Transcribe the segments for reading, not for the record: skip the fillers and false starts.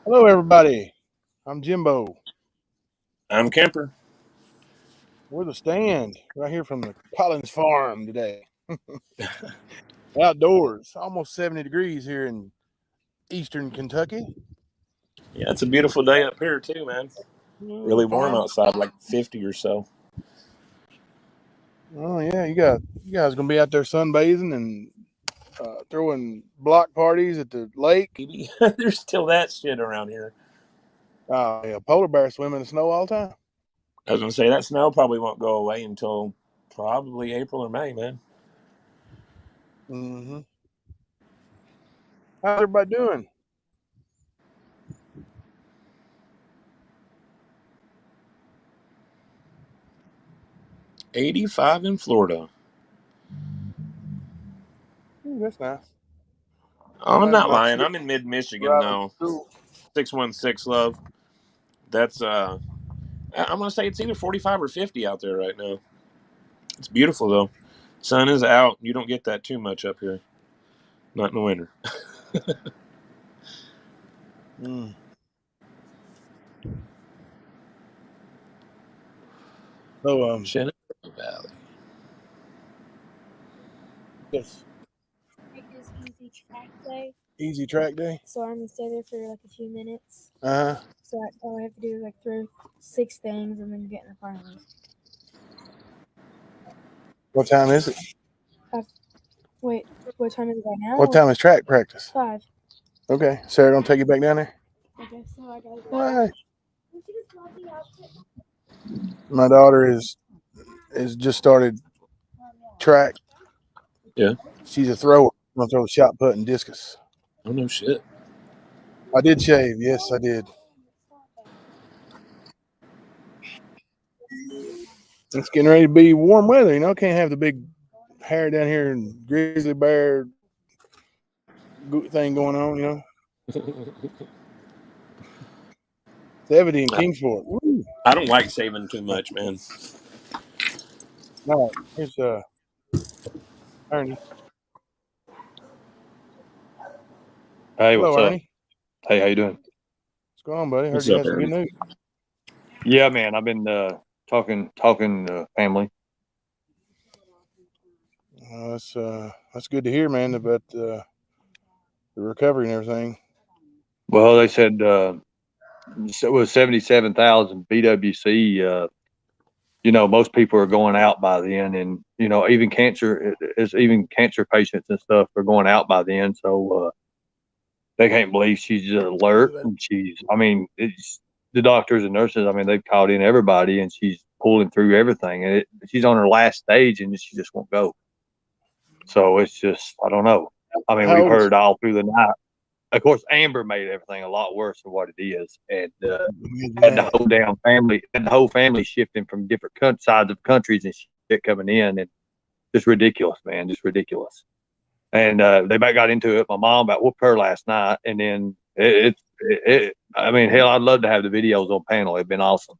Hello, everybody. I'm Jimbo. I'm Kemper. We're the stand right here from the Collins Farm today. Outdoors, almost 70 degrees here in eastern Kentucky. Yeah, it's a beautiful day up here too, man. Really warm outside, like 50 or so. Oh yeah, you guys gonna be out there sunbathing and throwing block parties at the lake. There's still that shit around here. Oh yeah, polar bear swim in the snow all the time. I was gonna say that snow probably won't go away until probably April or May, man. Mm-hmm. How's everybody doing? '85 in Florida. Ooh, that's nice. Oh, I'm not lying. I'm in mid-Michigan now. Cool. 616 love. That's I'm gonna say it's either 45 or 50 out there right now. It's beautiful though. Sun is out. You don't get that too much up here. Not in the winter. So Shenandoah Valley. Yes. Make this easy track day. Easy track day. So I'm gonna stay there for like a few minutes. Uh huh. So all I have to do is like throw 6 things and then get in the final. What time is it? Wait, what time is it right now? What time is track practice? 5. Okay, Sarah, don't take you back down there. Okay, so I gotta go. Why? My daughter is just started track. Yeah. She's a thrower. I'm gonna throw shot put and discus. Oh no shit. I did shave. Yes, I did. It's getting ready to be warm weather. You know, can't have the big hair down here and grizzly bear thing going on. You know. 70 in Kingsport. Woo. I don't like shaving too much, man. All right, here's Ernie. Hey, Hello, what's up? Ernie. Hey, how you doing? What's going on, buddy? Heard What's you up, had some good news. Yeah, man, I've been talking family. That's good to hear, man, about the recovery and everything. Well, they said it was 77,000 BWC. You know, most people are going out by then, and you know, even cancer patients and stuff are going out by then. So they can't believe she's alert, and the doctors and nurses. I mean, they've called in everybody, and she's pulling through everything, and she's on her last stage, and she just won't go. So it's just, I don't know. I mean, we've heard all through the night. Of course, Amber made everything a lot worse than what it is, and had the whole family shifting from different sides of countries and shit coming in, and just ridiculous, man, just ridiculous. And they got into it. My mom about whooped her last night, and then I mean, hell, I'd love to have the videos on panel. It'd been awesome.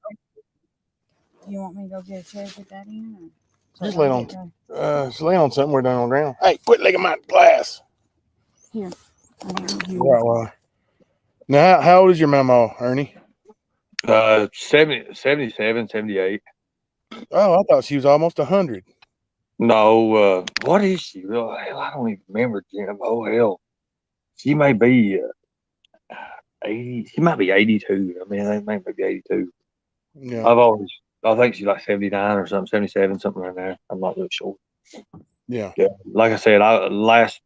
You want me to go get a chair, put that in? Just lay on something. We're done on the ground. Hey, quit licking my glass. Here. Right. Well, now, how old is your mama, Ernie? 77, 78. Oh, I thought she was almost 100. No, what is she? Hell, I don't even remember, Jim. Oh, hell. She may be 80. She might be 82. I mean, they may be 82. Yeah. I think she's like 79 or something, 77, something around there. I'm not really sure. Yeah. Yeah. Like I said, last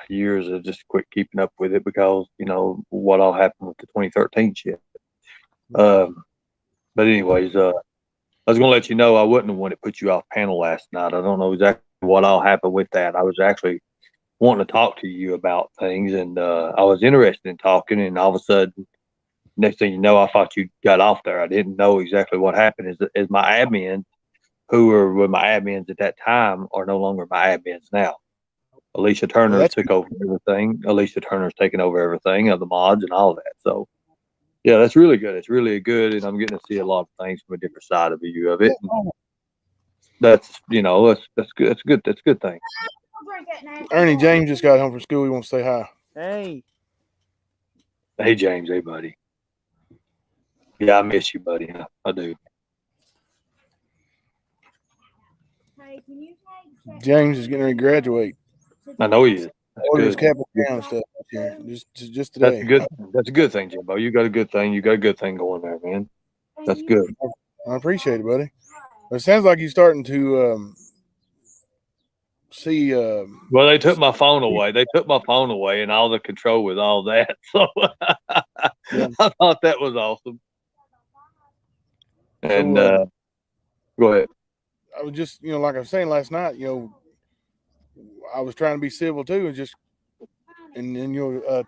years of just quit keeping up with it because, what all happened with the 2013 shit. But anyways, I was going to let you know I wasn't the one that put you off panel last night. I don't know exactly what all happened with that. I was actually wanting to talk to you about things, and I was interested in talking, and all of a sudden, next thing you know, I thought you got off there. I didn't know exactly what happened. Is my admins, who were my admins at that time, are no longer my admins now. Alicia Turner took over everything. Alicia Turner's taken over everything of the mods and all that. So, yeah, that's really good. It's really good, and I'm getting to see a lot of things from a different side of view of it. And that's that's good. That's good. That's a good thing. Ernie, James just got home from school. He wants to say hi. Hey. Hey, James. Hey, buddy. Yeah, I miss you, buddy. I do. James is getting ready to graduate. I know he is. Ordered his cap and gown stuff here just today. That's a good thing, Jimbo. You got a good thing. You got a good thing going there, man. That's good. I appreciate it, buddy. It sounds like you're starting to see. Well, they took my phone away. They took my phone away, and all the control with all that. So I thought that was awesome. And go ahead. I was just, like I was saying last night, I was trying to be civil too, and then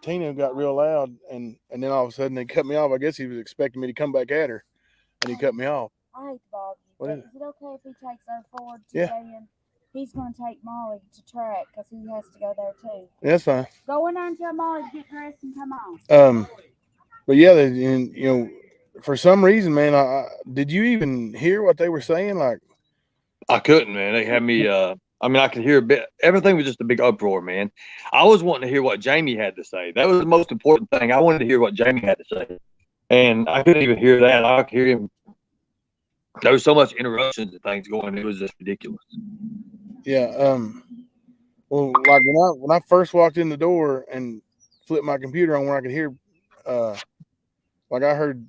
Tina got real loud, and then all of a sudden they cut me off. I guess he was expecting me to come back at her, and he cut me off. I hate to bother you, but is it okay if he takes her forward to saying he's going to take Molly to track because he has to go there too? Yeah, that's fine. Go in there and tell Molly to get dressed and come on. But yeah, for some reason, man, did you even hear what they were saying? Like, I couldn't, man. They had me. I could hear a bit. Everything was just a big uproar, man. I was wanting to hear what Jamie had to say. That was the most important thing. I wanted to hear what Jamie had to say, and I couldn't even hear that. I could hear him. There was so much interruptions and things going. It was just ridiculous. Yeah. Well, like when I first walked in the door and flipped my computer on where I could hear, like I heard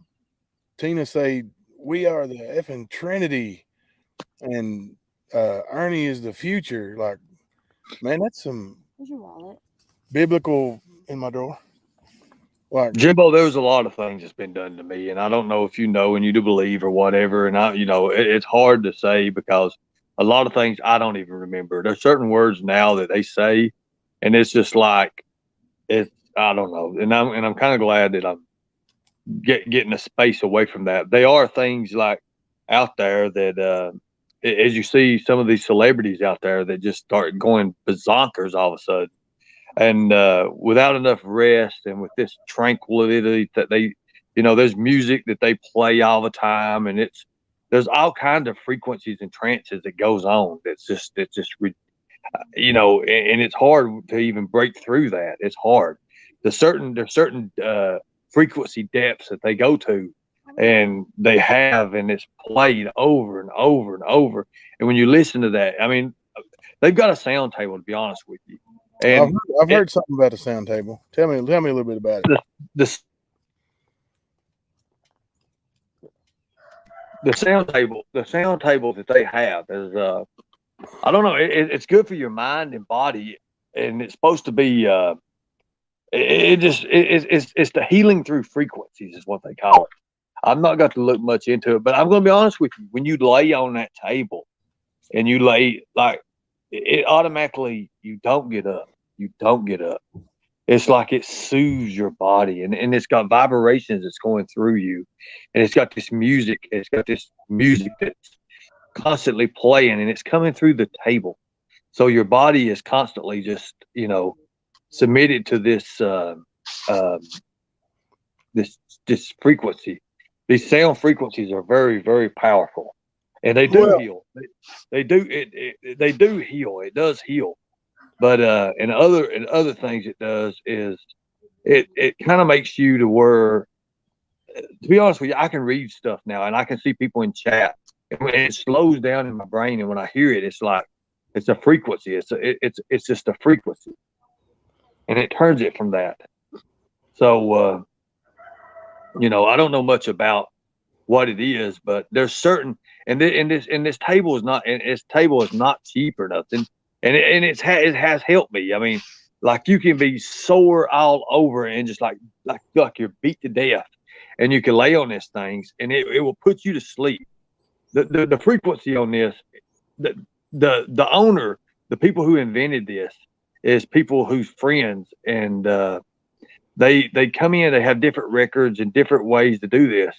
Tina say, "We are the effing Trinity," and Ernie is the future. Like, man, that's some Where's your wallet? biblical in my drawer. Like, Jimbo, there was a lot of things that's been done to me, and I don't know if you know and you do believe or whatever. And it's hard to say because a lot of things I don't even remember. There's certain words now that they say, and it's just like I don't know. And I'm kind of glad that I'm getting a space away from that. They are things like out there that as you see some of these celebrities out there that just start going bazonkers all of a sudden. And without enough rest and with this tranquility that they, there's music that they play all the time, and there's all kinds of frequencies and trances that goes on. It's just, and it's hard to even break through that. It's hard. There's certain frequency depths that they go to, and they have, and it's played over and over and over. And when you listen to that, I mean, they've got a sound table, to be honest with you. And I've heard something about the sound table. Tell me a little bit about it. The sound table that they have is I don't know. It's good for your mind and body, and it's supposed to be. It's the healing through frequencies is what they call it. I've not got to look much into it, but I'm going to be honest with you. When you lay on that table, and you lay it automatically, you don't get up. You don't get up. It's like it soothes your body, and it's got vibrations that's going through you, and it's got this music. It's got this music that's constantly playing, and it's coming through the table. So your body is constantly just, submitted to this this frequency. These sound frequencies are very, very powerful, and they do heal. They do heal. It does heal. But and other things it does is it kind of makes you to where, to be honest with you, I can read stuff now and I can see people in chat, and it slows down in my brain. And when I hear it, it's like it's a frequency. It's just a frequency, and it turns it from that. So I don't know much about what it is, but there's certain, and this table is not, and this table is not cheap or nothing, and it has helped me. I mean, like you can be sore all over and just like you're beat to death, and you can lay on these things, and it will put you to sleep. The frequency on this, the owner, the people who invented this, is people whose friends, and they come in, they have different records and different ways to do this.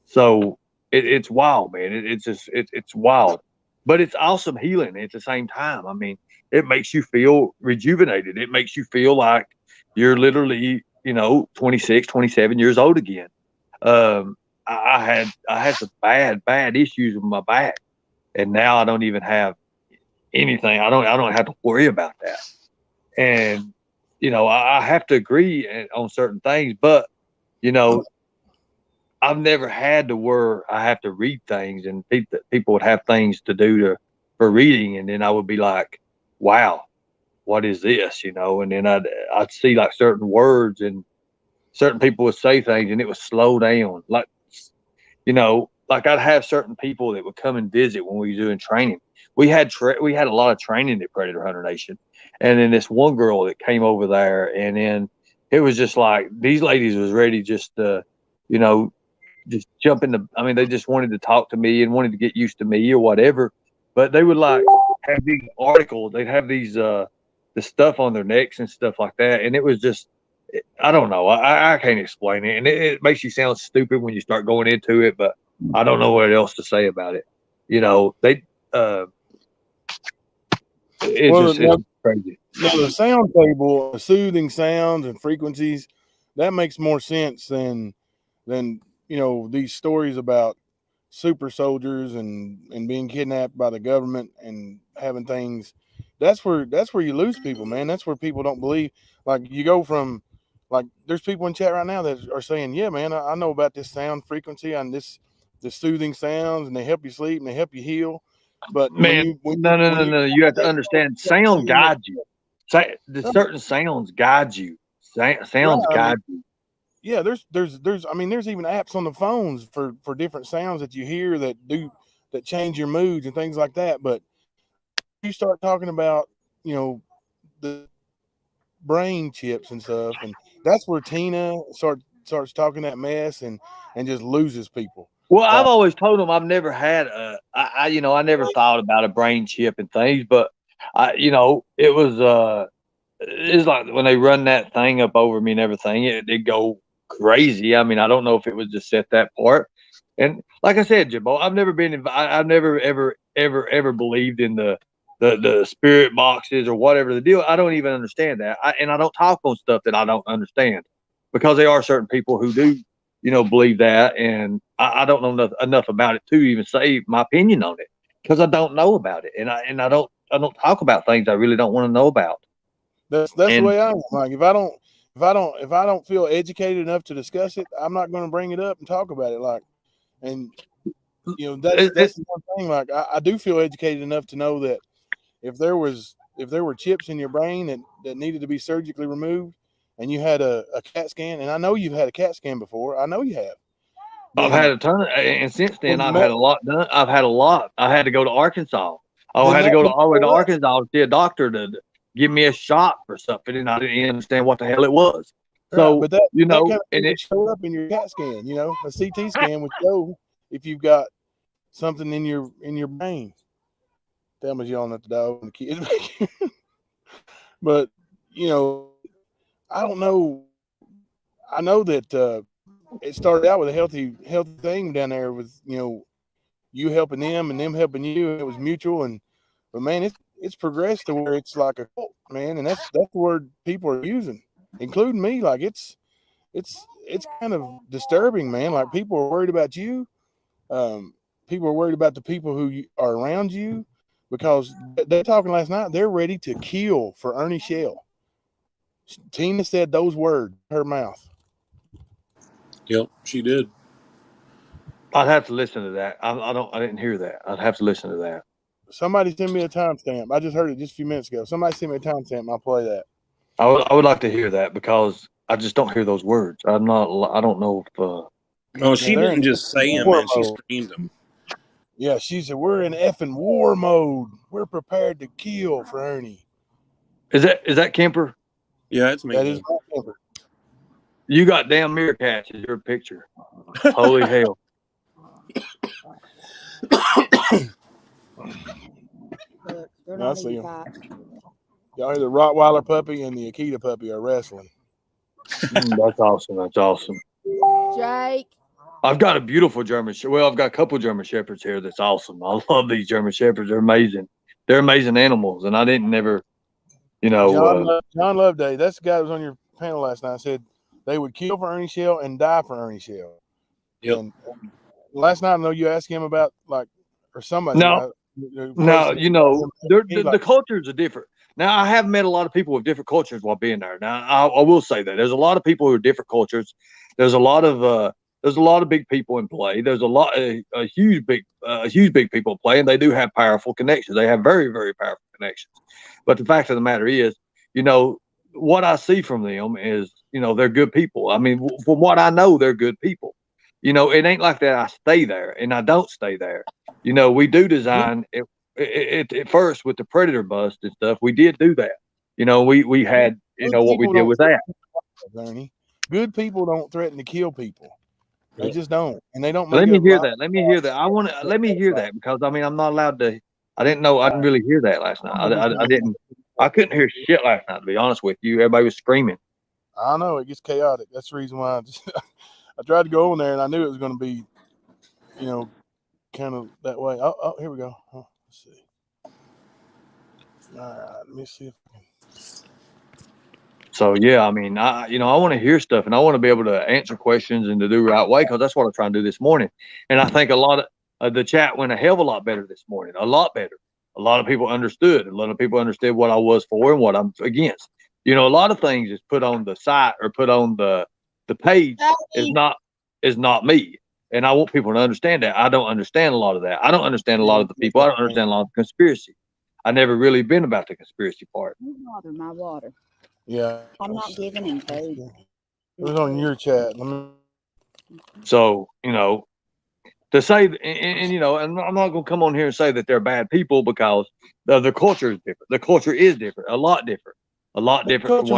So it's wild, man. It's wild, but it's awesome healing at the same time. I mean, it makes you feel rejuvenated. It makes you feel like you're literally, 26, 27 years old again. I had some bad issues with my back, and now I don't even have anything. I don't have to worry about that. And I have to agree on certain things, but I've never had to where I have to read things, and people would have things to do for reading, and then I would be like, "Wow, what is this?" And then I'd see like certain words, and certain people would say things, and it would slow down. Like I'd have certain people that would come and visit when we were doing training. We had a lot of training at Predator Hunter Nation, and then this one girl that came over there, and then it was just like these ladies was ready just to, just jump in I mean, they just wanted to talk to me and wanted to get used to me or whatever. But they would like have these articles, they'd have these the stuff on their necks and stuff like that. And it was just, I don't know. I can't explain it. And it makes you sound stupid when you start going into it, but I don't know what else to say about it. They it's crazy. Now the sound table, soothing sounds and frequencies, that makes more sense than these stories about super soldiers and being kidnapped by the government and having things. That's where you lose people, man. That's where people don't believe. Like you go from, like there's people in chat right now that are saying, yeah, man, I know about this sound frequency and the soothing sounds, and they help you sleep and they help you heal. But man, no. You have to understand, sound guides you. Certain sounds guide you. Sounds guide you. Yeah, there's I mean, there's even apps on the phones for different sounds that you hear that change your moods and things like that. But you start talking about, the brain chips and stuff, and that's where Tina starts talking that mess and just loses people. Well, I've always told them I've never had I never thought about a brain chip and things, but it was it's like when they run that thing up over me and everything, it go crazy. I mean, I don't know if it was just at that part. And like I said, Jimbo, I've never I've never ever believed in the spirit boxes or whatever the deal. I don't even understand that. And I don't talk on stuff that I don't understand, because there are certain people who do, believe that. And I don't know enough about it to even say my opinion on it, because I don't know about it. And I don't talk about things I really don't want to know about. That's the way I am. Like if I don't feel educated enough to discuss it, I'm not going to bring it up and talk about it. Like, and that's the one thing. Like I do feel educated enough to know that if there were chips in your brain that needed to be surgically removed, and you had a CAT scan, and I know you've had a CAT scan before. I know you have. I've had a ton, and since then I've had a lot done. I've had a lot. I had to go to Arkansas. I had to go all the way to Arkansas to see a doctor to give me a shot for something, and I didn't understand what the hell it was. So, but that kind of and it showed up in your CAT scan. A CT scan would show if you've got something in your brain. Thelma's yelling at the dog and the kids. But I don't know. I know that it started out with a healthy thing down there with you helping them and them helping you. And it was mutual, but man, it's progressed to where it's like a cult, man, and that's the word people are using, including me. Like it's kind of disturbing, man. Like people are worried about you. People are worried about the people who are around you. because they're talking last night. They're ready to kill for Ernie Shell. Tina said those words in her mouth. Yep, she did. I'd have to listen to that. I didn't hear that. I'd have to listen to that. Somebody send me a timestamp. I just heard it just a few minutes ago. Somebody send me a timestamp and I'll play that. I would like to hear that because I just don't hear those words. I don't know if. Oh, she they're didn't in just say them, war man. She mode. screamed them. Yeah, she said, we're in effing war mode. We're prepared to kill for Ernie. Is that Kemper? Yeah, it's me. That is my Kemper. You got damn meerkats in your picture. Holy hell. Look, they're Yeah, I not see even 'em. fight. Y'all hear the Rottweiler puppy and the Akita puppy are wrestling. That's awesome. That's awesome. Jake. I've got a beautiful German. Well, I've got a couple German Shepherds here. That's awesome. I love these German Shepherds. They're amazing. They're amazing animals. And I didn't never, John Loveday, that's the guy that was on your panel last night, said they would kill for Ernie Shell and die for Ernie Shell. Yep. And last night I know you asked him about or somebody. No, the cultures are different. Now, I have met a lot of people with different cultures while being there. Now, I will say that there's a lot of people who are different cultures. There's a lot of big people in play. There's a huge big people in play, and they do have powerful connections. They have very, very powerful connections. But the fact of the matter is, what I see from them is, they're good people. I mean, from what I know, they're good people. It ain't like that I stay there, and I don't stay there. We do design at first with the predator bust and stuff. We did do that. We had, what we did with that. Ernie. Good people don't threaten to kill people. They just don't, and they don't. Let me hear that. Let me hear that. Let me hear that because I mean I'm not allowed to. I didn't know. I didn't really hear that last night. I didn't. I couldn't hear shit last night. To be honest with you, everybody was screaming. I know it gets chaotic. That's the reason why I tried to go in there, and I knew it was going to be, kind of that way. Oh, here we go. Oh, let's see. All right, let me see if I can. So yeah, I mean, I want to hear stuff, and I want to be able to answer questions and to do the right way because that's what I'm trying to do this morning. And I think a lot of the chat went a hell of a lot better this morning. A lot better. A lot of people understood. A lot of people understood what I was for and what I'm against. A lot of things is put on the site or put on the page is not me. And I want people to understand that. I don't understand a lot of that. I don't understand a lot of the people. I don't understand a lot of the conspiracy. I never really been about the conspiracy part. You bother my water. Yeah, I'm not giving him food. It was on your chat. So to say, and I'm not going to come on here and say that they're bad people because the culture is different. The culture is different, a lot different from what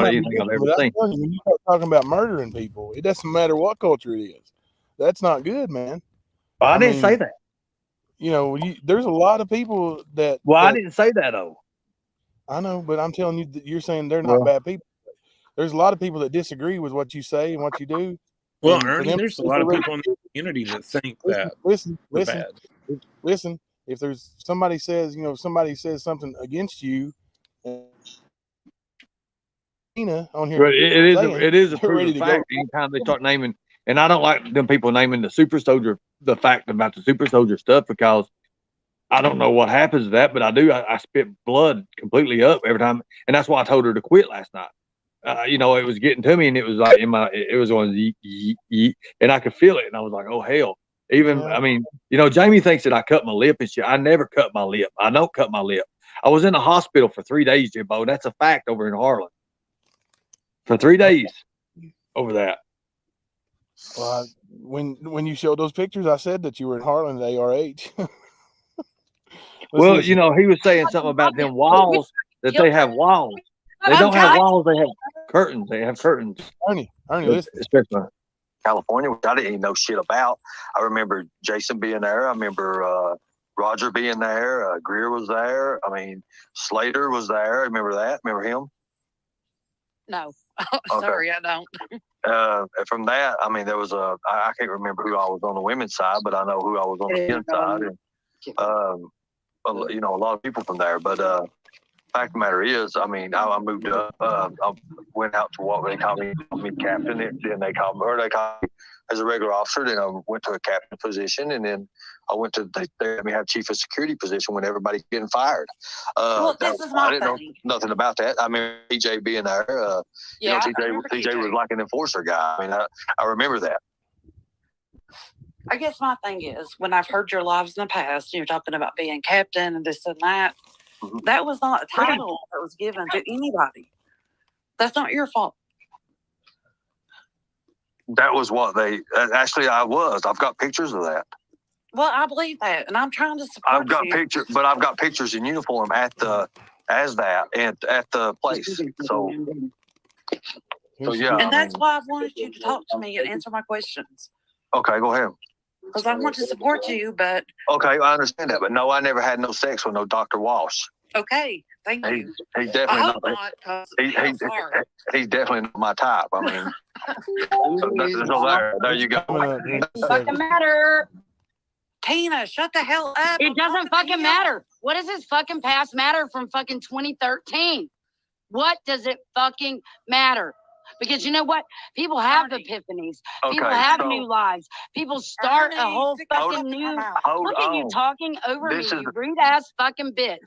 anything I've ever seen. When you start talking about murdering people, it doesn't matter what culture it is. That's not good, man. I didn't say that. There's a lot of people that. Well, I didn't say that though. I know, but I'm telling you that you're saying they're not bad people. There's a lot of people that disagree with what you say and what you do. Well, Ernie, there's a lot of people in the community that think that listen, bad. Listen. If there's somebody says something against you, on here, it is a proven fact. Anytime they start naming, and I don't like them people naming the super soldier, the fact about the super soldier stuff because I don't know what happens to that, but I do. I spit blood completely up every time, and that's why I told her to quit last night. It was getting to me, and it was like it was on yeet, and I could feel it, and I was like, oh hell. I mean, Jamie thinks that I cut my lip and shit. I never cut my lip. I don't cut my lip. I was in the hospital for 3 days, Jimbo. That's a fact over in Harlan. For 3 days over that. Well, when you showed those pictures, I said that you were in Harlan at ARH. Well, he was saying something about them walls, that they have walls. They don't have walls, they have curtains. They have curtains. Ernie, listen. Especially California, which I didn't even know shit about. I remember Jason being there. I remember Roger being there. Greer was there. I mean, Slater was there. Remember that? Remember him? No. Sorry, I don't. From that, I mean, there was I can't remember who I was on the women's side, but I know who I was on the men's side. And, a lot of people from there. But fact of the matter is, I mean, I moved up. I went out to what they call me captain. Then they called me as a regular officer. Then I went to a captain position, and then I went to they let me have chief of security position when everybody's getting fired. Well, this is my I didn't thing. know nothing about that. I mean, TJ being there, Yeah, I TJ remember was like an enforcer guy. I mean, I remember that. I guess my thing is, when I've heard your lives in the past, you're talking about being captain and this and that. Mhm. That was not a title that was given to anybody. That's not your fault. That was what they actually. I was. I've got pictures of that. Well, I believe that, and I'm trying to support I've got you. pictures, but I've got pictures in uniform at the place. So yeah. And that's why I've wanted you to talk to me and answer my questions. Okay, go ahead. Because I want to support you, but Okay, I understand that, but no, I never had no sex with no Dr. Walsh. okay, thank you. He's I definitely hope not. not, because He's definitely not my type. I mean, so there you go. Fucking matter. Tina, shut the hell up. It doesn't fucking matter. What does his fucking past matter from fucking 2013? What does it fucking matter? Because you know what? People have epiphanies. People have new lives. People start a whole fucking new. Look at you talking over me, you rude ass fucking bitch.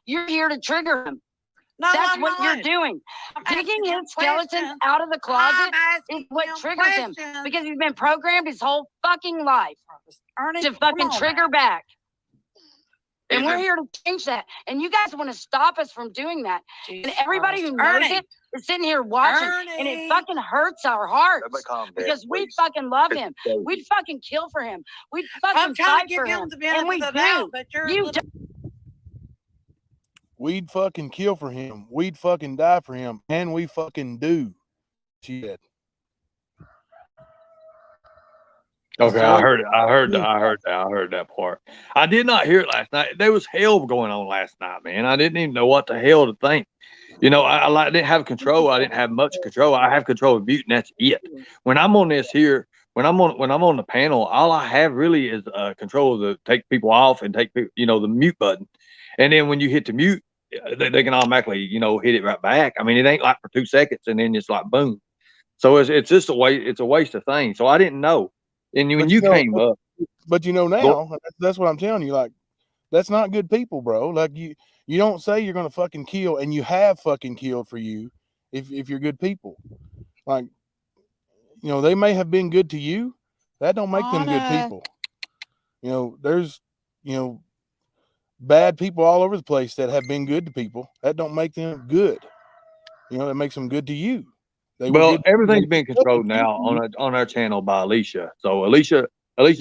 You're here to trigger him. No, That's I'm what not. you're doing. I'm Digging asking his skeleton questions. out of the closet I'm is what asking triggers him. questions. Because he's been programmed his whole fucking life Ernie, to fucking come on trigger now. back. And we're here to change that. And you guys want to stop us from doing that. Jesus And everybody who Christ. knows Ernie. it is sitting here watching. And it fucking hurts our hearts. Everybody calm down, Because we please. fucking love him. We'd fucking kill for him. We'd I'm fucking trying fight to for give him. him the And we benefit of the doubt, do. but you're a You little... We'd fucking kill for him. We'd fucking die for him. And we fucking do. She said. Okay, I heard that part. I did not hear it last night. There was hell going on last night, man. I didn't even know what the hell to think. You know, I didn't have control. I didn't have much control. I have control of mute, and that's it. When I'm on this here, when I'm on the panel, all I have really is control to take people off and take people, the mute button. And then when you hit the mute, they can automatically, hit it right back. I mean, it ain't like for 2 seconds and then it's like boom. So it's just a waste. It's a waste of things. So I didn't know. And when you came up, but now that's what I'm telling you. Like, that's not good people, bro. Like you don't say you're gonna fucking kill, and you have fucking killed for you if you're good people. Like, they may have been good to you. That don't make them good people. There's bad people all over the place that have been good to people. That don't make them good. That makes them good to you. Everything's been controlled now on our channel by Alicia. So Alicia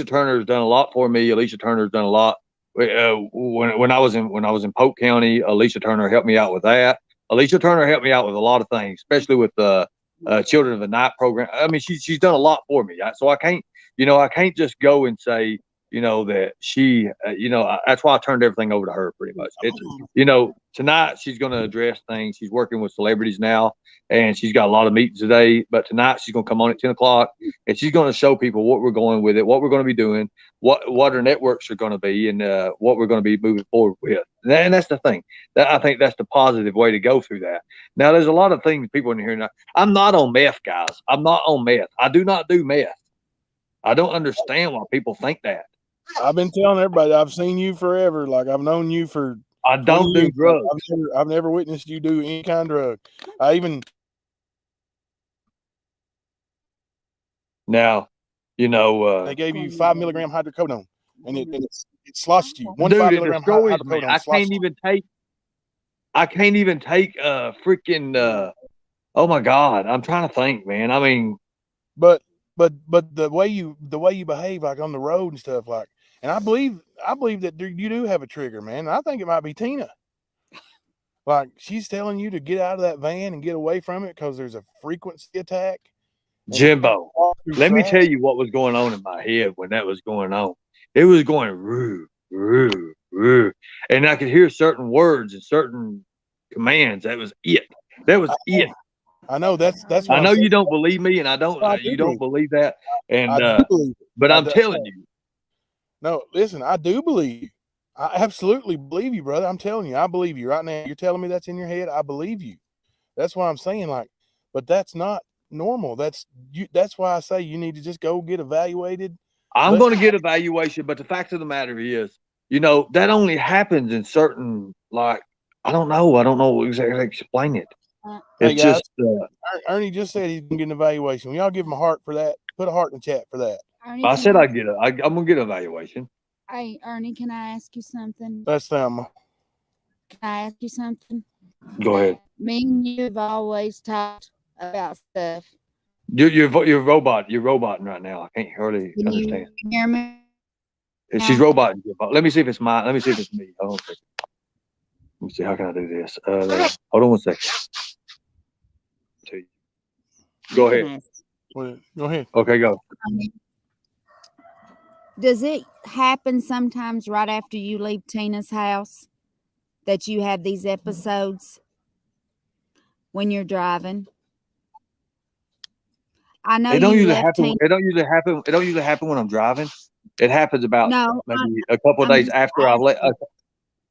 Turner's done a lot for me. Alicia Turner's done a lot. When I was in Polk County, Alicia Turner helped me out with that. Alicia Turner helped me out with a lot of things, especially with the Children of the Night program. I mean, she's done a lot for me. So I can't just go and say, that she, that's why I turned everything over to her pretty much. It's, tonight she's going to address things. She's working with celebrities now, and she's got a lot of meetings today. But tonight she's going to come on at 10 o'clock, and she's going to show people what we're going with it, what we're going to be doing, what our networks are going to be, and what we're going to be moving forward with. And that's the thing. I think that's the positive way to go through that. Now, there's a lot of things people in here now. I'm not on meth, guys. I'm not on meth. I do not do meth. I don't understand why people think that. I've been telling everybody, I've seen you forever. Like, I've known you for. I don't do drugs. I've never witnessed you do any kind of drug. I even. Now, they gave you 5 milligram hydrocodone, and it sloshed you. Dude, it destroys me. I can't even take freaking. Oh my God, I'm trying to think, man. I mean, but the way you behave, like on the road and stuff, like. And I believe that you do have a trigger, man. I think it might be Tina. Like, she's telling you to get out of that van and get away from it because there's a frequency attack. Jimbo, let me tell you what was going on in my head when that was going on. It was going roo, roo, roo. And I could hear certain words and certain commands. That was it. That was it. I know that's. I know you don't believe me, and I don't. You don't believe that. And but I'm telling you. No, listen, I do believe you. I absolutely believe you, brother. I'm telling you, I believe you right now. You're telling me that's in your head. I believe you. That's why I'm saying, like, but that's not normal. That's why I say you need to just go get evaluated. I'm going to get evaluation, but the fact of the matter is, that only happens in certain, like, I don't know exactly how to explain it. Hey It's guys, just, Ernie just said he's gonna get an evaluation. Will y'all give him a heart for that? Put a heart in the chat for that. Ernie, I can said I'm going to get an evaluation. Hey, Ernie, can I ask you something? That's them. Can I ask you something? Go ahead. Me and you have always talked about stuff. You're roboting right now. I can't hardly Can understand. you hear me? She's roboting. Let me see if it's mine. Let me see if it's me. Hold on a second. Let me see. How can I do this? Hold on one second. Go ahead. Go ahead. Okay, go. Does it happen sometimes right after you leave Tina's house that you have these episodes when you're driving? I know It don't you usually left happen. Tina. It don't usually happen when I'm driving. It happens about No, maybe a couple of I'm days just after I've left. asking.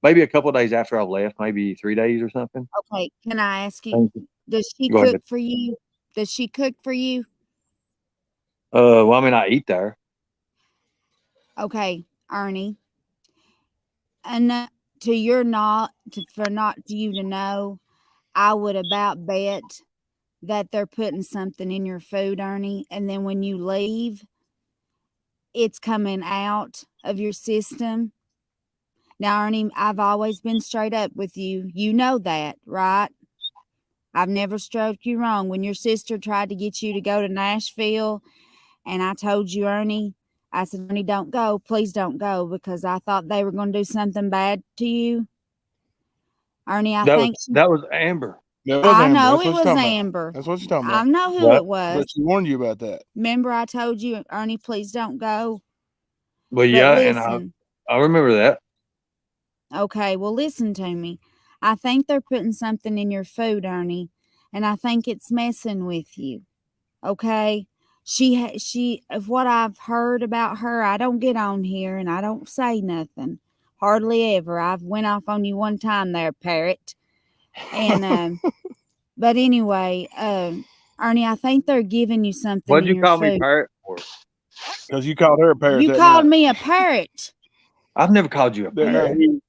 Maybe a couple of days after I've left. Maybe 3 days or something. Okay, can I ask you? Does she Go cook ahead. for you? Does she cook for you? Well, I mean, I eat there. Okay, Ernie. And to your not for not you to know, I would about bet that they're putting something in your food, Ernie, and then when you leave, it's coming out of your system. Now, Ernie, I've always been straight up with you. You know that, right? I've never stroked you wrong. When your sister tried to get you to go to Nashville, and I told you, Ernie, I said, Ernie, don't go. Please don't go, because I thought they were going to do something bad to you. Ernie, I think that was Amber. That was I Amber. know That's it what was you're talking Amber. about. That's what you're talking I about. know who it was. But she warned you about that. Remember, I told you, Ernie, please don't go. Well, But yeah, listen, and I remember that. okay, well, listen to me. I think they're putting something in your food, Ernie, and I think it's messing with you. Okay, she of what I've heard about her, I don't get on here and I don't say nothing, hardly ever. I've went off on you one time there, parrot, and but anyway, Ernie, I think they're giving you something What'd in you your call me, food. parrot? For? Because you called her a parrot. You that called night. me a parrot. I've never called you a That parrot. night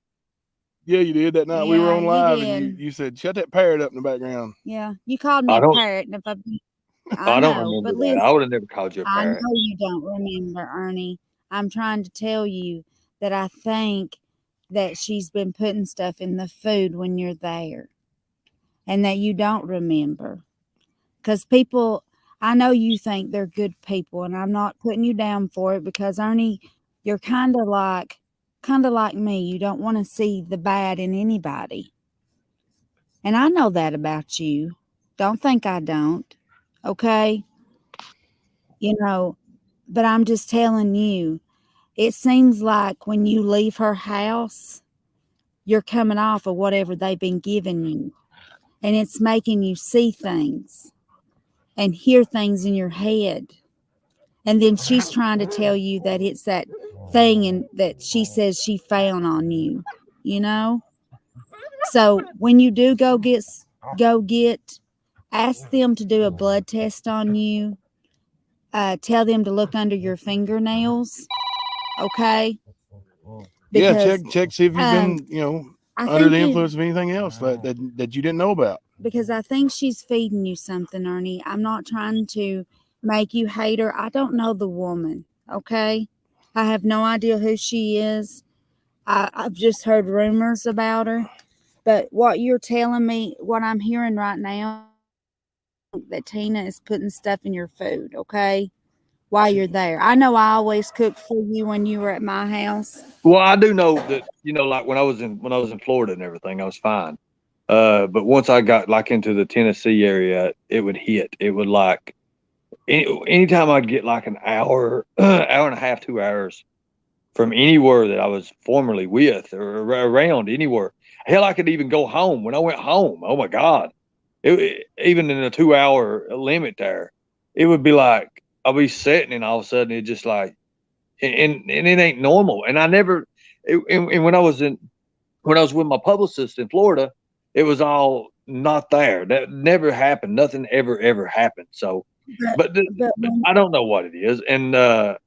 yeah, you did. That night we were Yeah, on you live, did. and you said, "Shut that parrot up in the background." Yeah, you called me I a don't. parrot, and if I I don't know, remember but that. listen, I would have never called you a I know parrot. you don't remember, Ernie. I'm trying to tell you that I think that she's been putting stuff in the food when you're there, and that you don't remember. Because people, I know you think they're good people, and I'm not putting you down for it. Because Ernie, you're kind of like me. You don't want to see the bad in anybody. And I know that about you. Don't think I don't. Okay? But I'm just telling you, it seems like when you leave her house, you're coming off of whatever they've been giving you. And it's making you see things and hear things in your head. And then she's trying to tell you that it's that thing and that she says she found on you, you know? So when you do go get ask them to do a blood test on you. Tell them to look under your fingernails. Okay? Because check see if you've been under the influence of anything else that you didn't know about. Because I think she's feeding you something, Ernie. I'm not trying to make you hate her. I don't know the woman. Okay? I have no idea who she is. I've just heard rumors about her. But what you're telling me, what I'm hearing right now, that Tina is putting stuff in your food, okay? While you're there. I know I always cooked for you when you were at my house. Well, I do know that like when I was in Florida and everything, I was fine. But once I got like into the Tennessee area, it would hit. It would like anytime I'd get like an hour, hour and a half, 2 hours from anywhere that I was formerly with or around anywhere. Hell, I could even go home. When I went home, oh my God, even in a 2 hour limit there, it would be like I'll be sitting and all of a sudden it just like, and it ain't normal. And I never, and when I was with my publicist in Florida, it was all not there. That never happened. Nothing ever happened. So, but I don't know what it is, and I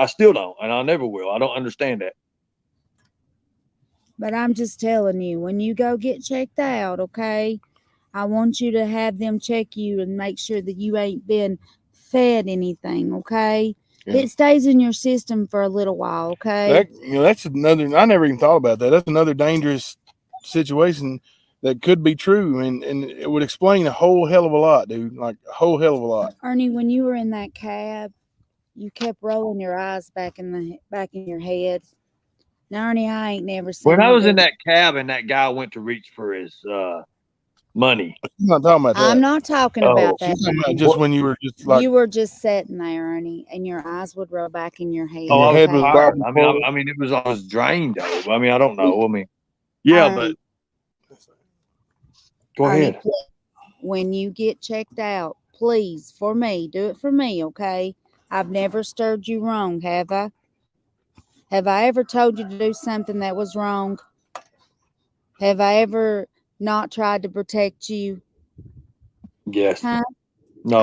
still don't, and I never will. I don't understand that. But I'm just telling you, when you go get checked out, okay, I want you to have them check you and make sure that you ain't been fed anything, okay? Yeah. It stays in your system for a little while, okay? That's another. I never even thought about that. That's another dangerous situation that could be true, and it would explain a whole hell of a lot, dude. Like a whole hell of a lot. Ernie, when you were in that cab, you kept rolling your eyes back in your head. Now, Ernie, I ain't never seen When I you was do in that cab and that guy went to reach for his money. She's not talking about that. I'm not talking about that. She's talking about just when you were just like you were just sitting there, Ernie, and your eyes would roll back in your head. your I was head was tired. bobbing forward. I mean, I was drained though. I mean, I don't know. I mean, yeah, but go Ernie, ahead. when you get checked out, please, for me, do it for me, okay? I've never stirred you wrong, have I? Have I ever told you to do something that was wrong? Have I ever not tried to protect you? Yes. Huh? No.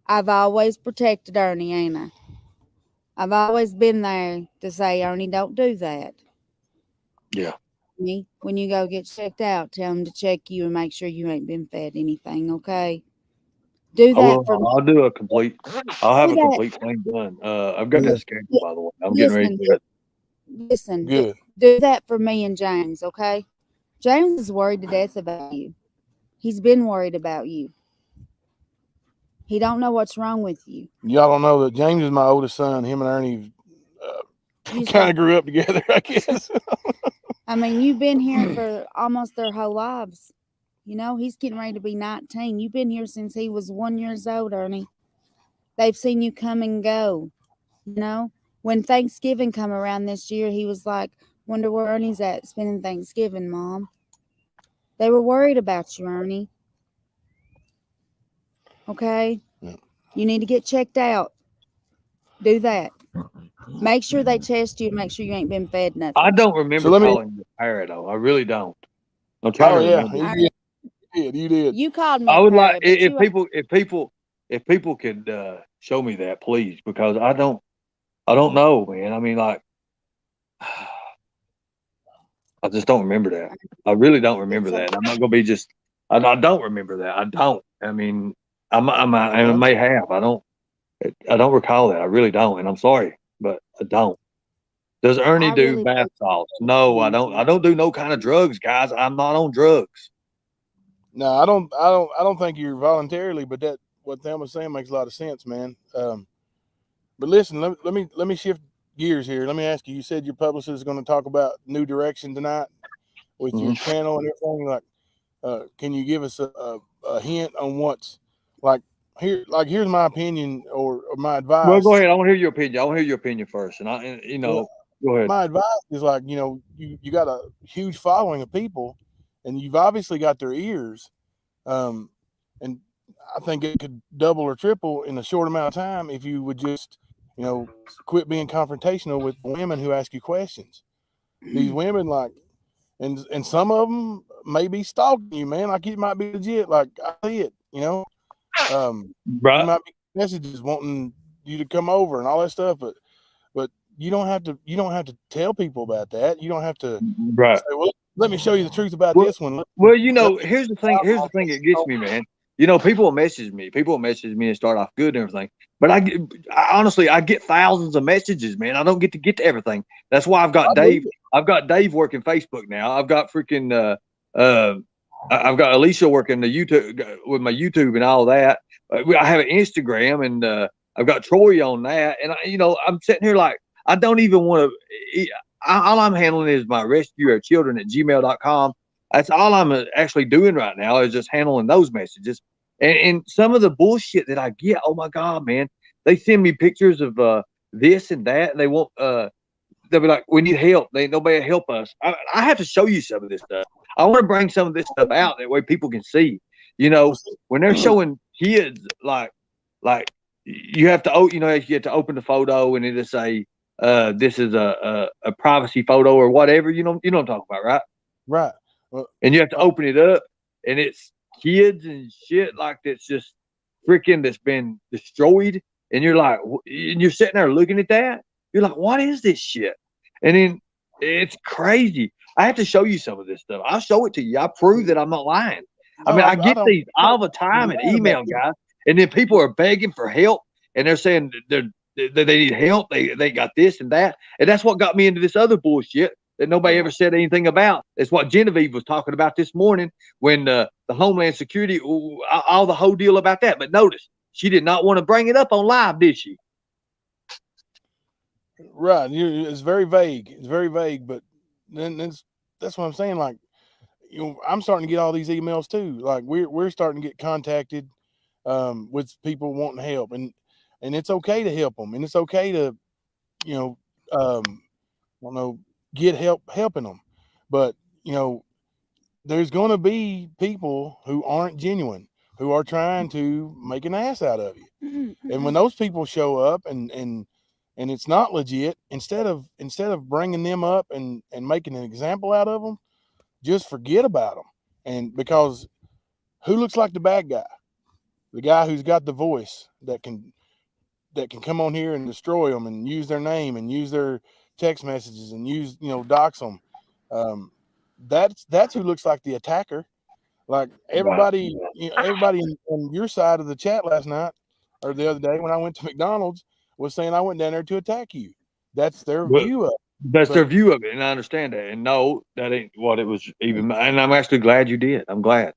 I've always protected Ernie, ain't I? I've always been there to say, Ernie, don't do that. Yeah. When you go get checked out, tell them to check you and make sure you ain't been fed anything, okay? Do that for me. I'll do a complete. I'll have a complete thing done. I've got that schedule, by the way. I'm getting ready to do it. Listen, good. do that for me and James, okay? James is worried to death about you. He's been worried about you. He don't know what's wrong with you. Y'all don't know that James is my oldest son. Him and Ernie kind of grew up together, I guess. I mean, you've been here for almost their whole lives. You know, he's getting ready to be 19. You've been here since he was 1 year old, Ernie. They've seen you come and go. You know, when Thanksgiving come around this year, he was like, wonder where Ernie's at spending Thanksgiving, Mom. They were worried about you, Ernie. Okay? Yeah. You need to get checked out. Do that. Make sure they test you. Make sure you ain't been fed nothing. I don't remember calling you a parrot, though. I really don't. I'm trying to remember. You did. You called me. I would like if people could show me that, please, because I don't know, man. I mean, like, I just don't remember that. I really don't remember that. I'm not gonna be just. I don't remember that. I don't. I mean, I may have. I don't recall that. I really don't, and I'm sorry, but I don't. Does Ernie do bath salts? No, I don't. I don't do no kind of drugs, guys. I'm not on drugs. No, I don't think you're voluntarily, but that what Thelma's saying makes a lot of sense, man. But listen, let me shift gears here. Let me ask you. You said your publicist is going to talk about new direction tonight with your channel and everything. Like, can you give us a hint on what's like here? Like, here's my opinion or my advice. Well, go ahead. I want to hear your opinion. I want to hear your opinion first, and go ahead. My advice is like, you got a huge following of people, and you've obviously got their ears, and I think it could double or triple in a short amount of time if you would just, quit being confrontational with women who ask you questions. These women, like, and some of them may be stalking you, man. Like, it might be legit. Like, I see it, Right. You might be messages wanting you to come over and all that stuff, but you don't have to tell people about that. You don't have to say, well, let me show you the trute about this one. Well, here's the thing that gets me, man. People will message me and start off good and everything. But I honestly get thousands of messages, man. I don't get to everything. That's why I've got Dave. I've got Dave working Facebook now. I've got freaking I've got Alicia working the YouTube with my YouTube and all that. I have an Instagram and I've got Troy on that. And I'm sitting here like, I don't even want to. All I'm handling is my rescueourchildren@gmail.com. That's all I'm actually doing right now is just handling those messages. And some of the bullshit that I get, oh my God, man, they send me pictures of this and that, and they want they'll be like, we need help. They ain't nobody to help us. I have to show you some of this stuff. I want to bring some of this stuff out that way people can see. When they're showing kids like you have to, you have to open the photo and it'll say this is a privacy photo or whatever. You know what I'm talking about, right? Right. Well, And you have to open it up, and it's kids and shit like that's just freaking that's been destroyed. And you're like, and you're sitting there looking at that. You're like, what is this shit? And then it's crazy. I have to show you some of this stuff. I'll show it to you. I prove that I'm not lying. I mean, I get these all the time in email, guys, and then people are begging for help, and they're saying they need help. They got this and that, and that's what got me into this other bullshit that nobody ever said anything about. It's what Genevieve was talking about this morning when the Homeland Security, all the whole deal about that. But notice, she did not want to bring it up on live, did she? Right. It's very vague. It's very vague, but then that's what I'm saying. Like, I'm starting to get all these emails too. Like we're starting to get contacted with people wanting help, and it's okay to help them, and it's okay to, I don't know, get helping them, but there's going to be people who aren't genuine, who are trying to make an ass out of you, and when those people show up and it's not legit, instead of bringing them up and making an example out of them, just forget about them. And because who looks like the bad guy? The guy who's got the voice that can come on here and destroy them and use their name and use their text messages and use, dox them. That's who looks like the attacker. Like everybody, everybody on your side of the chat last night or the other day when I went to McDonald's was saying I went down there to attack you. That's their view of it. That's their view of it, and I understand that. And no, that ain't what it was even. And I'm actually glad you did. I'm glad.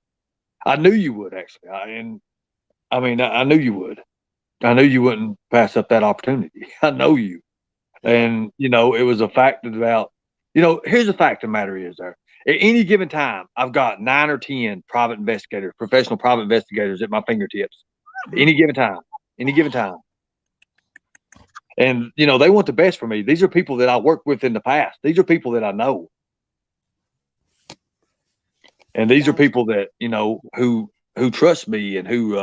I knew you would actually. I knew you would. I knew you wouldn't pass up that opportunity. I know you. And, it was a fact about, here's the fact of the matter is there. At any given time, I've got 9 or 10 private investigators, professional private investigators at my fingertips. Any given time. And, they want the best for me. These are people that I worked with in the past. These are people that I know. And these are people that, who trust me and who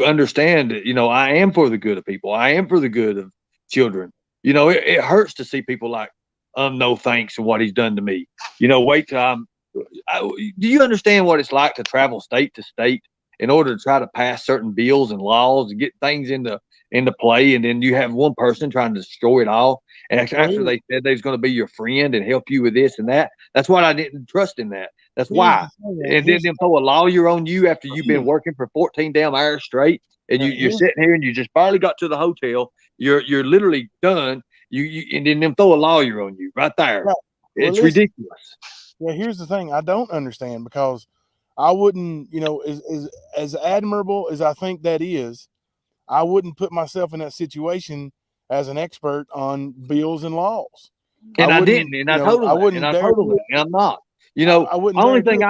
understand that, I am for the good of people. I am for the good of children. It hurts to see people like, no thanks and what he's done to me. Wait till do you understand what it's like to travel state to state in order to try to pass certain bills and laws and get things into play, and then you have one person trying to destroy it all, and after they said they was going to be your friend and help you with this and that? That's why I didn't trust in that. That's why. And then them throw a lawyer on you after you've been working for 14 damn hours straight, and you're sitting here and you just barely got to the hotel. You're literally done. You and then them throw a lawyer on you right there. Right. It's ridiculous. Yeah, here's the thing I don't understand, because I wouldn't, as admirable as I think that is, I wouldn't put myself in that situation as an expert on bills and laws. And I didn't, and I told them, and I'm not. Only thing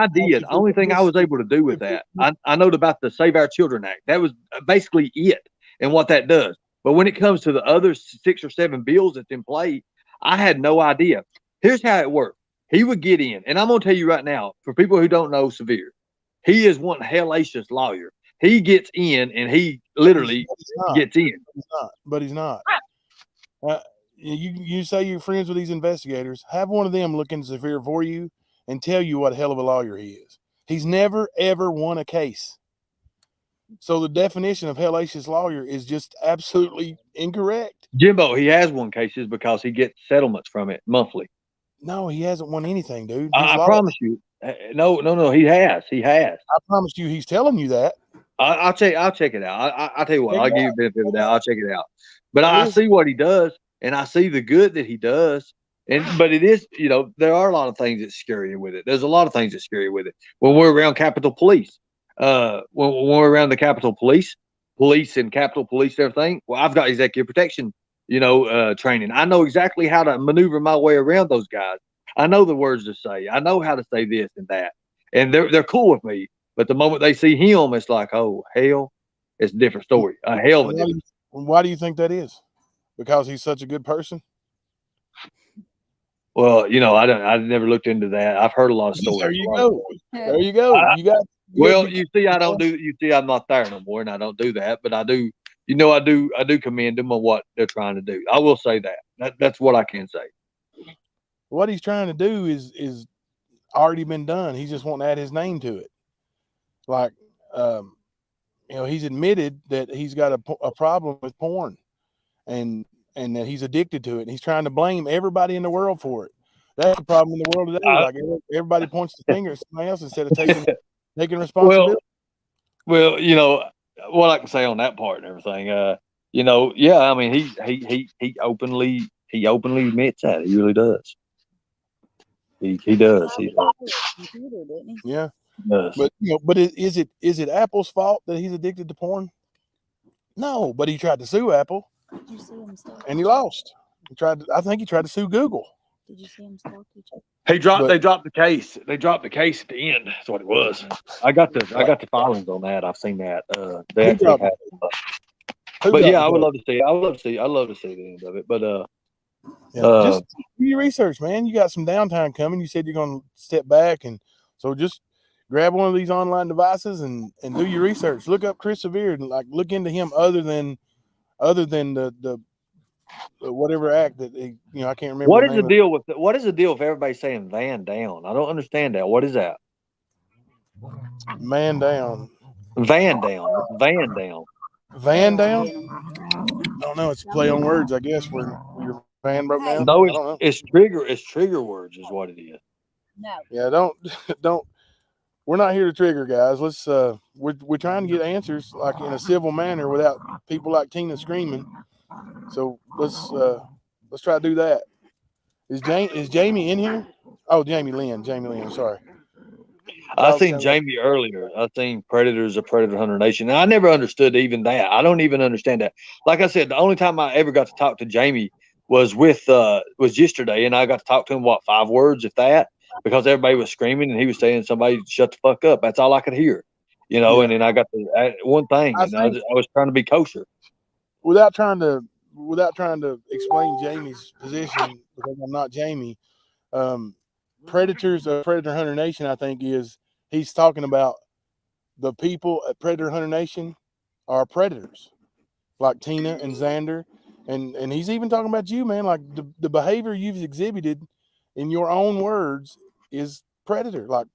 I was able to do with that, I know about the Save Our Children Act. That was basically it and what that does. But when it comes to the other 6 or 7 bills that's in play, I had no idea. Here's how it worked. He would get in, and I'm going to tell you right now, for people who don't know Severe, he is one hellacious lawyer. He gets in, and he literally gets in. But he's not. You say you're friends with these investigators. Have one of them look into Severe for you and tell you what hell of a lawyer he is. He's never, ever won a case. So the definition of hellacious lawyer is just absolutely incorrect. Jimbo, he has won cases because he gets settlements from it monthly. No, he hasn't won anything, dude. I promise you. No, he has. I promise you he's telling you that. I'll check it out. I'll tell you what, I'll give you a benefit of that. I'll check it out. But I see what he does, and I see the good that he does. But it is, there are a lot of things that's scary with it. There's a lot of things that's scary with it. When we're around Capitol Police, when we're around the Capitol Police and Capitol Police, everything. Well, I've got executive protection, training. I know exactly how to maneuver my way around those guys. I know the words to say. I know how to say this and that, and they're cool with me. But the moment they see him, it's like, oh hell, it's a different story. Hell of a different. Why do you think that is? Because he's such a good person. Well, I never looked into that. I've heard a lot of stories. There you go. There you go. You see, I don't do. You see, I'm not there no more, and I don't do that. But I do I do commend them on what they're trying to do. I will say that's what I can say. What he's trying to do is already been done. He's just wanting to add his name to it. Like, he's admitted that he's got a problem with porn, and that he's addicted to it. And he's trying to blame everybody in the world for it. That's the problem in the world today. Like, everybody points the finger at somebody else instead of taking responsibility. Well, what I can say on that part and everything, yeah, I mean, he openly admits that. He really does. He does. Yeah. Does. But is it Apple's fault that he's addicted to porn? No, but he tried to sue Apple. Did you see him stalk? And he lost. I think he tried to sue Google. Did you see him stalk each other? They dropped the case. They dropped the case at the end. That's what it was. I got the filings on that. I've seen that. They actually have. But yeah, I would love to see. I'd love to see the end of it. But just do your research, man. You got some downtime coming. You said you're going to step back, and so just grab one of these online devices and do your research. Look up Chris Severe and look into him other than the whatever act that I can't remember. What is the deal with everybody saying Van down? I don't understand that. What is that? Man down. Van down. Van down. Van down? I don't know. It's a play on words, I guess, where your van broke down. No, it's trigger words is what it is. No. Yeah, don't. We're not here to trigger, guys. Let's we're trying to get answers like in a civil manner without people like Tina screaming. So let's try to do that. Is Jamie in here? Oh, Jamie Lynn. Sorry. I seen Jamie earlier. I seen Predators of Predator Hunter Nation. And I never understood even that. I don't even understand that. Like I said, the only time I ever got to talk to Jamie was was yesterday, and I got to talk to him 5 words, if that, because everybody was screaming and he was saying somebody shut the fuck up. That's all I could hear, And then I got to one thing, I was trying to be kosher. Without trying to explain Jamie's position, because I'm not Jamie, Predators of Predator Hunter Nation, I think he's talking about the people at Predator Hunter Nation are predators, like Tina and Xander, and he's even talking about you, man. Like the behavior you've exhibited, in your own words, is predator, like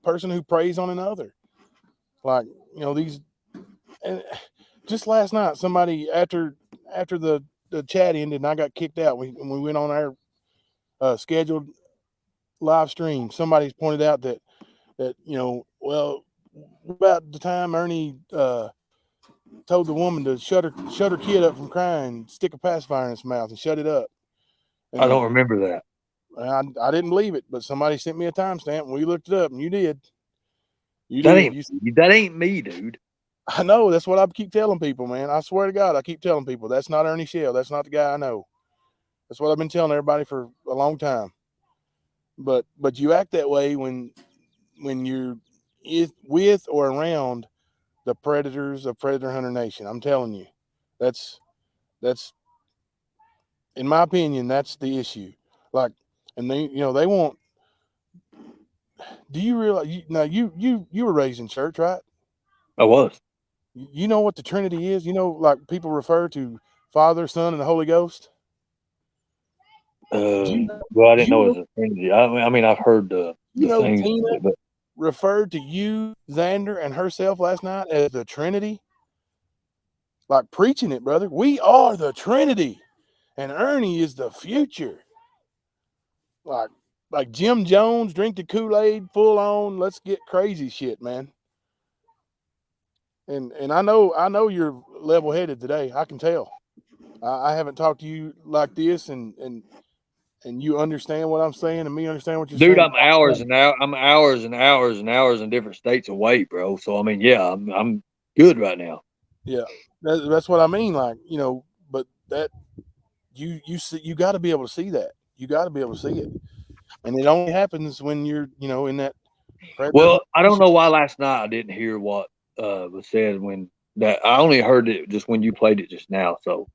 person who preys on another, like these. And just last night, somebody after the chat ended and I got kicked out, we went on our scheduled live stream. Somebody's pointed out that well, about the time Ernie told the woman to shut her kid up from crying, stick a pacifier in its mouth and shut it up. And I don't remember that. I didn't believe it, but somebody sent me a timestamp and we looked it up, and you did. That ain't me, dude. I know. That's what I keep telling people, man. I swear to God, I keep telling people that's not Ernie Shell. That's not the guy I know. That's what I've been telling everybody for a long time. But you act that way when you're with or around the predators of Predator Hunter Nation. I'm telling you, that's in my opinion, that's the issue. Like, and they want. Do you realize? You were raised in church, right? I was. You know what the Trinity is? Like people refer to Father, Son, and the Holy Ghost. Well, I didn't know it was a Trinity. I mean, I've heard the things. Tina referred to you, Xander, and herself last night as the Trinity. Like preaching it, brother. We are the Trinity, and Ernie is the future. Like Jim Jones, drink the Kool-Aid, full on. Let's get crazy shit, man. And I know you're level-headed today. I can tell. I haven't talked to you like this, and you understand what I'm saying, and me understand what you're saying. Dude, I'm hours and hours in different states away, bro. So I mean, yeah, I'm good right now. Yeah, that's what I mean. Like, but that you see, you got to be able to see that. You got to be able to see it, and it only happens when you're in that. Well, I don't know why last night I didn't hear what was said when that. I only heard it just when you played it just now. So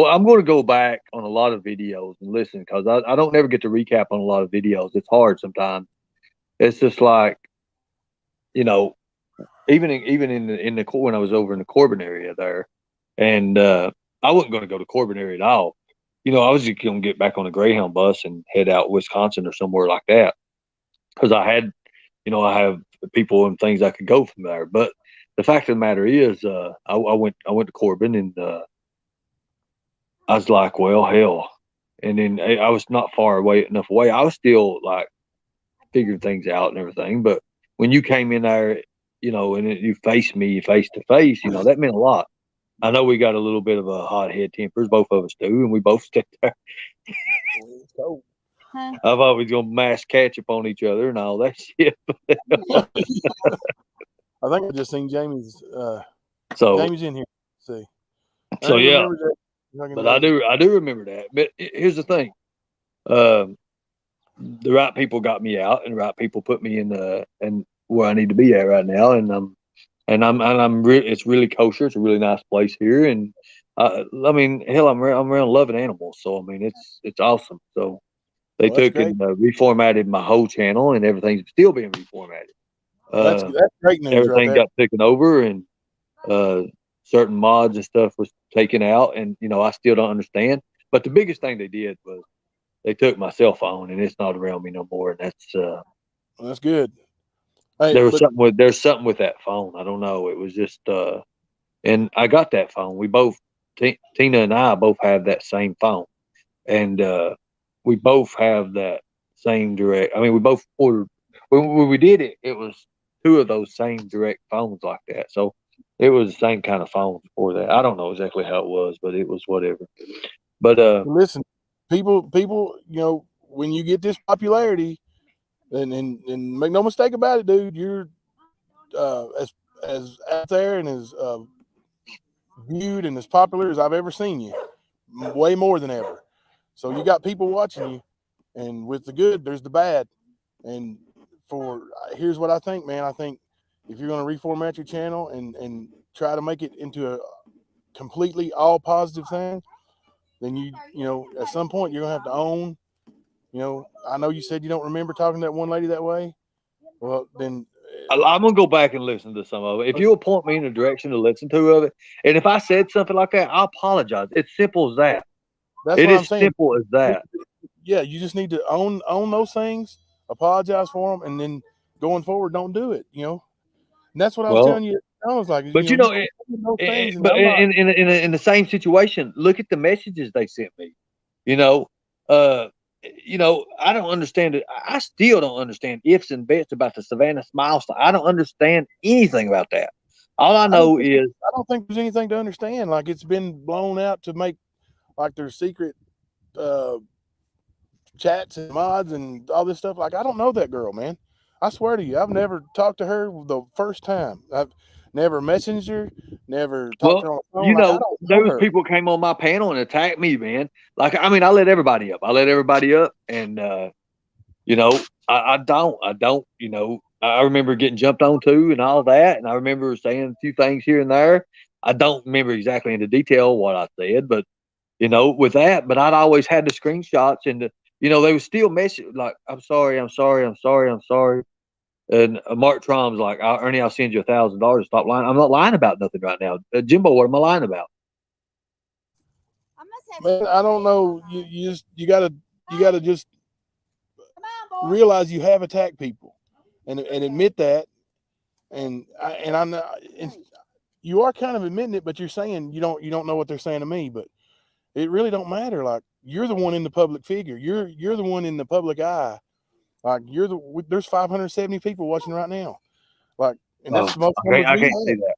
I'm going to go back on a lot of videos and listen, because I don't never get to recap on a lot of videos. It's hard sometimes. It's just like, even in the when I was over in the Corbin area there, And I wasn't going to go to Corbin area at all. You know, I was just going to get back on the Greyhound bus and head out Wisconsin or somewhere like that, because I had, you know, I have people and things I could go from there. But the fact of the matter is, I went to Corbin, and I was like, well, hell. And then I was not far enough away. I was still like figuring things out and everything. But when you came in there, you know, and you faced me face to face, you know, that meant a lot. I know we got a little bit of a hot head tempers, both of us do, and we both stick there. Huh? I thought we was gonna mass ketchup on each other and all that shit. I think I just seen Jamie's. So Jamie's in here. Let's see. so Ernie yeah, remembers that. Fucking but I does. do remember that. But here's the thing. The right people got me out, and the right people put me in the and where I need to be at right now, and it's really kosher. It's a really nice place here, and I mean, hell, I'm around loving animals, so I mean, it's awesome. So they Well, that's took great. and reformatted my whole channel, and everything's still being reformatted. That's great news right Everything there. got taken over, and certain mods and stuff was taken out, and you know, I still don't understand. But the biggest thing they did was they took my cell phone, and it's not around me no more. And that's Well, that's good. Hey, but there's something with that phone. I don't know. It was just and I got that phone. We both Tina and I both have that same phone, and we both have that same direct. I mean, we both ordered when we did it. It was two of those same direct phones like that. So it was the same kind of phone for that. I don't know exactly how it was, but it was whatever. But listen, people, you know, when you get this popularity, and make no mistake about it, dude, you're as out there and as viewed and as popular as I've ever seen you, way more than ever. So you got people watching you, and with the good, there's the bad. And for here's what I think, man. I think if you're going to reformat your channel and try to make it into a completely all positive thing, then you know at some point you're gonna have to own. You know, I know you said you don't remember talking to that one lady that way. Well, then I'm gonna go back and listen to some of it. If you'll point me in a direction to listen to of it, and if I said something like that, I apologize. It's simple as that. that's It what I'm is saying. simple as that. Yeah, you just need to own those things, apologize for them, and then going forward, don't do it. You know, and that's what I was Well, telling you. I was like, but you know, you you know, quit doing those things, and but I'm not. in the same situation, look at the messages they sent me. You know, uh, I don't understand it. I still don't understand ifs and bets about the Savannah Smile. I don't understand anything about that. All I know is, I don't think there's anything to understand. Like it's been blown out to make like there's secret uh, chats and mods and all this stuff. Like I don't know that girl, man. I swear to you, I've never talked to her the first time. I've never messaged her, never talked well, to her on the phone. Like I don't there know was her. people came on my panel and attacked me, man. Like, I mean, I let everybody up. And you know, I don't, you know, I remember getting jumped on too and all that. And I remember saying a few things here and there. I don't remember exactly in the detail what I said, but you know, with that, but I'd always had the screenshots and you know, they were still message like, I'm sorry, I'm sorry, I'm sorry, I'm sorry. And Mark Trom's like, Ernie, I'll send you $1,000. Stop lying. I'm not lying about nothing right now. Jimbo, what am I lying about? I must have. Man, I don't know. You gotta just realize you have attacked people, and admit that. And I know and you are kind of admitting it, but you're saying you don't know what they're saying to me, but it really don't matter. Like you're the one in the public figure. You're the one in the public eye. Like there's 570 people watching right now. Like, and Oh, that's the most numbers I we've can't see had. that.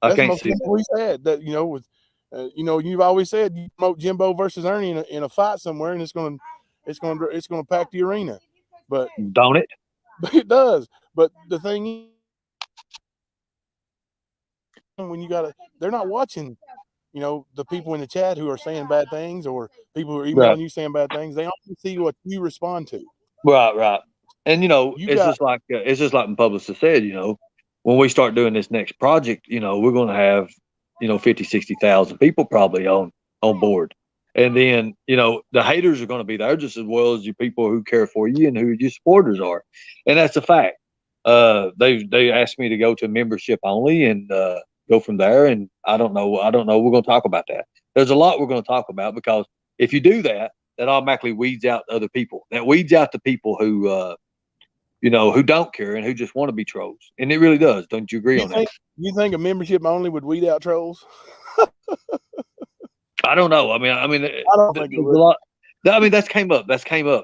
I That's the can't most see numbers that. we've had. That with, you know, you've always said you promote Jimbo versus Ernie in a fight somewhere, and it's gonna pack the arena. But Don't it? but it does. But the thing is, when they're not watching. You know, the people in the chat who are saying bad things or people who are Right. emailing you saying bad things, they only see what you respond to. Right. And you know, You got it's just like the publicist said. You know, when we start doing this next project, you know, we're going to have 50, 60,000 people probably on board, and then you know the haters are going to be there just as well as you people who care for you and who your supporters are, and that's a fact. They asked me to go to membership only, and go from there. And I don't know. We're going to talk about that. There's a lot we're going to talk about, because if you do that, that automatically weeds out other people. That weeds out the people who, who don't care and who just want to be trolls. And it really does. Don't you agree on that? You think a membership only would weed out trolls? I don't know. I mean, I don't think it would. a lot. I mean, that's came up.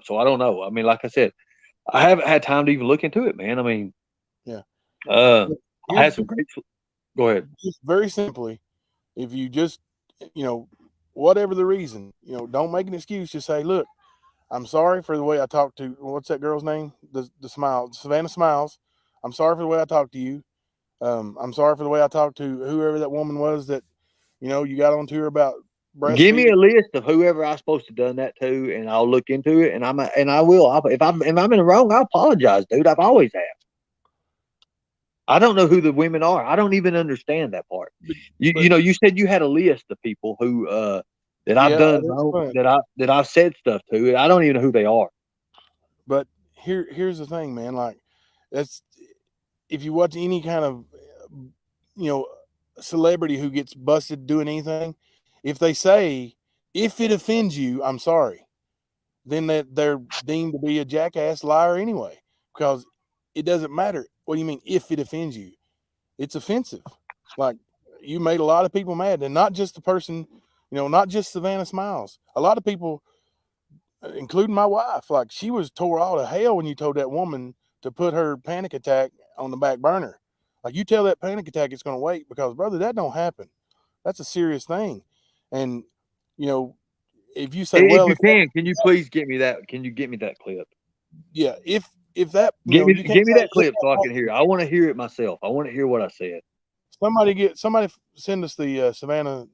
So I don't know. I mean, like I said, I haven't had time to even look into it, man. I mean, yeah. I had some great. Go ahead. Just very simply, if you just, whatever the reason, don't make an excuse. Just say, look, I'm sorry for the way I talked to, what's that girl's name? The Savannah Smiles. I'm sorry for the way I talked to you. I'm sorry for the way I talked to whoever that woman was that, you got onto her about breastfeeding. Give me a list of whoever I'm supposed to done that to, and I'll look into it. And I will. If I'm in the wrong, I'll apologize, dude. I've always have. I don't know who the women are. I don't even understand that part. You said you had a list of people who that I've done that I've said stuff to, and I don't even know who they are. But here's the thing, man. Like, that's, if you watch any kind of celebrity who gets busted doing anything, if they say, if it offends you, I'm sorry, then they're deemed to be a jackass liar anyway, because it doesn't matter. What do you mean, if it offends you? It's offensive. Like, you made a lot of people mad, and not just the person, not just Savannah Smiles. A lot of people, including my wife, like, she was tore all to hell when you told that woman to put her panic attack on the back burner. Like, you tell that panic attack it's going to wait, because, brother, that don't happen. That's a serious thing. And, if you say, can you please get me that? Can you get me that clip? Yeah. If that, give me that clip so I can hear it. I want to hear it myself. I want to hear what I said. Somebody send us the Savannah,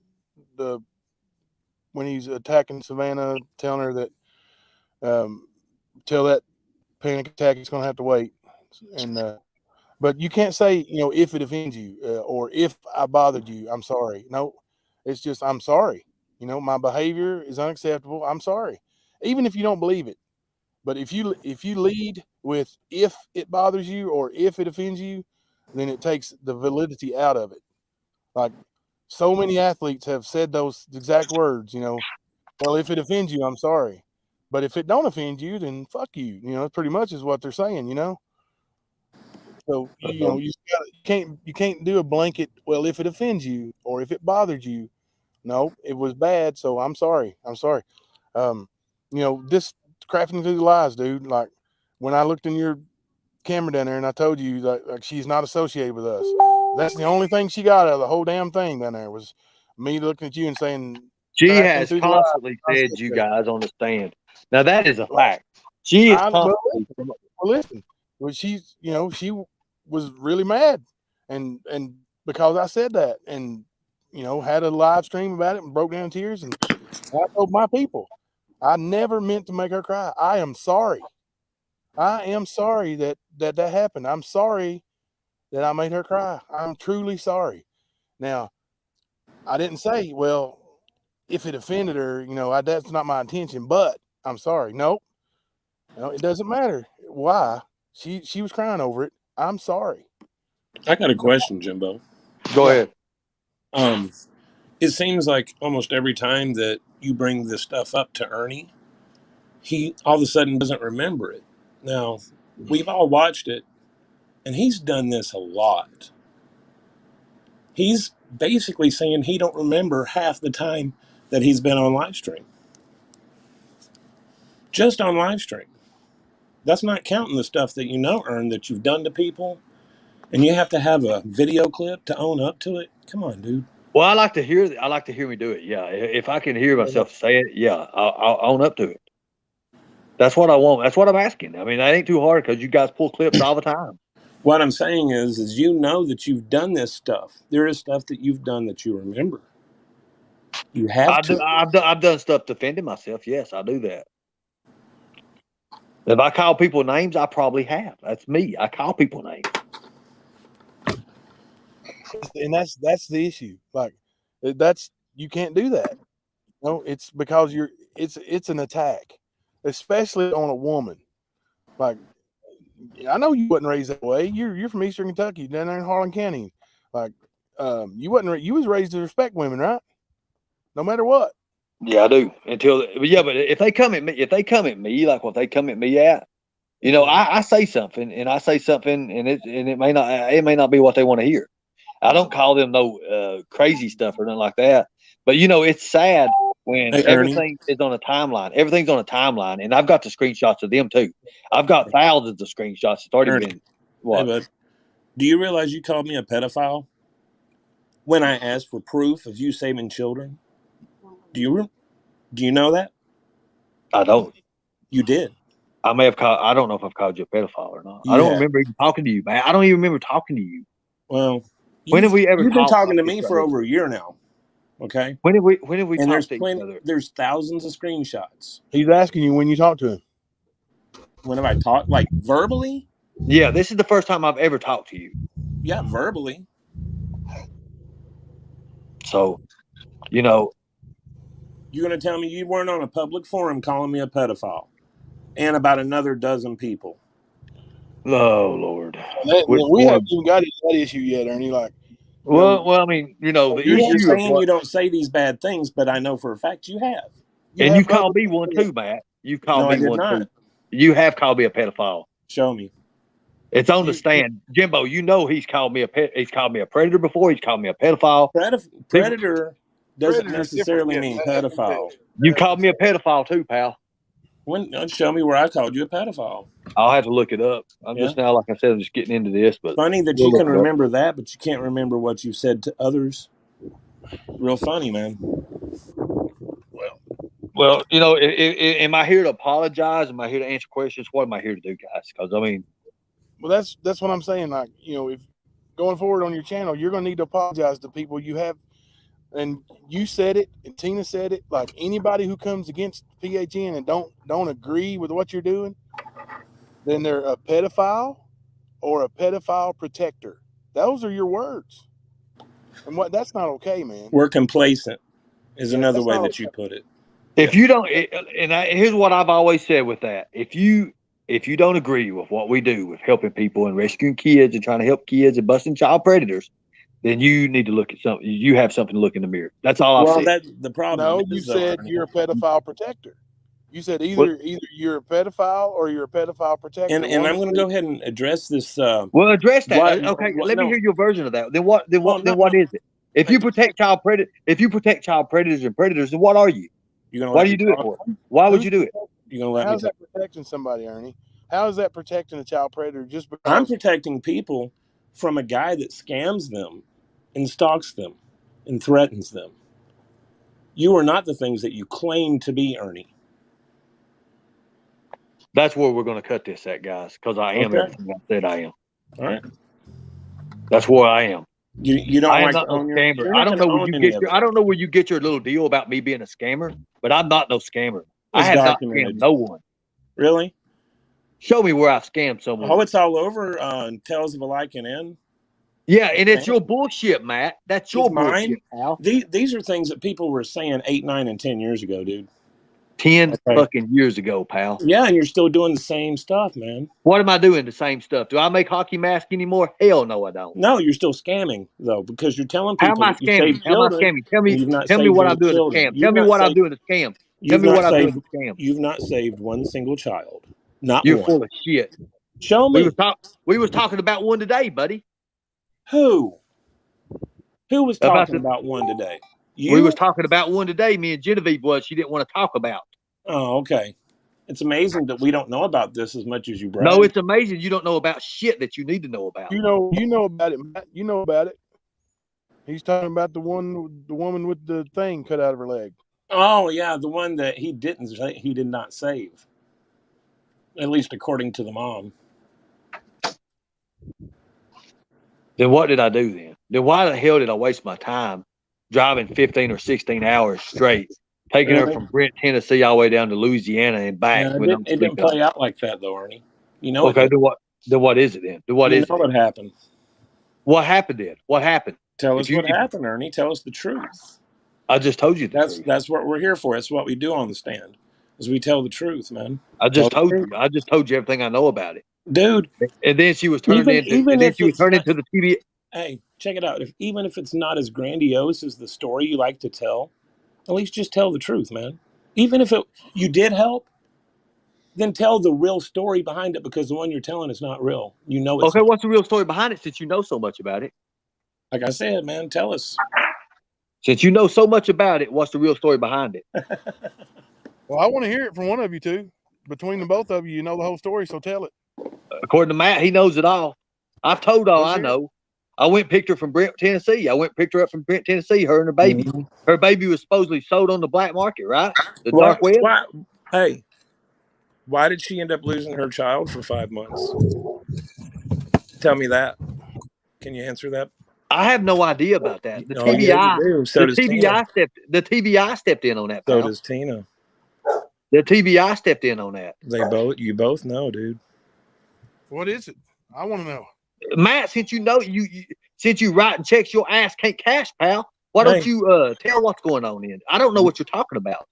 when he's attacking Savannah, telling her that, tell that panic attack it's going to have to wait. And, but you can't say, if it offends you, or if I bothered you, I'm sorry. No, it's just, I'm sorry. My behavior is unacceptable. I'm sorry. Even if you don't believe it. But if you lead with, if it bothers you or if it offends you, then it takes the validity out of it. Like, so many athletes have said those exact words, well, if it offends you, I'm sorry. But if it don't offend you, then fuck you. Pretty much is what they're saying, So you can't do a blanket, well, if it offends you or if it bothered you. No, it was bad, so I'm sorry. I'm sorry. This crafting through the lies, dude. Like, when I looked in your camera down there and I told you that, like, she's not associated with us. That's the only thing she got out of the whole damn thing down there, was me looking at you and saying, she has constantly said you guys on the stand. Now that is a fact. She is constantly. Listen, she's, she was really mad, and because I said that, and had a live stream about it and broke down in tears, and I told my people, I never meant to make her cry. I am sorry. I am sorry that happened. I'm sorry that I made her cry. I'm truly sorry. Now, I didn't say, well, if it offended her, that's not my intention, but I'm sorry. Nope. No, it doesn't matter why. She was crying over it. I'm sorry. I got a question, Jimbo. Go ahead. It seems like almost every time that you bring this stuff up to Ernie, he all of a sudden doesn't remember it. Now, we've all watched it, and he's done this a lot. He's basically saying he don't remember half the time that he's been on live stream. Just on live stream. That's not counting the stuff that Ern, that you've done to people, and you have to have a video clip to own up to it. Come on, dude. Well, I like to hear me do it. Yeah, if I can hear myself say it, yeah, I'll own up to it. That's what I want. That's what I'm asking. I mean, that ain't too hard, because you guys pull clips all the time. What I'm saying is that you've done this stuff. There is stuff that you've done that you remember. You have to. I've done stuff defending myself. Yes, I do that. If I call people names, I probably have. That's me. I call people names. And that's the issue. Like, you can't do that. It's because it's an attack, especially on a woman. Like, I know you wasn't raised that way. You're from Eastern Kentucky, down there in Harlan County. Like, you was raised to respect women, right? No matter what. Yeah, I do. But if they come at me like what they come at me at, I say something, and it may not be what they want to hear. I don't call them no crazy stuff or nothing like that. But it's sad when Hey, Ernie. everything is on a timeline. Everything's on a timeline, and I've got the screenshots of them too. I've got thousands of screenshots. It's already Ernie. been what? Hey, bud. Do you realize you called me a pedophile when I asked for proof of you saving children? Do you know that? I don't. You did. I may have called. I don't know if I've called you a pedophile or not. I don't remember even talking to you, man. I don't even remember talking to you. Well, when have we ever you've been talked talking like to me for over a year now? Okay. When have we and talked to each other? There's thousands of screenshots. He's asking you when you talk to him. When have I talked? Like verbally? Yeah, this is the first time I've ever talked to you. Yeah, verbally. So, you're going to tell me you weren't on a public forum calling me a pedophile and about another dozen people. Oh, Lord. We haven't even got into that issue yet, Ernie. Like, well, I mean, the you're issue saying you don't say these bad things, but I know for a fact you have. And you called me one too, Matt. You've called me one too. You have called me a pedophile. Show me. It's on the stand, Jimbo. He's called me he's called me a predator before. He's called me a pedophile. Predator doesn't necessarily mean pedophile. You called me a pedophile too, pal. Show me where I called you a pedophile. I'll have to look it up. I'm just now, like I said, I'm just getting into this. But funny that you can remember that, but you can't remember what you said to others. Real funny, man. Well, am I here to apologize? Am I here to answer questions? What am I here to do, guys? Because well, that's what I'm saying. Like, if going forward on your channel, you're going to need to apologize to people you have. And you said it, and Tina said it. Like, anybody who comes against PHN and don't agree with what you're doing, then they're a pedophile or a pedophile protector. Those are your words. And that's not okay, man. We're complacent is another way that you put it. If you don't, here's what I've always said with that: if you don't agree with what we do with helping people and rescuing kids and trying to help kids and busting child predators, then you need to look at something. You have something to look in the mirror. That's all I've said. The problem. No, you said you're a pedophile protector. You said either you're a pedophile or you're a pedophile protector. And I'm going to go ahead and address this. Address that. Okay, let me hear your version of that. Then what is it? If you protect child predators and predators, then what are you? Why do you do it for? Why would you do it? How's that protecting somebody, Ernie? How is that protecting a child predator? Just because I'm protecting people from a guy that scams them and stalks them and threatens them. You are not the things that you claim to be, Ernie. That's where we're going to cut this at, guys, because I am everything I said I am. All right. That's where I am. You don't I am like not no scammer. I don't know where you get your little deal about me being a scammer, but I'm not no scammer. I have not scammed no one. Really? Show me where I've scammed someone. Oh, it's all over on Tales of a Like and N. Yeah, and it's your bullshit, Matt. That's your bullshit, pal. These are things that people were saying 8, 9, and 10 years ago, dude. 10 fucking years ago, pal. Yeah, and you're still doing the same stuff, man. What am I doing? The same stuff. Do I make hockey mask anymore? Hell no, I don't. No, you're still scamming, though, because you're telling people How am I scamming? How am I scamming? Tell me what I'm doing to scam. Tell me what I'm doing to scam. Tell me what I'm doing to scam. You've not saved one single child. Not You're one. full of shit. Show me. We was talking about one today, buddy. Who? Who was talking about one today? You? We was talking about one today. Me and Genevieve was. She didn't want to talk about. Oh, okay. It's amazing that we don't know about this as much as you brag. No, it's amazing you don't know about shit that you need to know about. You know about it, Matt. You know about it. He's talking about the woman with the thing cut out of her leg. Oh yeah, the one that he did not save. At least according to the mom. Then what did I do then? Then why the hell did I waste my time driving 15 or 16 hours straight, taking her from Brent, Tennessee, all the way down to Louisiana and back? Yeah, it didn't play out like that, though, Ernie. You know. Okay, then what is it then? What happened? What happened then? What happened? Tell us what happened, Ernie. Tell us the truth. I just told you the truth. That's what we're here for. That's what we do on the stand, is we tell the truth, man. I just told you. I just told you everything I know about it, dude. And then she was turned into the TV. Hey, check it out. Even if it's not as grandiose as the story you like to tell, at least just tell the truth, man. Even if you did help, then tell the real story behind it, because the one you're telling is not real. You know it's Okay, not. what's the real story behind it since you know so much about it? Like I said, man, tell us. Since you know so much about it, what's the real story behind it? Well, I want to hear it from one of you two. Between the both of you, you know the whole story, so tell it. According to Matt, he knows it all. I've told all I know. I went and picked her from Brent, Tennessee. I went and picked her up from Brent, Tennessee, her and her baby. Mm-hmm. Her baby was supposedly sold on the black market, right? The Why, dark web. hey, why did she end up losing her child for 5 months? Tell me that. Can you answer that? I have no idea about that. The Oh, TBI, yeah, you do. So does Tina. the TBI stepped in on that. So pal. does Tina. The TBI stepped in on that. You both know, dude. What is it? I want to know. Matt, since you know since you writing checks your ass can't cash, pal, why don't you tell what's going on in? I don't know what you're talking about.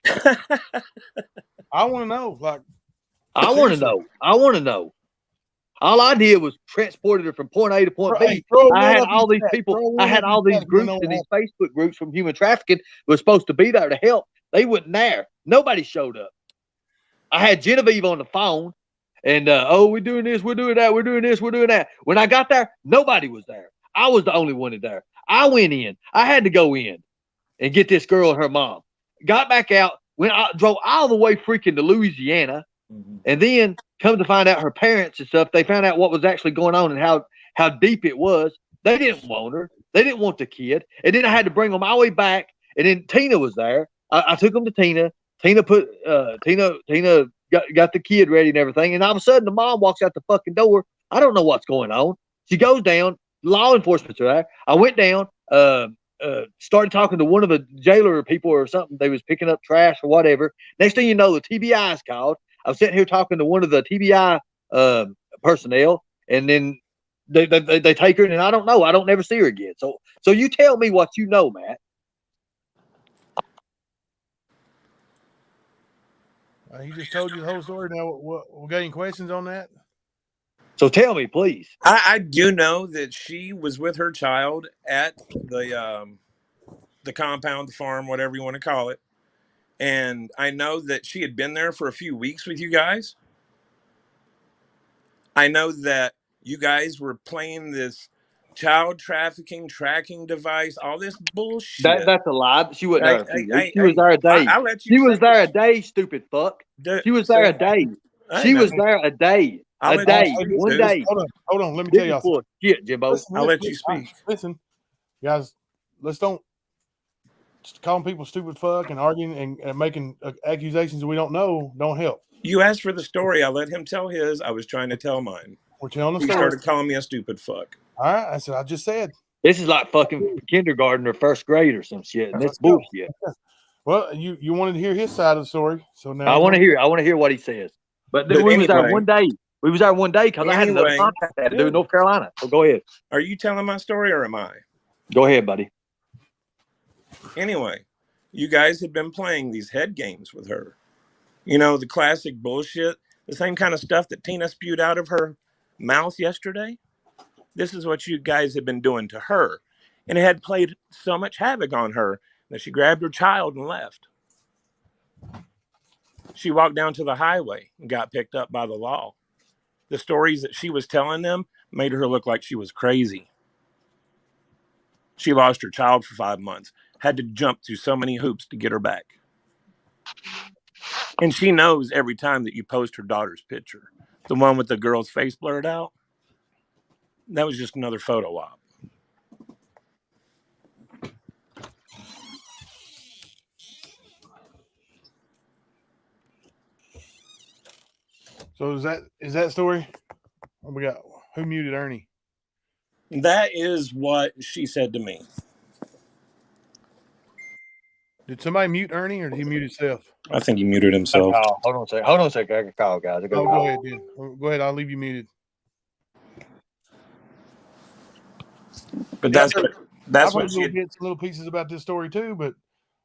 I want to know. Like, I want to know. I want to know. All I did was transported her from point A to point B. Hey, I had all these people. I had all these groups and these Facebook groups from human trafficking who were supposed to be there to help. They wasn't there. Nobody showed up. I had Genevieve on the phone, and we're doing this, we're doing that, we're doing this, we're doing that. When I got there, nobody was there. I was the only one there. I went in. I had to go in and get this girl and her mom. Got back out. Drove all the way freaking to Louisiana. And then come to find out her parents and stuff, they found out what was actually going on and how deep it was. They didn't want her. They didn't want the kid. And then I had to bring them all the way back. And then Tina was there. I took them to Tina. Tina got the kid ready and everything. And all of a sudden, the mom walks out the fucking door. I don't know what's going on. She goes down. Law enforcement's there. I went down. Started talking to one of the jailer people or something. They was picking up trash or whatever. Next thing you know, the TBI is called. I'm sitting here talking to one of the TBI personnel, and then they take her, and I don't know. I don't never see her again. So you tell me what you know, Matt. He just told you the whole story. Now, we got any questions on that? So tell me, please. I do know that she was with her child at the compound, the farm, whatever you want to call it. And I know that she had been there for a few weeks with you guys. I know that you guys were playing this child trafficking tracking device, all this bullshit. That's a lie. She wasn't there a few weeks. She was there a day. I'll let you she was there a day, stupid fuck. She was there a day. She was there a day. A day. 1 day. Hold on. Let me tell y'all. Shit, Jimbo. I'll let you speak. Listen, guys, let's don't calling people stupid fuck and arguing and making accusations that we don't know don't help. You asked for the story. I let him tell his. I was trying to tell mine. We're telling the story. He started calling me a stupid fuck. All right. I just said. This is like fucking kindergarten or first grade or some shit. And that's bullshit. Well, you wanted to hear his side of the story. So now I want to hear what he says. But we was there 1 day. We was there 1 day because I had another contract I had to do in North Carolina. So go ahead. Are you telling my story or am I? Go ahead, buddy. Anyway, you guys had been playing these head games with her. You know, the classic bullshit, the same kind of stuff that Tina spewed out of her mouth yesterday. This is what you guys had been doing to her. And it had played so much havoc on her that she grabbed her child and left. She walked down to the highway and got picked up by the law. The stories that she was telling them made her look like she was crazy. She lost her child for 5 months, had to jump through so many hoops to get her back. And she knows every time that you post her daughter's picture, the one with the girl's face blurred out, that was just another photo op. So is that story? We got who muted Ernie? That is what she said to me. Did somebody mute Ernie or did he mute himself? I think he muted himself. Hold on a second. I can call, guys. Go ahead, dude. Go ahead. I'll leave you muted. But that's I've what heard little pieces about this story too, but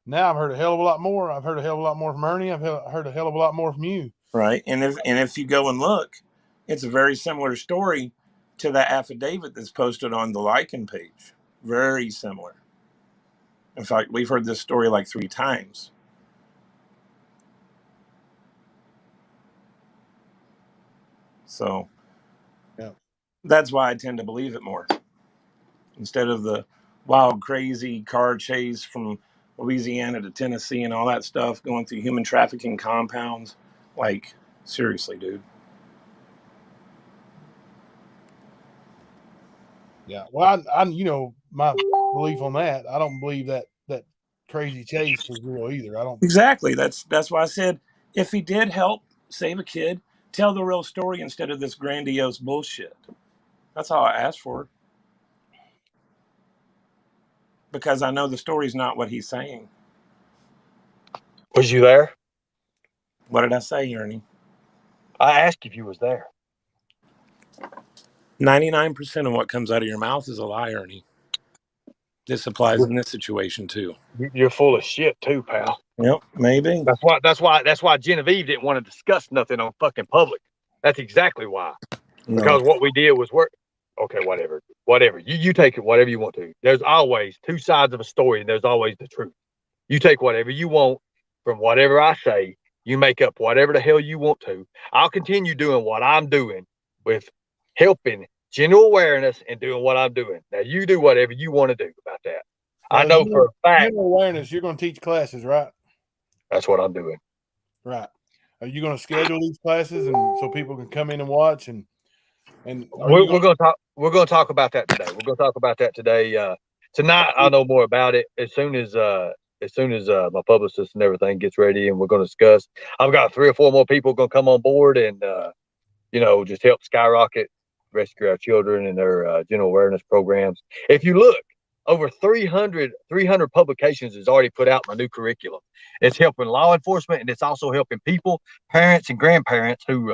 now I've heard a hell of a lot more. I've heard a hell of a lot more from Ernie. I've heard a hell of a lot more from you. Right. And if you go and look, it's a very similar story to that affidavit that's posted on the Lycan page. Very similar. In fact, we've heard this story like 3 times. So Yeah. that's why I tend to believe it more. Instead of the wild, crazy car chase from Louisiana to Tennessee and all that stuff, going through human trafficking compounds. Like, seriously, dude. Yeah. Well, I my belief on that, I don't believe that crazy chase was real either. I don't. Exactly. That's why I said, if he did help save a kid, tell the real story instead of this grandiose bullshit. That's all I asked for. Because I know the story's not what he's saying. Was you there? What did I say, Ernie? I asked if you was there. 99% of what comes out of your mouth is a lie, Ernie. This applies in this situation too. You're full of shit too, pal. Yep, maybe. That's why Genevieve didn't want to discuss nothing on fucking public. That's exactly why. No. Because what we did was work. Okay, whatever. You take it whatever you want to. There's always 2 sides of a story, and there's always the truth. You take whatever you want from whatever I say. You make up whatever the hell you want to. I'll continue doing what I'm doing with helping general awareness and doing what I'm doing. Now you do whatever you want to do about that. I know for a fact. General awareness, you're going to teach classes, right? That's what I'm doing. Right. Are you going to schedule these classes and so people can come in and watch and we're going to talk about that today. We're going to talk about that today. Tonight I'll know more about it as soon as my publicist and everything gets ready, and we're going to discuss. I've got 3 or 4 more people going to come on board and just help skyrocket rescue our children and their general awareness programs. If you look, over 300 publications is already put out my new curriculum. It's helping law enforcement, and it's also helping people, parents and grandparents who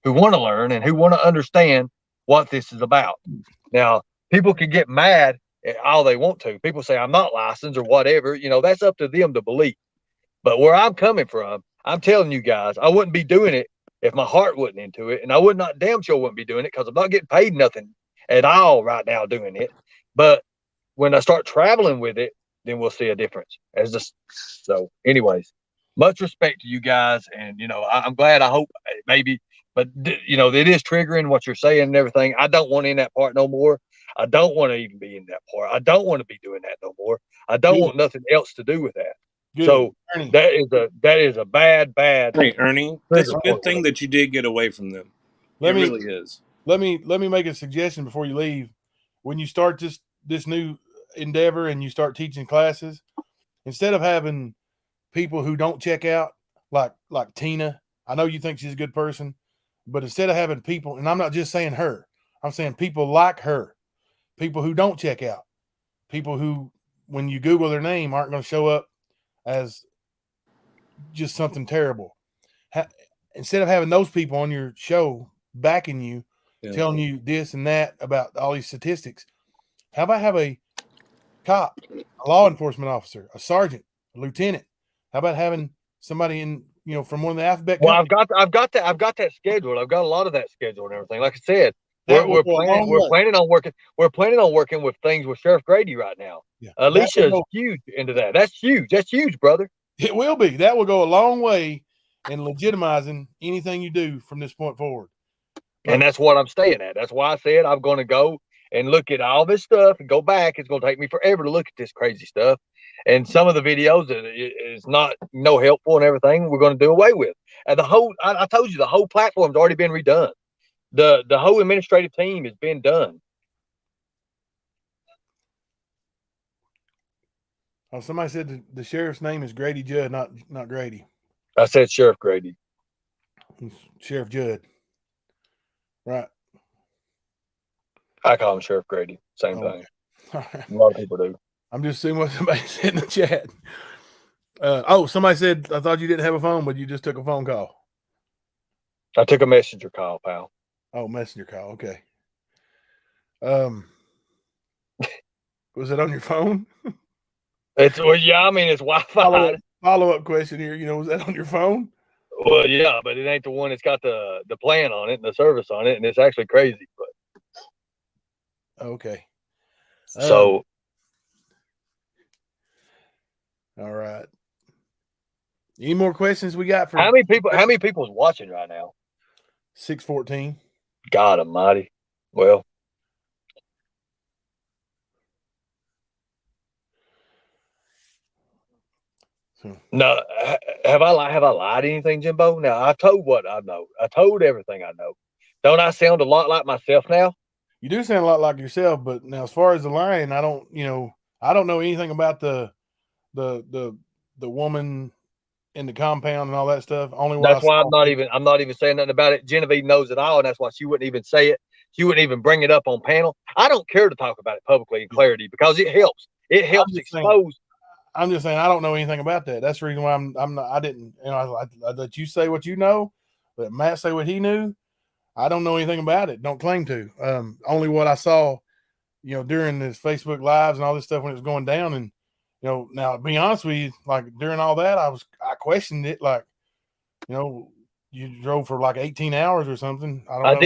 want to learn and who want to understand what this is about. Now, people can get mad at all they want to. People say, I'm not licensed or whatever. That's up to them to believe. But where I'm coming from, I'm telling you guys, I wouldn't be doing it if my heart wasn't into it. And I would not, damn sure wouldn't be doing it because I'm not getting paid nothing at all right now doing it. But when I start traveling with it, then we'll see a difference. So anyways, much respect to you guys. And, I'm glad, I hope maybe, but it is triggering what you're saying and everything. I don't want in that part no more. I don't want to even be in that part. I don't want to be doing that no more. I don't want nothing else to do with that. Good. So Ernie, that is a bad. Hey, Ernie, that's a good thing that you did get away from them. It really is. Let me make a suggestion before you leave. When you start this new endeavor and you start teaching classes, instead of having people who don't check out, like Tina, I know you think she's a good person, but instead of having people, and I'm not just saying her, I'm saying people like her, people who don't check out, people who, when you Google their name, aren't going to show up as just something terrible. Instead of having those people on your show backing you, telling you this and that about all these statistics, how about have a cop, a law enforcement officer, a sergeant, a lieutenant? How about having somebody in, from one of the alphabet? Well, I've got that scheduled. I've got a lot of that scheduled and everything. Like I said, we're planning on working with things with Sheriff Grady right now. Yeah. Alicia is huge into that. That's huge, brother. It will be. That will go a long way in legitimizing anything you do from this point forward. And that's what I'm staying at. That's why I said I'm going to go and look at all this stuff and go back. It's going to take me forever to look at this crazy stuff. And some of the videos is not helpful and everything we're going to do away with. And I told you, the whole platform's already been redone. The whole administrative team has been done. Oh, somebody said the sheriff's name is Grady Judd, not Grady. I said Sheriff Grady. Sheriff Judd. Right. I call him Sheriff Grady. Same thing. A lot of people do. I'm just seeing what somebody said in the chat. Somebody said, I thought you didn't have a phone, but you just took a phone call. I took a messenger call, pal. Oh, messenger call. Okay. Was it on your phone? It's Wi-Fi. Follow-up question here. Was that on your phone? Well, yeah, but it ain't the one that's got the plan on it and the service on it, and it's actually crazy. But Okay. So, all right. Any more questions we got for how many people's watching right now? 614? God almighty. Well, no, have I lied anything, Jimbo? Now I told what I know. I told everything I know. Don't I sound a lot like myself now? You do sound a lot like yourself, but now as far as the lying, I don't know anything about the woman in the compound and all that stuff. Only what That's I why saw. I'm not even saying nothing about it. Genevieve knows it all, and that's why she wouldn't even say it. She wouldn't even bring it up on panel. I don't care to talk about it publicly in clarity because it helps. It helps expose. I'm just saying I don't know anything about that. That's the reason why I'm not. I didn't. I let you say what you know. Let Matt say what he knew. I don't know anything about it. Don't claim to. Only what I saw, during this Facebook lives and all this stuff when it was going down. And now to be honest with you, like during all that, I questioned it. Like, you drove for like 18 hours or something. I don't know. I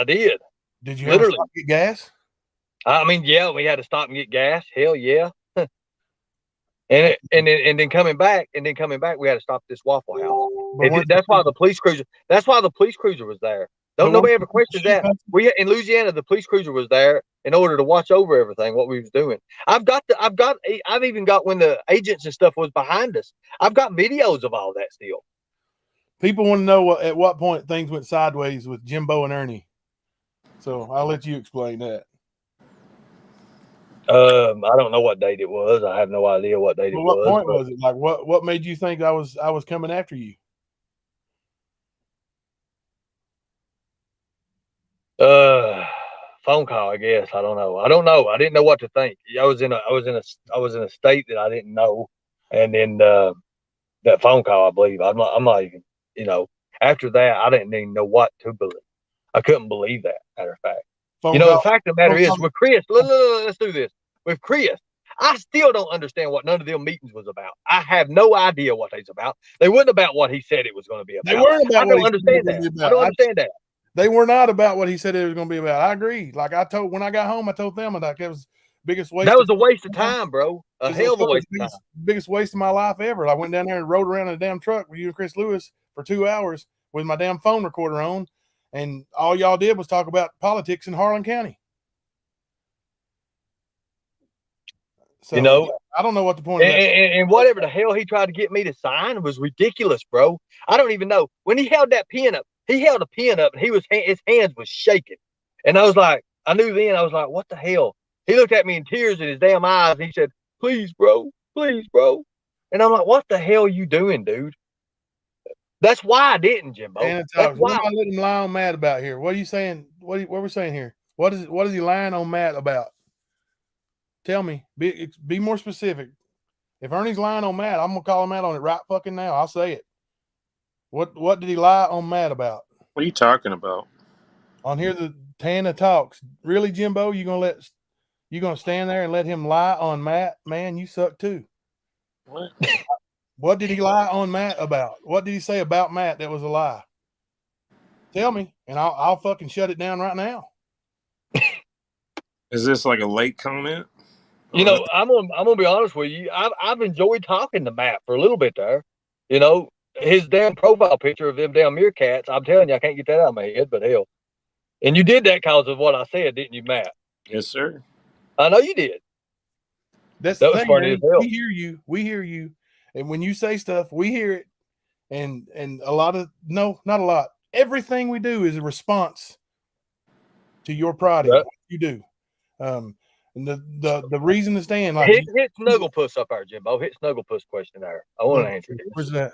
did. Did you ever stop to get gas? I mean, yeah, we had to stop and get gas. Hell yeah. And then coming back, we had to stop at this Waffle House. That's why the police cruiser was there. Don't nobody ever question that. In Louisiana, the police cruiser was there in order to watch over everything what we was doing. I've even got when the agents and stuff was behind us. I've got videos of all that still. People want to know at what point things went sideways with Jimbo and Ernie. So I'll let you explain that. I don't know what date it was. I have no idea what date it was. What point was it? Like what made you think I was coming after you? Phone call, I guess. I don't know. I didn't know what to think. I was in a state that I didn't know. And then that phone call, I believe. I'm not even, after that I didn't even know what to believe. I couldn't believe that, matter of fact. The fact of the matter is with Chris, let's do this. With Chris, I still don't understand what none of them meetings was about. I have no idea what they's about. They weren't about what he said it was going to be about. They weren't about I don't understand that. I don't understand that. They were not about what he said it was going to be about. I agree. Like when I got home, I told them like it was biggest waste. That was a waste of time, bro. A hell of a waste of time. Biggest waste of my life ever. I went down there and rode around in a damn truck with you and Chris Lewis for 2 hours with my damn phone recorder on, and all y'all did was talk about politics in Harlan County. So, I don't know what the point of that. And whatever the hell he tried to get me to sign was ridiculous, bro. I don't even know. When he held that pen up, and his hands was shaking. And I was like, I knew then, I was like, what the hell? He looked at me in tears in his damn eyes, and he said, please, bro. And I'm like, what the hell are you doing, dude? That's why I didn't, Jimbo. That's why. What am I letting him lie on Matt about here? What are you saying? What we're saying here? What is he lying on Matt about? Tell me. Be more specific. If Ernie's lying on Matt, I'm gonna call him out on it right fucking now. I'll say it. What did he lie on Matt about? What are you talking about? On here, the Tana talks. Really, Jimbo? You gonna stand there and let him lie on Matt? Man, you suck too. What? What did he lie on Matt about? What did he say about Matt that was a lie? Tell me, and I'll fucking shut it down right now. Is this like a late comment? I'm gonna be honest with you. I've enjoyed talking to Matt for a little bit there. His damn profile picture of them damn meerkats. I'm telling you, I can't get that out of my head. But hell, and you did that because of what I said, didn't you, Matt? Yes, sir. I know you did. That was funny as hell. We hear you, and when you say stuff, we hear it. And a lot of not a lot. Everything we do is a response to your prodding. Right. You do. And the reason to stand like hit Snugglepuss up there, Jimbo. Hit Snugglepuss question there. I want to answer this. Where's that?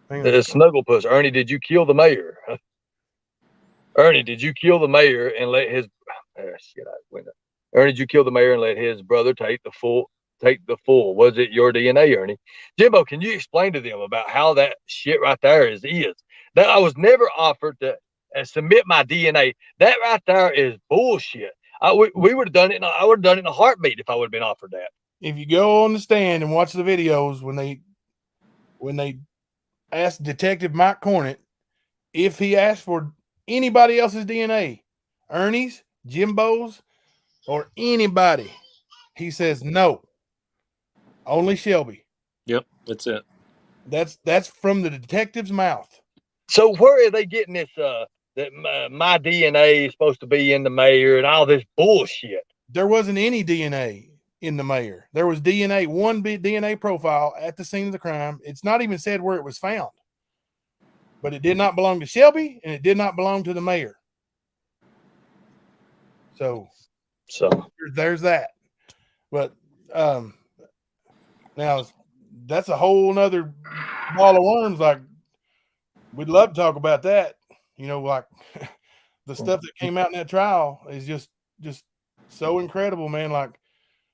Snugglepuss. Ernie, did you kill the mayor? Ernie, did you kill the mayor and let his Ernie, did you kill the mayor and let his brother take the full? Was it your DNA, Ernie? Jimbo, can you explain to them about how that shit right there is? That I was never offered to submit my DNA. That right there is bullshit. We would have done it. I would have done it in a heartbeat if I would have been offered that. If you go on the stand and watch the videos when they asked Detective Mike Cornett if he asked for anybody else's DNA, Ernie's, Jimbo's, or anybody. He says no. Only Shelby. Yep, that's it. That's from the detective's mouth. So where are they getting this? That my DNA is supposed to be in the mayor and all this bullshit. There wasn't any DNA in the mayor. There was one DNA profile at the scene of the crime. It's not even said where it was found. But it did not belong to Shelby, and it did not belong to the mayor. So there's that. But now that's a whole nother ball of worms. Like, we'd love to talk about that. Like the stuff that came out in that trial is just so incredible, man. Like,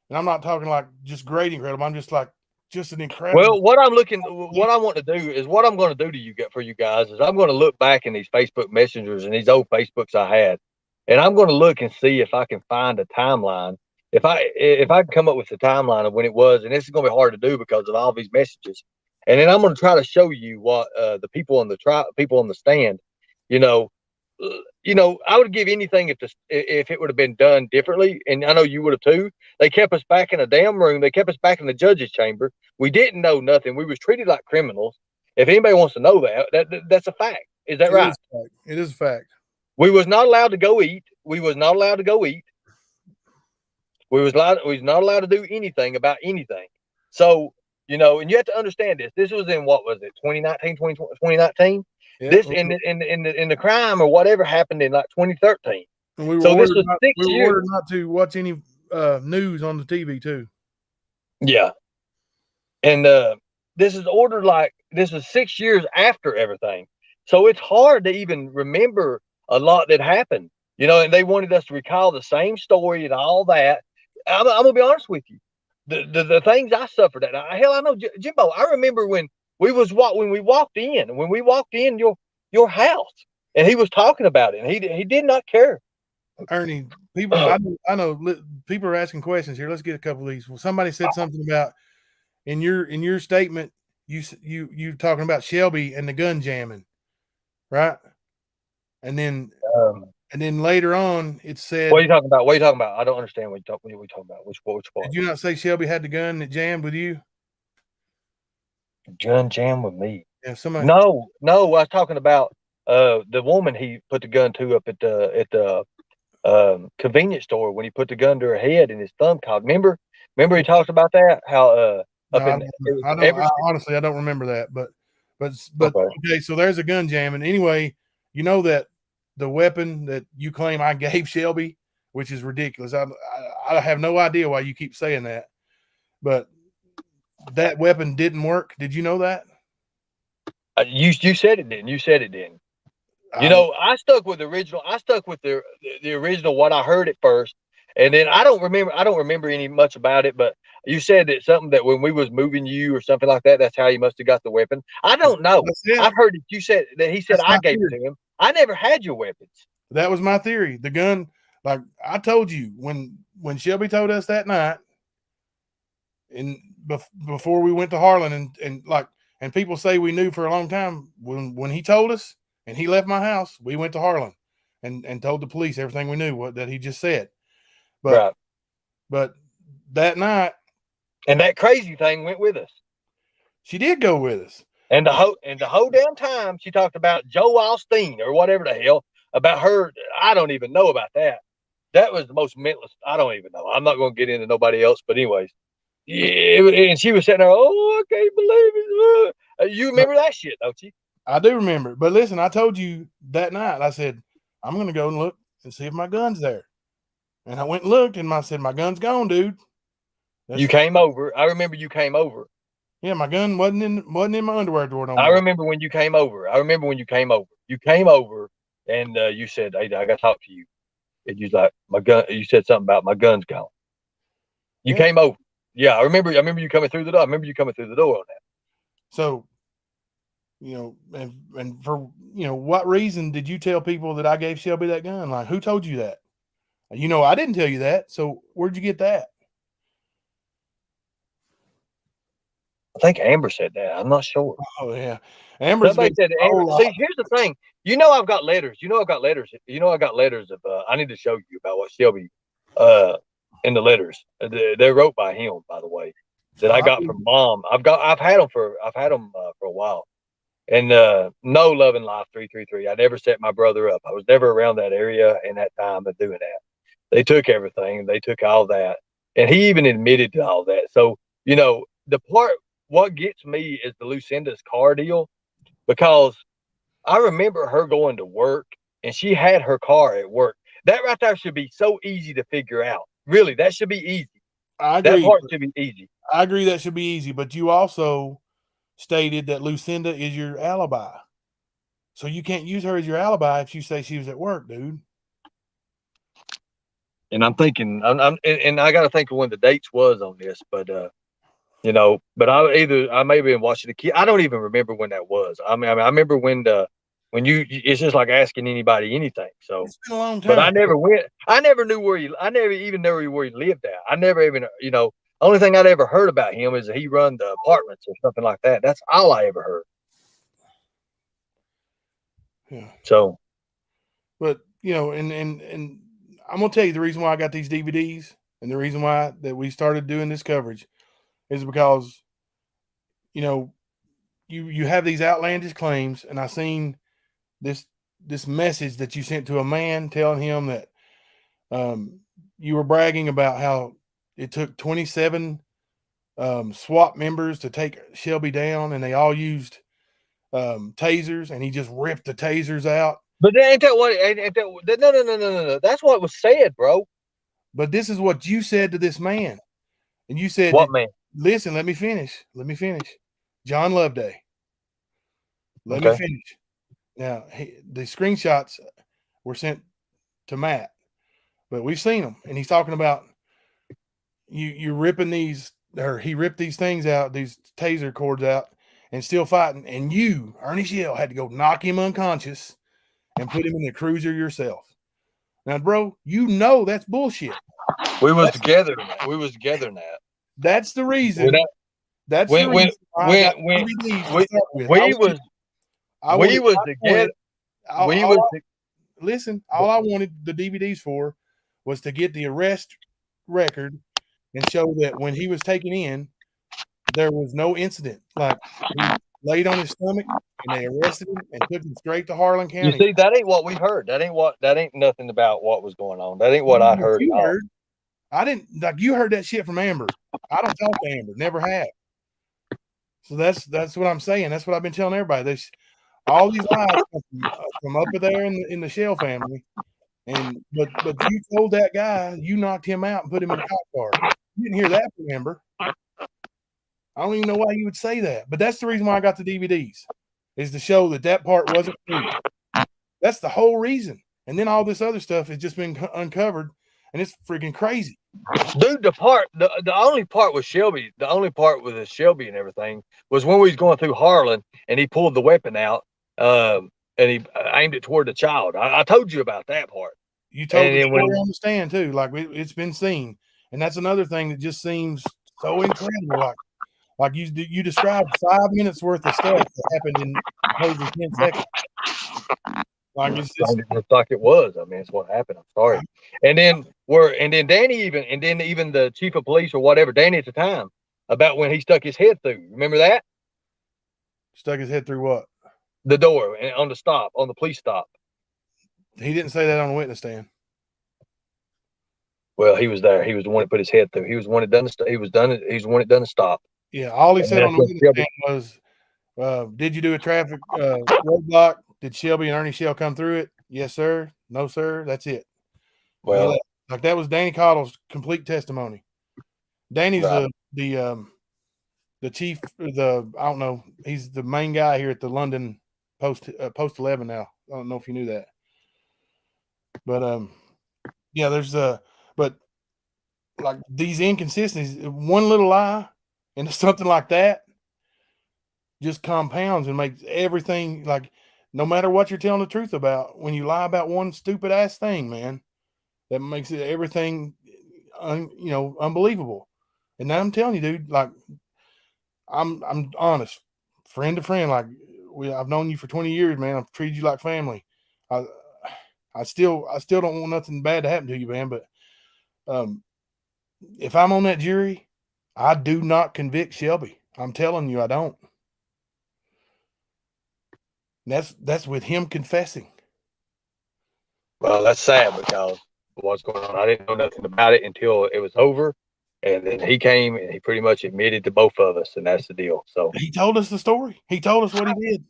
and I'm not talking like just great incredible. I'm just like just an incredible. Well, what I want to do is what I'm going to do to you for you guys is I'm going to look back in these Facebook messengers and these old Facebooks I had, and I'm going to look and see if I can find a timeline. If I can come up with a timeline of when it was, and this is going to be hard to do because of all these messages, and then I'm going to try to show you what the people on the stand, I would give anything if it would have been done differently, and I know you would have too. They kept us back in a damn room. They kept us back in the judge's chamber. We didn't know nothing. We was treated like criminals. If anybody wants to know that's a fact. Is that right? It is a fact. We was not allowed to go eat. We was not allowed to go eat. We was not allowed to do anything about anything. So, and you have to understand this. This was in, what was it, 2019? Yeah. This in the crime or whatever happened in like 2013. And we were ordered not to watch any news on the TV too. Yeah. And this is ordered this is 6 years after everything. So it's hard to even remember a lot that happened, and they wanted us to recall the same story and all that. I'm going to be honest with you. The things I suffered at, hell, I know, Jimbo, I remember when we walked in your house, and he was talking about it, and he did not care. Ernie, people, I know people are asking questions here. Let's get a couple of these. Well, somebody said something about in your statement, you talking about Shelby and the gun jamming, right? And then later on, it said, "What are you talking about? What are you talking about? I don't understand what you're talking about. Which part? Did you not say Shelby had the gun that jammed with you? Gun jammed with me? Yeah, somebody. No. I was talking about the woman he put the gun to up at the convenience store when he put the gun to her head and his thumb caught. Remember he talked about that? How honestly, I don't remember that, but okay, so there's a gun jamming. Anyway, you know that the weapon that you claim I gave Shelby, which is ridiculous. I have no idea why you keep saying that, but that weapon didn't work. Did you know that? You said it didn't. You said it didn't. I stuck with the original. I stuck with the original, what I heard at first, and then I don't remember any much about it. But you said that something that when we was moving you or something like that, that's how you must have got the weapon. I don't know. I've heard that you said that he said I gave it to him. I never had your weapons. That was my theory. The gun, like I told you when Shelby told us that night, and before we went to Harlan, and people say we knew for a long time when he told us. And he left my house. We went to Harlan and told the police everything we knew that he just said. But that night, and that crazy thing went with us. She did go with us. And the whole damn time she talked about Joe Alsteen or whatever the hell about her. I don't even know about that. That was the most mentalist. I don't even know. I'm not going to get into nobody else. But anyways, yeah. And she was sitting there. Oh, I can't believe it. You remember that shit, don't you? I do remember. But listen, I told you that night, I said, I'm going to go and look and see if my gun's there. And I went and looked, and I said, my gun's gone, dude. You came over. I remember you came over. Yeah, my gun wasn't in my underwear drawer no more. I remember when you came over. You came over, and you said, hey, I got to talk to you. And you was like, my gun. You said something about my gun's gone. You came over. Yeah, I remember you coming through the door. I remember you coming through the door on that. So, and for, what reason did you tell people that I gave Shelby that gun? Like, who told you that? I didn't tell you that. So where'd you get that? I think Amber said that. I'm not sure. Oh yeah, Amber's Somebody been said a whole Amber. lot. See, here's the thing. You know, I've got letters. You know, I've got letters. You know, I got letters of. I need to show you about what Shelby, in the letters. They're wrote by him, by the way, that I got from Mom. I've had them for a while. And no, Love and Life 333. I never set my brother up. I was never around that area in that time of doing that. They took everything. They took all that, and he even admitted to all that. So you know, what gets me is the Lucinda's car deal, because I remember her going to work and she had her car at work. That right there should be so easy to figure out. Really, that should be easy. I That agree. part should be easy. I agree that should be easy, but you also stated that Lucinda is your alibi. So you can't use her as your alibi if you say she was at work, dude. And I'm thinking, and I got to think of when the dates was on this, but you know, but I may have been watching the kid. I don't even remember when that was. I mean, I remember when it's just like asking anybody anything. So it's been a long time. But I never went. I never knew where I never even knew where he lived at. I never even, only thing I'd ever heard about him is that he run the apartments or something like that. That's all I ever heard. Yeah. So, but and I'm gonna tell you the reason why I got these DVDs and the reason why that we started doing this coverage is because you have these outlandish claims, and I seen this message that you sent to a man telling him that you were bragging about how it took 27 SWAT members to take Shelby down, and they all used tasers, and he just ripped the tasers out. But ain't that what? No. That's what was said, bro. But this is what you said to this man, and you said, "What man? Listen, let me finish. John Loveday. Let me finish. Now, the screenshots were sent to Matt, but we've seen them, and he's talking about you ripping these, or he ripped these things out, these taser cords out, and still fighting. And you, Ernie Shell, had to go knock him unconscious and put him in the cruiser yourself. Now, bro, that's bullshit. We was together in that. We was together in that. That's the reason. That's when, the reason we was together. Listen, all I wanted the DVDs for was to get the arrest record and show that when he was taken in, there was no incident. Like, he laid on his stomach and they arrested him and took him straight to Harlan County. You see, that ain't what we heard. That ain't nothing about what was going on. That ain't what I heard. You heard. I didn't, like, you heard that shit from Amber. I don't talk to Amber, never have. So that's what I'm saying. That's what I've been telling everybody. All these lies from up there in the Shell family. And but you told that guy, you knocked him out and put him in a cop car. You didn't hear that from Amber. I don't even know why you would say that. But that's the reason why I got the DVDs, is to show that part wasn't true. That's the whole reason. And then all this other stuff has just been uncovered, and it's freaking crazy. Dude, the only part with Shelby, and everything was when we was going through Harlan and he pulled the weapon out, and he aimed it toward the child. I told you about that part. You told the story on the stand too, like it's been seen, and that's another thing that just seems so incredible. Like you described 5 minutes worth of stuff that happened in opposing 10 seconds. Like it's just like it was. I mean, it's what happened. I'm sorry. And then Danny even the chief of police or whatever, Danny at the time, about when he stuck his head through. Remember that? Stuck his head through what? The door on the police stop. He didn't say that on the witness stand. Well, he was there. He was the one that put his head through. He was the one that done the. He was the one that done the stop. Yeah, all he said on the witness stand was, "Did you do a traffic roadblock? Did Shelby and Ernie Shell come through it? Yes, sir. No, sir. That's it." Well, like that was Danny Cottle's complete testimony. Danny's right. the chief. I don't know. He's the main guy here at the London Post 11 now. I don't know if you knew that, but yeah, there's but like these inconsistencies. One little lie into something like that just compounds and makes everything, like, no matter what you're telling the truth about, when you lie about one stupid ass thing, man, that makes it everything unbelievable. And now I'm telling you, dude, like, I'm honest, friend to friend. Like I've known you for 20 years, man. I've treated you like family. I still don't want nothing bad to happen to you, man. But if I'm on that jury, I do not convict Shelby. I'm telling you, I don't. And that's with him confessing. Well, that's sad because what's going on. I didn't know nothing about it until it was over. And then he came and he pretty much admitted to both of us, and that's the deal. So He told us the story. He told us what he did.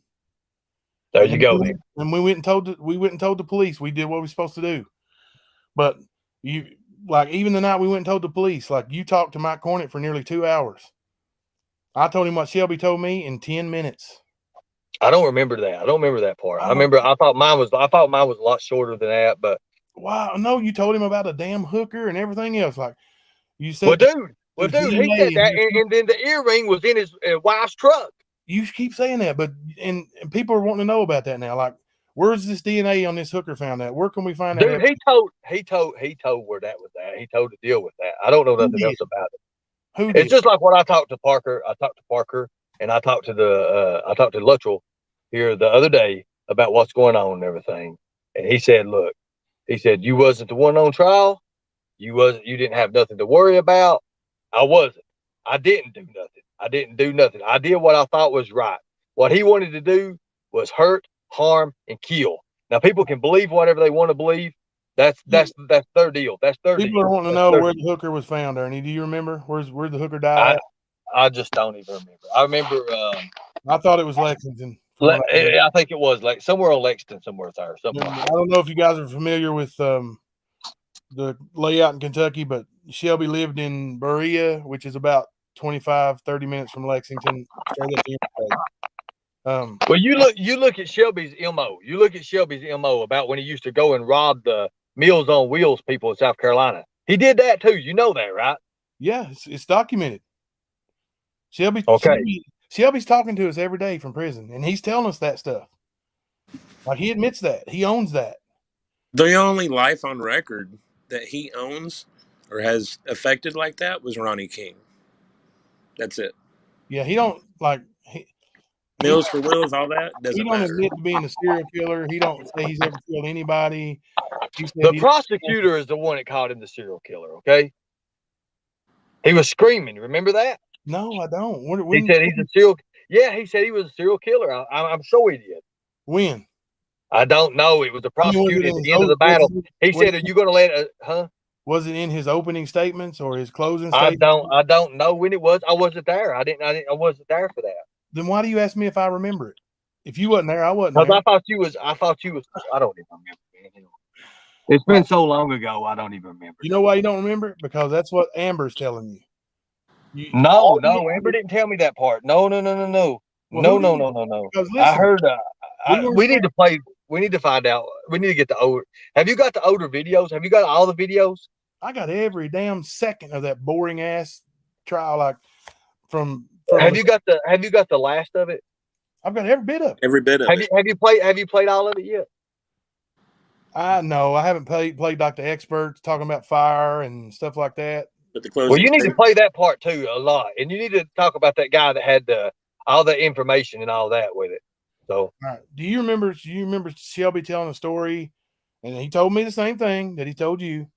there you go. Then. And we went and told the police. We did what we were supposed to do. But even the night we went and told the police, like you talked to Mike Cornett for nearly 2 hours. I told him what Shelby told me in 10 minutes. I don't remember that. I don't remember that part. I thought mine was a lot shorter than that, but wow, no, you told him about a damn hooker and everything else. Like you said, well, dude, he said that, and then the earring was in his wife's truck. You keep saying that, but and people are wanting to know about that now. Like, where's this DNA on this hooker found at? Where can we find that? Dude, he told where that was at. He told to deal with that. I don't know nothing else about it. Who did? It's just like when I talked to Parker. I talked to Parker, and I talked to Luttrell here the other day about what's going on and everything. And he said, "Look, he said you wasn't the one on trial. You didn't have nothing to worry about. I wasn't. I didn't do nothing. I did what I thought was right. What he wanted to do was hurt, harm, and kill. Now people can believe whatever they want to believe. That's their deal. That's their deal. People are wanting to know where the hooker was found, Ernie. Do you remember where the hooker died? I just don't even remember. I remember. I thought it was Lexington. I think it was like somewhere on Lexington, somewhere there. Something. I don't know if you guys are familiar with the layout in Kentucky, but Shelby lived in Berea, which is about 25-30 minutes from Lexington, straight up the interstate. Well, you look at Shelby's MO. You look at Shelby's MO about when he used to go and rob the Meals on Wheels people in South Carolina. He did that too. You know that, right? Yeah, it's documented. Shelby's talking to us every day from prison, and he's telling us that stuff. Like he admits that. He owns that. The only life on record that he owns or has affected like that was Ronnie King. That's it. Yeah, he don't like Meals for Wheels, all that doesn't he don't matter. admit to being a serial killer. He don't say he's ever killed anybody. The prosecutor is the one that called him the serial killer. Okay, he was screaming. Remember that? No, I don't. He said he's a serial. Yeah, he said he was a serial killer. I'm sure he did. When? I don't know. It was the prosecutor at the end of the battle. He said, "Are you going to let huh?" Was it in his opening statements or his closing statements? I don't know when it was. I wasn't there. I wasn't there for that. Then why do you ask me if I remember it? If you wasn't there, I wasn't there. Because I thought you was. I don't even remember. It's been so long ago. I don't even remember. You know why you don't remember it? Because that's what Amber's telling you. No, Amber didn't tell me that part. No. Well, no. Listen, I heard. We need to play. We need to find out. We need to get the older. Have you got the older videos? Have you got all the videos? I got every damn second of that boring ass trial. Like from Have you got the last of it? I've got every bit of it. Every bit of it. Have you played all of it yet? I know. I haven't played Dr. Experts talking about fire and stuff like that. But the closing. Well, you need to play that part too a lot, and you need to talk about that guy that had all the information and all that with it. So, all right. Do you remember Shelby telling a story, and he told me the same thing that he told you,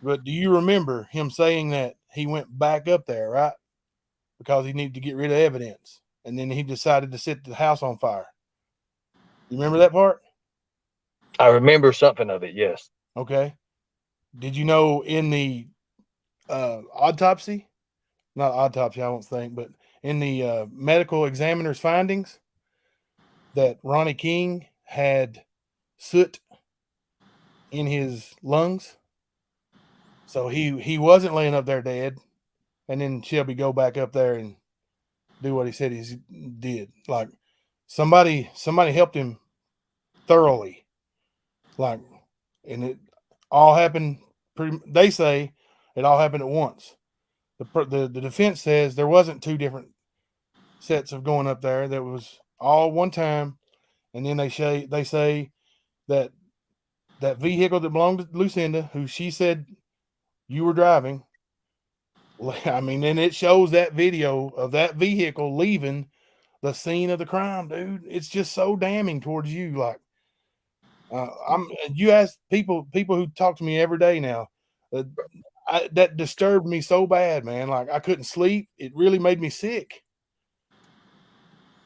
but do you remember him saying that he went back up there, right? Because he needed to get rid of evidence, and then he decided to set the house on fire. You remember that part? I remember something of it, yes. Okay. Did you know in the autopsy, not autopsy, I won't think, but in the medical examiner's findings, that Ronnie King had soot in his lungs? So he wasn't laying up there dead, and then Shelby go back up there and do what he said he did. Like somebody helped him thoroughly. Like, and it all happened. They say it all happened at once. The defense says there wasn't two different sets of going up there. That was all one time, and then they say that vehicle that belonged to Lucinda, who she said you were driving, I mean, and it shows that video of that vehicle leaving the scene of the crime, dude. It's just so damning towards you. Like, you ask people who talk to me every day now, that disturbed me so bad, man. Like, I couldn't sleep. It really made me sick.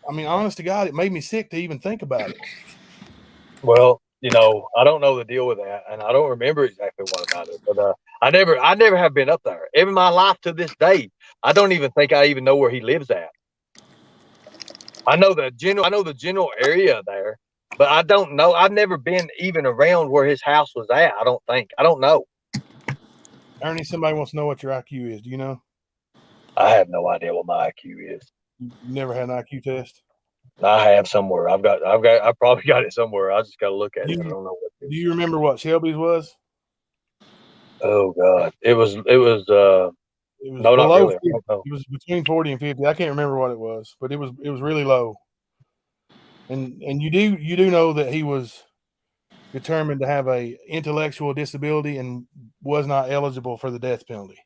I mean, honest to God, it made me sick to even think about it. Well, I don't know the deal with that, and I don't remember exactly what about it. But I never have been up there. In my life to this day, I don't even think I even know where he lives at. I know the general area there, but I don't know. I've never been even around where his house was at. I don't think. I don't know. Ernie, somebody wants to know what your IQ is. Do you know? I have no idea what my IQ is. You never had an IQ test? I have somewhere. I probably got it somewhere. I just got to look at it. I don't know what it is. Do you remember what Shelby's was? Oh God, it was. It was No, not below really. 50. It was between 40 and 50. I can't remember what it was, but it was really low. And you do know that he was determined to have a intellectual disability and was not eligible for the death penalty.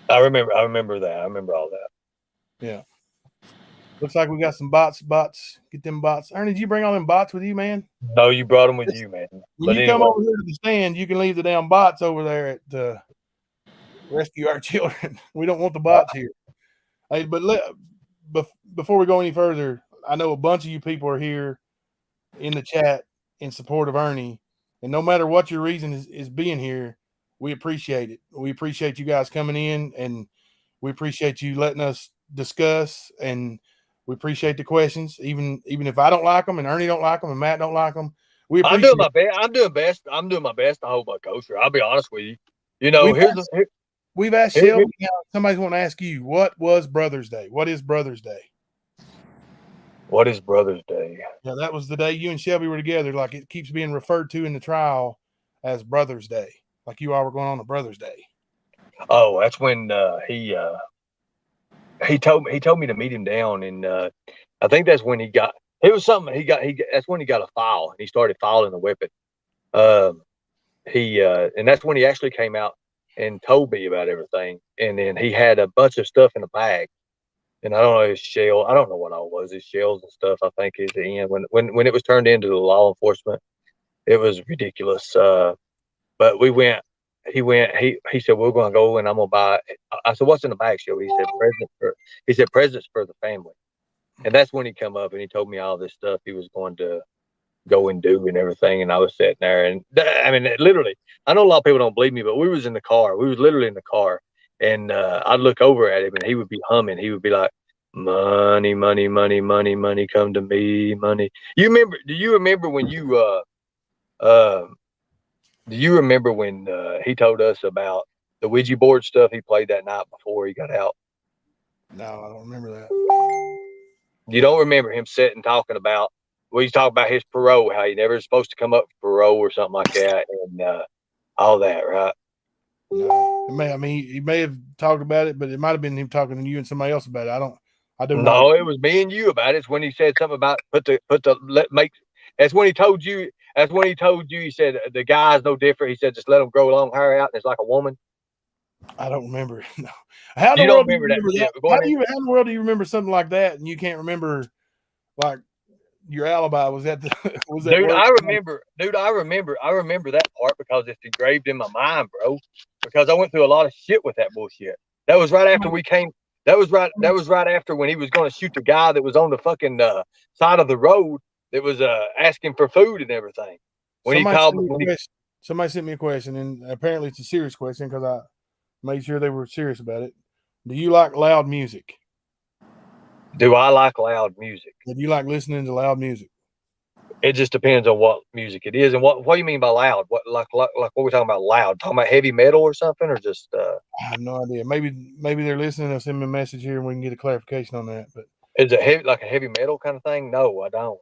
I remember that. I remember all that. Yeah. Looks like we got some bots. Get them bots. Ernie, did you bring all them bots with you, man? No, you brought them with you, man. When you come over here to the stand, you can leave the damn bots over there at Rescue Our Children. We don't want the bots here. Hey, but before we go any further, I know a bunch of you people are here in the chat in support of Ernie, and no matter what your reason is being here, we appreciate it. We appreciate you guys coming in, and we appreciate you letting us discuss, and we appreciate the questions, even if I don't like them, and Ernie don't like them, and Matt don't like them. We appreciate. I'm doing my best. I'm doing my best to hold my kosher. I'll be honest with you. We've asked Shelby. Somebody's want to ask you, what was Brothers Day? What is Brothers Day? What is Brothers Day? Yeah, that was the day you and Shelby were together. Like, it keeps being referred to in the trial as Brothers Day. Like you all were going on a Brothers Day. Oh, that's when he told me to meet him down, and I think that's when that's when he got a file, and he started filing the weapon. And that's when he actually came out and told me about everything. And then he had a bunch of stuff in a bag, and I don't know, his shell. I don't know what all it was. His shells and stuff. I think at the end when it was turned into the law enforcement, it was ridiculous. But we went. He said, we're going to go and I'm going to buy. I said, what's in the bag, Shelby? He said presents for the family. And that's when he come up and he told me all this stuff he was going to go and do and everything. And I was sitting there, and I mean, literally, I know a lot of people don't believe me, but we was in the car. We was literally in the car, and I'd look over at him and he would be humming. He would be like, money, money, money, money, money, come to me, money. Do you remember when do you remember when he told us about the Ouija board stuff he played that night before he got out? No, I don't remember that. You don't remember him sitting talking about, well, he's talking about his parole, how he never was supposed to come up for parole or something like that, and all that, right? No, he may have talked about it, but it might have been him talking to you and somebody else about it. I don't know. No, it was me and you about it. It's when he said something about that's when he told you. That's when he told you. He said the guy's no different. He said just let him grow long hair out, and it's like a woman. I don't remember. No. How in the world do you remember that? How in the world do you remember something like that, and you can't remember like your alibi? Was that was that? Dude, I remember that part because it's engraved in my mind, bro. Because I went through a lot of shit with that bullshit. That was right after we came. That was right after when he was going to shoot the guy that was on the fucking side of the road that was asking for food and everything. Somebody sent me a question, and apparently it's a serious question because I made sure they were serious about it. Do you like loud music? Do I like loud music? Do you like listening to loud music? It just depends on what music it is, and what do you mean by loud? What like what we're talking about? Loud? Talking about heavy metal or something, or just? I have no idea. Maybe they're listening. They'll send me a message here, and we can get a clarification on that. But is it like a heavy metal kind of thing? No, I don't.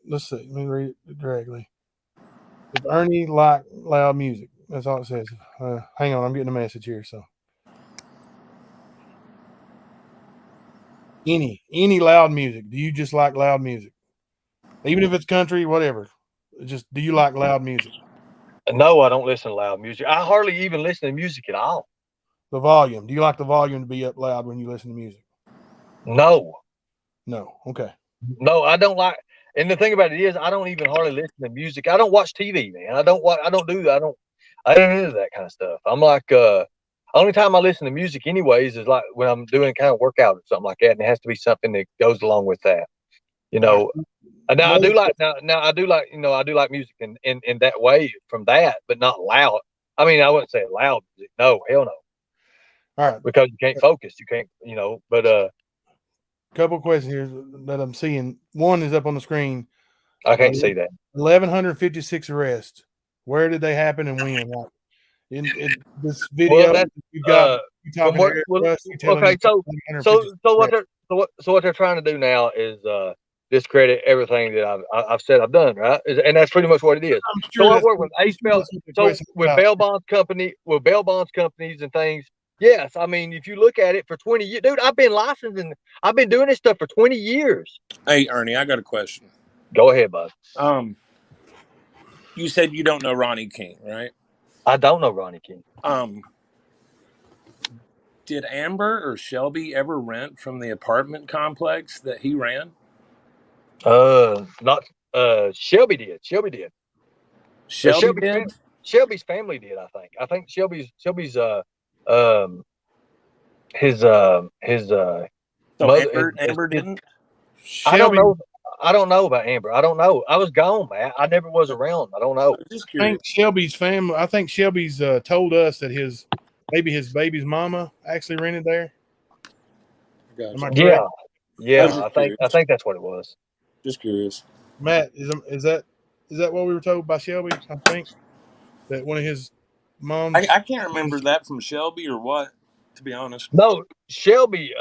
Let's see. Let me read it directly. If Ernie liked loud music, that's all it says. Hang on, I'm getting a message here. So any loud music? Do you just like loud music? Even if it's country, whatever. Just do you like loud music? No, I don't listen to loud music. I hardly even listen to music at all. The volume. Do you like the volume to be up loud when you listen to music? No. Okay. No, I don't like. And the thing about it is, I don't even hardly listen to music. I don't watch TV, man. I don't do that. I don't into that kind of stuff. I'm like, only time I listen to music, anyways, is like when I'm doing kind of workout or something like that, and it has to be something that goes along with that. You know, now I do like I do like I do like music in that way from that, but not loud. I mean, I wouldn't say loud music. No, hell no. All right. Because you can't focus. You can't, but couple questions here that I'm seeing. One is up on the screen. I can't see that. 1,156 arrests. Where did they happen and when? Like in this video, you got you talking to Airbus, you telling okay, so what they're trying to do now is discredit everything that I've said I've done, right? And that's pretty much what it is. So I work with with bail bonds companies and things. Yes, I mean, if you look at it for 20 years, dude, I've been licensed and I've been doing this stuff for 20 years. Hey, Ernie, I got a question. Go ahead, bud. You said you don't know Ronnie King, right? I don't know Ronnie King. Did Amber or Shelby ever rent from the apartment complex that he ran? Not Shelby did. Shelby did. Shelby's family did, I think. I think Shelby's his mother. Amber didn't. I don't know about Amber. I don't know. I was gone, man. I never was around. I don't know. I think Shelby's family. I think Shelby's told us that his baby's mama actually rented there. Gotcha. Yeah. I think that's what it was. Just curious. Matt, is that what we were told by Shelby? I think that one of his moms. I can't remember that from Shelby or what. To be honest. No, Shelby.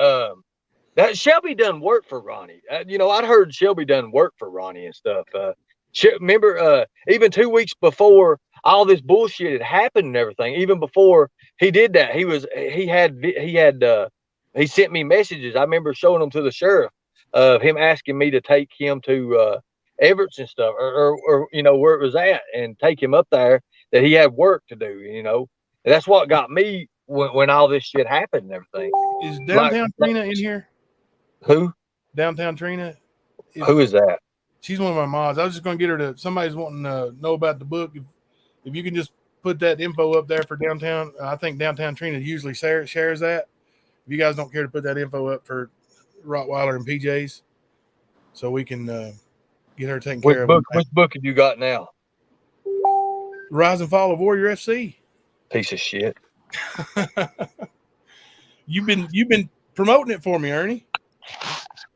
That Shelby done work for Ronnie. I'd heard Shelby done work for Ronnie and stuff. Remember, even 2 weeks before all this bullshit had happened and everything, even before he did that, he sent me messages. I remember showing them to the sheriff of him asking me to take him to Everett's and stuff, or where it was at, and take him up there. That he had work to do. And that's what got me when all this shit happened and everything. Is Downtown Trina in here? Who? Downtown Trina. Who is that? She's one of my mods. I was just going to get her to. Somebody's wanting to know about the book. If you can just put that info up there for Downtown. I think Downtown Trina usually shares that. If you guys don't care to put that info up for Rottweiler and PJs, so we can get her taken care of. Which book have you got now? Rise and Fall of Warrior FC. Piece of shit. You've been promoting it for me, Ernie.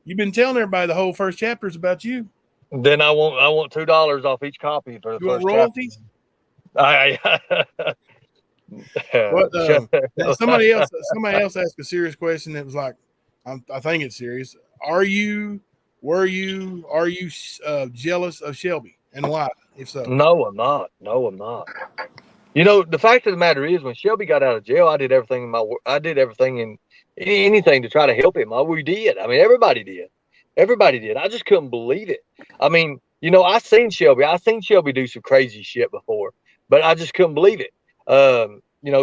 You've been telling everybody the whole first chapter is about you. Then I want $2 off each copy for the first royalties. Somebody else asked a serious question that was like, I think it's serious. Were you jealous of Shelby, and why? If so, no, I'm not. The fact of the matter is, when Shelby got out of jail, I did everything in anything to try to help him. We did. I mean, everybody did. I just couldn't believe it. I mean, I've seen Shelby do some crazy shit before, but I just couldn't believe it.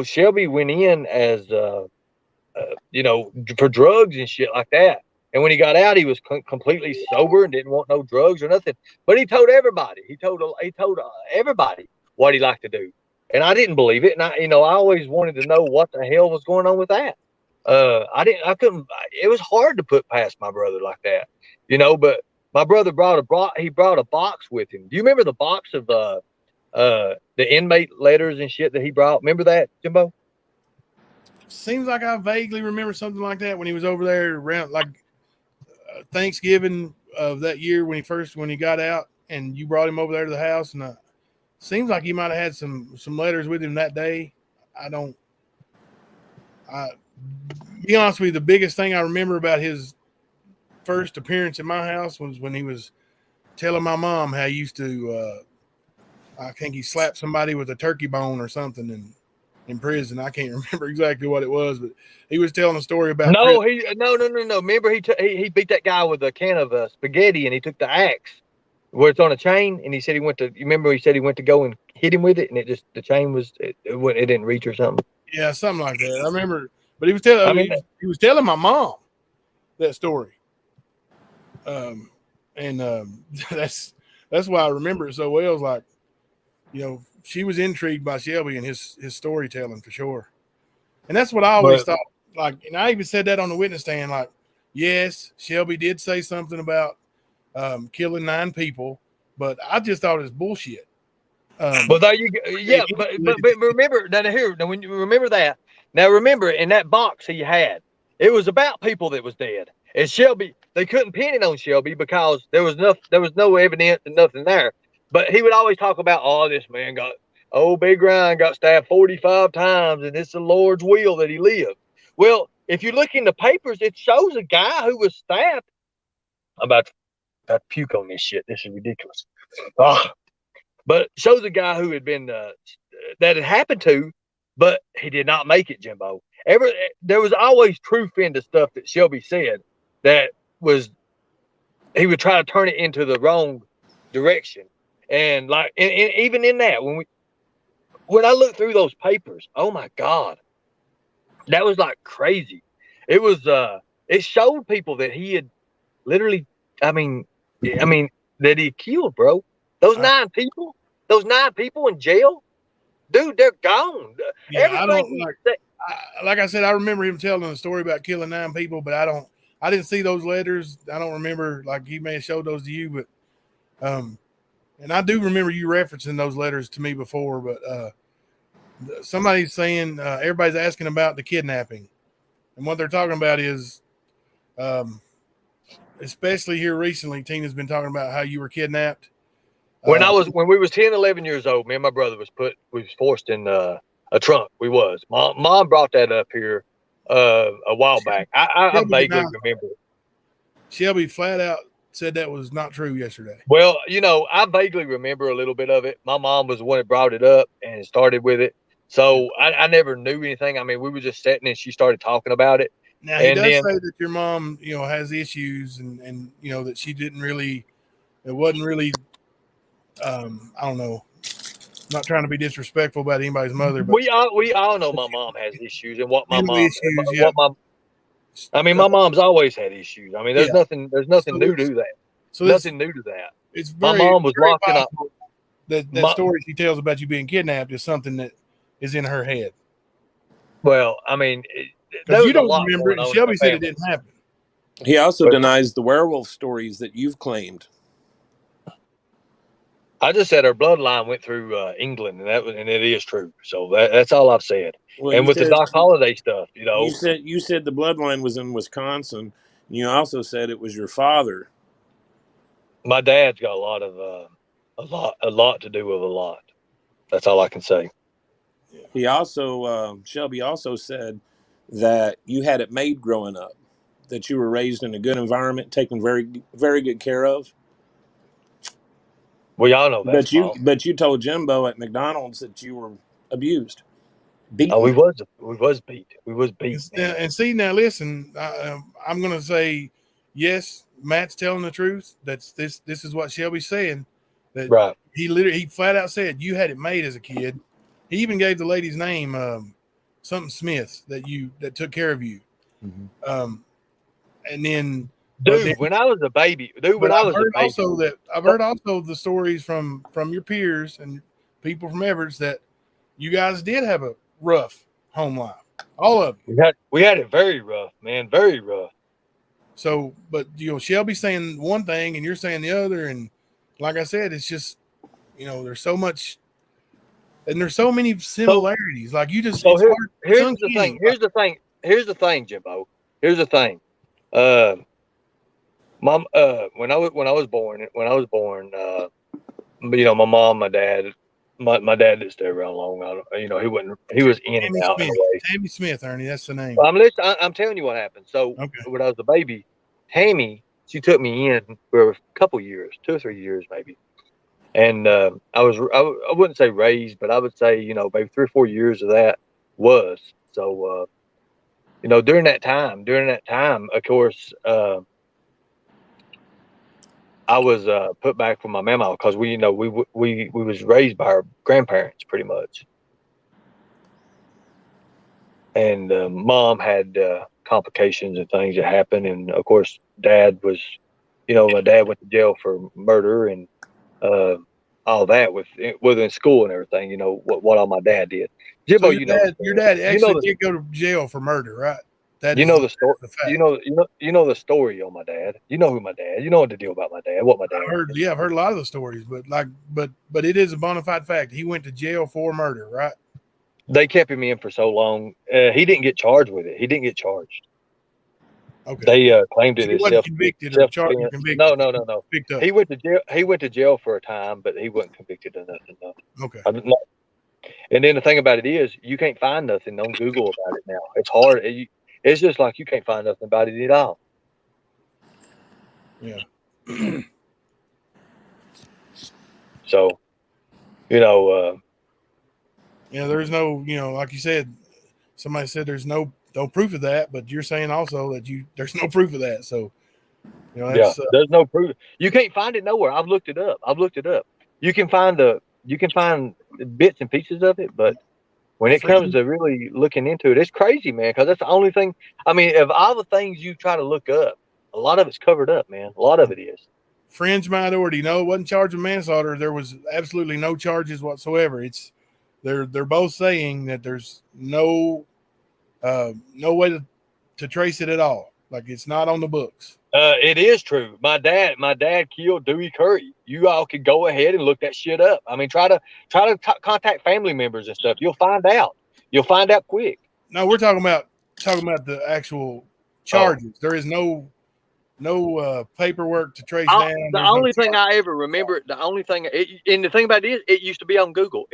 Shelby went in as, for drugs and shit like that. And when he got out, he was completely sober and didn't want no drugs or nothing. But he told everybody. He told everybody what he liked to do. And I didn't believe it. And I always wanted to know what the hell was going on with that. It was hard to put past my brother like that, but my brother brought a box with him. Do you remember the box of the inmate letters and shit that he brought? Remember that, Jimbo? Seems like I vaguely remember something like that when he was over there around Thanksgiving of that year when he got out, and you brought him over there to the house, and seems like he might have had some letters with him that day. Be honest with you, the biggest thing I remember about his first appearance in my house was when he was telling my mom how he used to I think he slapped somebody with a turkey bone or something in prison. I can't remember exactly what it was, but he was telling a story about no. Remember he beat that guy with a can of spaghetti, and he took the axe where it's on a chain, and he said he went to go and hit him with it, and the chain it didn't reach or something. Yeah, something like that. I remember, but he was telling he was telling my mom that story. And that's why I remember it so well. It's like, you know, she was intrigued by Shelby and his storytelling for sure. And that's what I always thought. Like, and I even said that on the witness stand. Like, yes, Shelby did say something about killing 9 people, but I just thought it was bullshit. Well, there you go. Yeah, but remember now when you remember that. Now remember, in that box he had, it was about people that was dead. And Shelby, they couldn't pin it on Shelby because there was no evidence and nothing there. But he would always talk about, oh, this man Big Ryan got stabbed 45 times, and it's the Lord's will that he lived. Well, if you look in the papers, it shows a guy who was stabbed. I'm about to puke on this shit. This is ridiculous. Oh, but shows a guy who had been that had happened to, but he did not make it, Jimbo. There was always truth into stuff that Shelby said that was he would try to turn it into the wrong direction. And like and even in that, when I looked through those papers, oh my God, that was like crazy. It was it showed people that he had literally, I mean that he killed, bro. Those 9 people, in jail, dude, they're gone. Yeah, Everything like I said, I remember him telling a story about killing 9 people, but I didn't see those letters. I don't remember, like, he may have showed those to you, but and I do remember you referencing those letters to me before, but somebody's saying everybody's asking about the kidnapping, and what they're talking about is especially here recently, Tina's been talking about how you were kidnapped. When we was 10, 11 years old, me and my brother was forced in a trunk. We was. Mom brought that up here a while back. I vaguely remember it. Shelby flat out said that was not true yesterday. Well, I vaguely remember a little bit of it. My mom was the one that brought it up and started with it. So I never knew anything. I mean, we were just sitting and she started talking about it. Now, he does say that your mom, has issues and that she didn't really, it wasn't really, I don't know, not trying to be disrespectful about anybody's mother, but we all know my mom has issues and what my mom, issues, yeah. my mom's always had issues. I mean, there's nothing new to that. So nothing new to that. It's my mom was locked in up. That story she tells about you being kidnapped is something that is in her head. Well, I mean, because you don't remember it. Shelby said it didn't happen. He also denies the werewolf stories that you've claimed. I just said her bloodline went through England, and it is true. So that's all I've said. Well, and with the Doc Holliday stuff, you said the bloodline was in Wisconsin. And you also said it was your father. My dad's got a lot to do with a lot. That's all I can say. He also Shelby also said that you had it made growing up, that you were raised in a good environment, taken very, very good care of. Well, y'all know that. But you told Jimbo at McDonald's that you were abused, beaten. Oh, we was beat. We was beat. And see, now listen, I'm going to say, yes, Matt's telling the truth. This is what Shelby's saying. That right. He flat out said you had it made as a kid. He even gave the lady's name, something Smith, that took care of you. Mm-hmm. And then, when I was a baby, I've heard also the stories from your peers and people from Everett's that you guys did have a rough home life, all of you. We had it very rough, man, very rough. So, but Shelby's saying one thing and you're saying the other, and like I said, it's just there's so much. And there's so many similarities. Like you just. So here's the thing. Here's the thing, Jimbo. Here's the thing. Mom. When I was born, my mom, my dad. My dad didn't stay around long. He was in and out. Tammy Smith, Ernie. That's the name. I'm telling you what happened. So when I was a baby, Tammy, she took me in for a couple years, 2 or 3 years maybe. And I wouldn't say raised, but I would say, maybe 3 or 4 years of that was. So, during that time, of course, I was put back with my mama because we was raised by our grandparents pretty much. and mom had complications and things that happened, and of course dad was, my dad went to jail for murder and all that within school and everything. What all my dad did. So Jimbo, your dad actually the did go to jail for murder, right? That you is know the story. the fact. You know the story on my dad. You know who my dad. You know what the deal about my dad. What my dad. I've heard a lot of the stories, but it is a bona fide fact. He went to jail for murder, right? They kept him in for so long. He didn't get charged with it. He didn't get charged. Okay. They claimed it So he as wasn't convicted or charged or convicted. No. Picked up. He went to jail. He went to jail for a time, but he wasn't convicted of nothing. No. Okay. And then the thing about it is, you can't find nothing on Google about it now. It's hard. It's just like you can't find nothing about it at all. Yeah. So, there's no, like you said, somebody said there's no proof of that, but you're saying also that there's no proof of that. So, that's, there's no proof. You can't find it nowhere. I've looked it up. You can find bits and pieces of it, but when it comes to really looking into it, it's crazy, man. Because that's the only thing. I mean, of all the things you try to look up, a lot of it's covered up, man. A lot of it is. Fringe minority. No, it wasn't charged with manslaughter. There was absolutely no charges whatsoever. They're both saying that there's no way to trace it at all. Like it's not on the books. It is true. My dad killed Dewey Curry. You all could go ahead and look that shit up. I mean, try to contact family members and stuff. You'll find out. You'll find out quick. No, we're talking about the actual charges. There is no paperwork to trace down. The only thing I ever remember, and the thing about it is, it used to be on Google.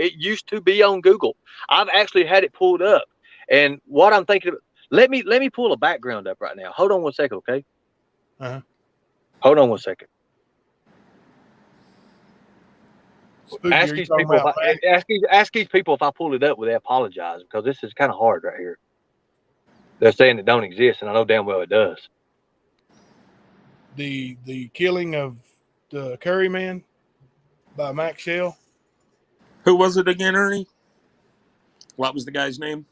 I've actually had it pulled up, and what I'm thinking of, let me pull a background up right now. Hold on one second, okay? Hold on one second. Ask these people if I pull it up, will they apologize? Because this is kind of hard right here. They're saying it don't exist, and I know damn well it does. The killing of the Curry man by Max Shell. Who was it again, Ernie? What was the guy's name?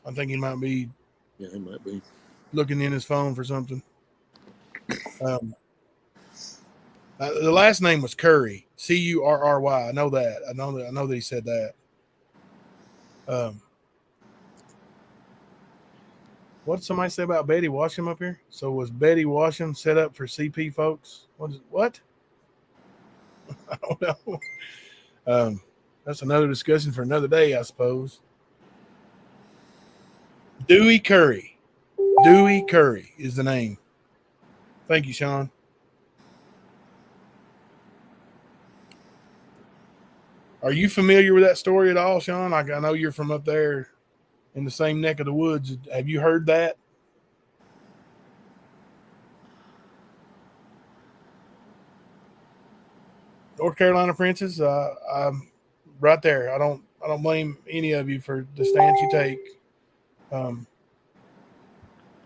I think he might be. Yeah, he might be looking in his phone for something. The last name was Curry, Curry. I know that. I know that he said that. What did somebody say about Betty Washam up here? So was Betty Washam set up for CP folks? What? I don't know. That's another discussion for another day, I suppose. Dewey Curry. Dewey Curry is the name. Thank you, Sean. Are you familiar with that story at all, Sean? I know you're from up there in the same neck of the woods. Have you heard that? North Carolina Princess, I'm right there. I don't blame any of you for the stance you take.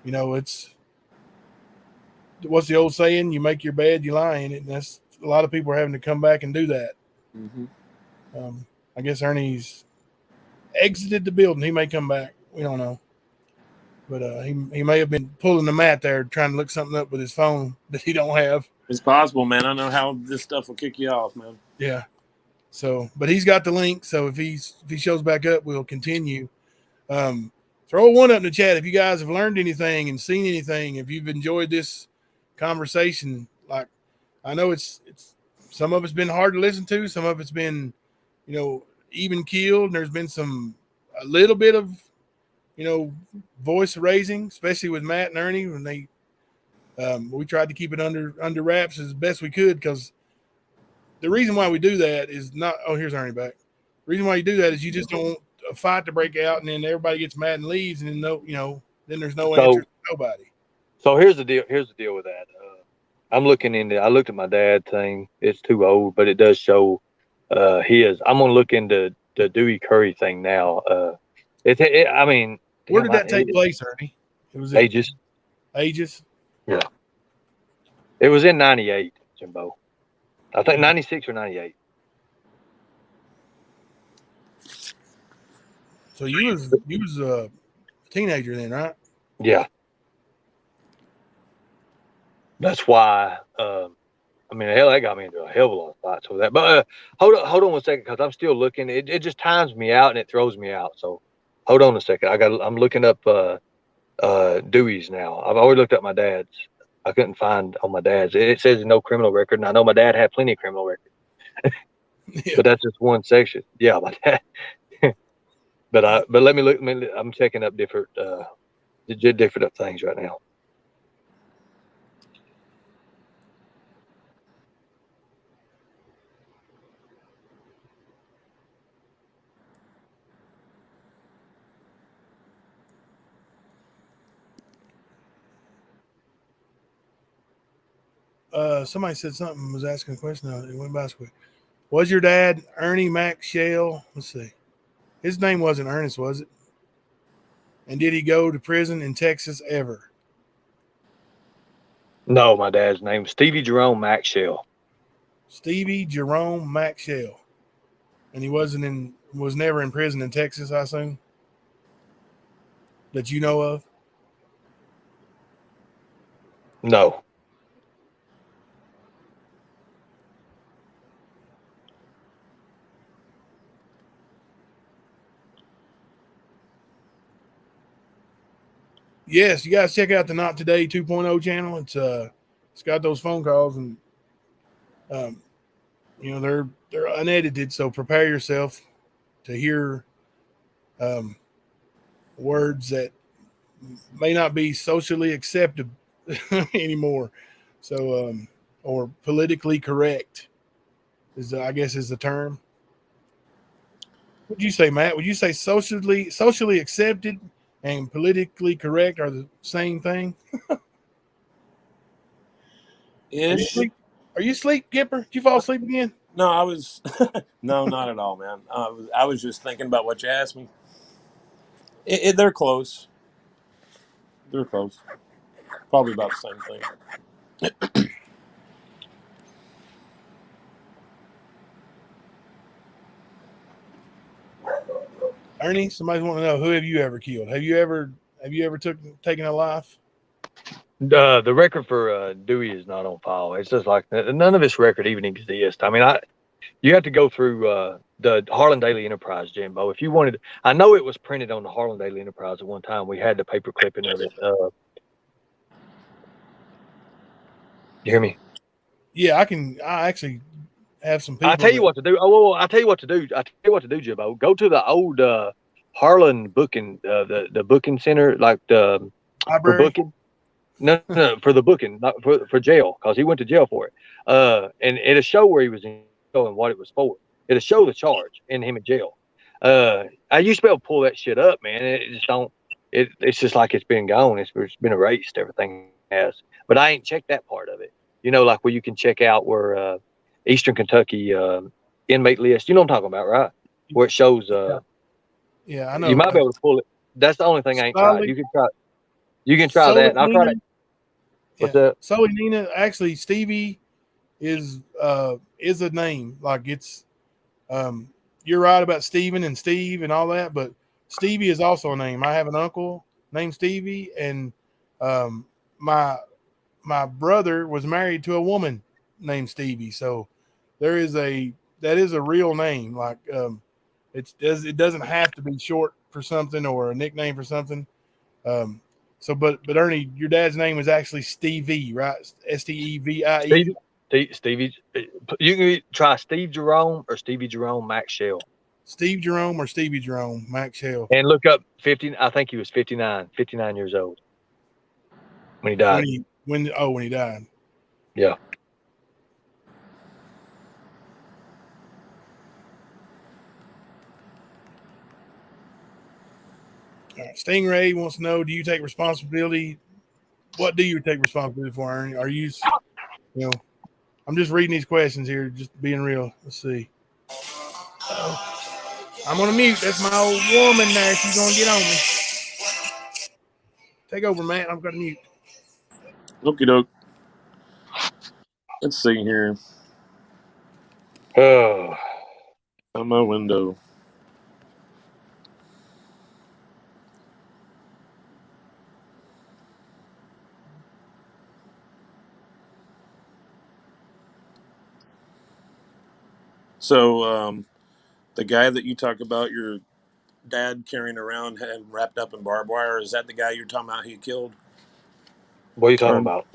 It's what's the old saying? You make your bed, you lie in it. And that's a lot of people are having to come back and do that. Mm-hmm. I guess Ernie's exited the building. He may come back. We don't know. But he may have been pulling the mat there, trying to look something up with his phone that he don't have. It's possible, man. I know how this stuff will kick you off, man. Yeah. So, but he's got the link. So if he shows back up, we'll continue. Throw one up in the chat if you guys have learned anything and seen anything. If you've enjoyed this conversation, like I know it's some of it's been hard to listen to. Some of it's been, even keeled. And there's been a little bit of, voice raising, especially with Matt and Ernie when they. We tried to keep it under wraps as best we could because the reason why we do that is not. Oh, here's Ernie back. The reason why you do that is you just don't want a fight to break out and then everybody gets mad and leaves and then then there's no answer to nobody. So here's the deal. Here's the deal with that. I looked at my dad thing. It's too old, but it does show his. I'm gonna look into the Dewey Curry thing now. I mean, where did that take place, Ernie? It was Aegis. Yeah. It was in 98, Jimbo. I think 96 or 98. So you was a teenager then, right? Yeah. That's why. I mean, hell, that got me into a hell of a lot of fights with that. But hold on 1 second, because I'm still looking. It just times me out and it throws me out. So hold on a second. I'm looking up Dewey's now. I've always looked up my dad's. I couldn't find on my dad's. It says no criminal record, and I know my dad had plenty of criminal record. Yeah. But that's just one section. Yeah, my dad. But let me look. I'm checking up different things right now. Somebody said something, was asking a question. It went by quick. Was your dad Ernie Shell? Let's see. His name wasn't Ernest, was it? And did he go to prison in Texas ever? No, my dad's name Stevie Jerome Shell. Stevie Jerome Shell. And he was never in prison in Texas, I assume? That you know of? No. Yes, you guys check out the Not Today 2.0 channel. It's got those phone calls, and they're unedited, so prepare yourself to hear words that may not be socially accepted anymore. So or politically correct I guess is the term. What'd you say, Matt? Would you say socially accepted and politically correct are the same thing? Ish. Are you asleep, Gipper? Did you fall asleep again? No, I was. No, not at all, man. I was just thinking about what you asked me. They're close. They're close. Probably about the same thing. Ernie, somebody want to know, who have you ever killed? Have you ever taken a life? The record for Dewey is not on file. It's just like none of his record even exists. I mean, you have to go through the Harlan Daily Enterprise, Jimbo. If you wanted, I know it was printed on the Harlan Daily Enterprise at one time. We had the paper clipping of it. You hear me? Yeah, I actually have some people. I tell you what to do. I tell you what to do. I tell you what to do, Jimbo. Go to the old Harlan booking, the booking center, like the for booking. No, for the booking, not for jail, because he went to jail for it. And it'll show where he was in jail and what it was for. It'll show the charge and him in jail. I used to be able to pull that shit up, man. It just don't. It's just like it's been gone. It's been erased. Everything has. But I ain't checked that part of it. Like where you can check out where Eastern Kentucky inmate list. You know what I'm talking about, right? Where it shows. Yeah, I know. You might be able to pull it. That's the only thing I ain't tried. You can try. You can try that. I'll try that. What's up? So Nina, actually, Stevie is a name. Like it's you're right about Steven and Steve and all that, but Stevie is also a name. I have an uncle named Stevie, and my brother was married to a woman named Stevie. So that is a real name. Like it doesn't have to be short for something or a nickname for something. But Ernie, your dad's name was actually Stevie, right? Stevie. Stevie. You can try Steve Jerome or Stevie Jerome Shell. Steve Jerome or Stevie Jerome Shell. And look up 50. I think he was 59 years old when he died. When he died. Yeah. Stingray wants to know, do you take responsibility? What do you take responsibility for, Ernie? Are you I'm just reading these questions here, just being real. Let's see. I'm on a mute. That's my old woman there. She's going to get on me. Take over, Matt. I'm going to mute. Okie doke. Let's see here. Oh. On my window. So the guy that you talk about, your dad carrying around and wrapped up in barbed wire, is that the guy you're talking about he killed? What are you talking Or, about?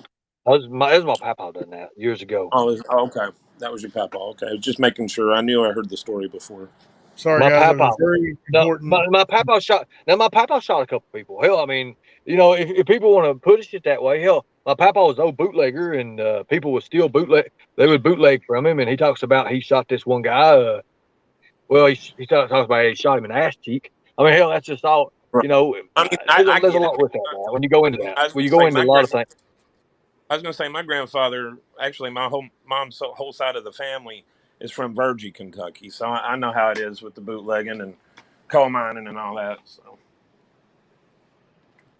It was my papa done that years ago. okay. That was your papa. Okay. Just making sure. I knew I heard the story before. Sorry, My guys. That papa. was very No, important. my papa shot. Now my papa shot a couple people. Hell, I mean, if people want to push it that way, hell, my papa was an old bootlegger, and people would steal bootleg. They would bootleg from him, and he talks about he shot this one guy. Well, he talks about he shot him in the ass cheek. I mean, hell, that's just all. Right. I mean, I There's a get it. lot with that, man. When you go into that, I was when going you to go say into a lot of things. I was going to say my grandfather, actually, my mom's whole side of the family is from Virgie, Kentucky. So I know how it is with the bootlegging and coal mining and all that. So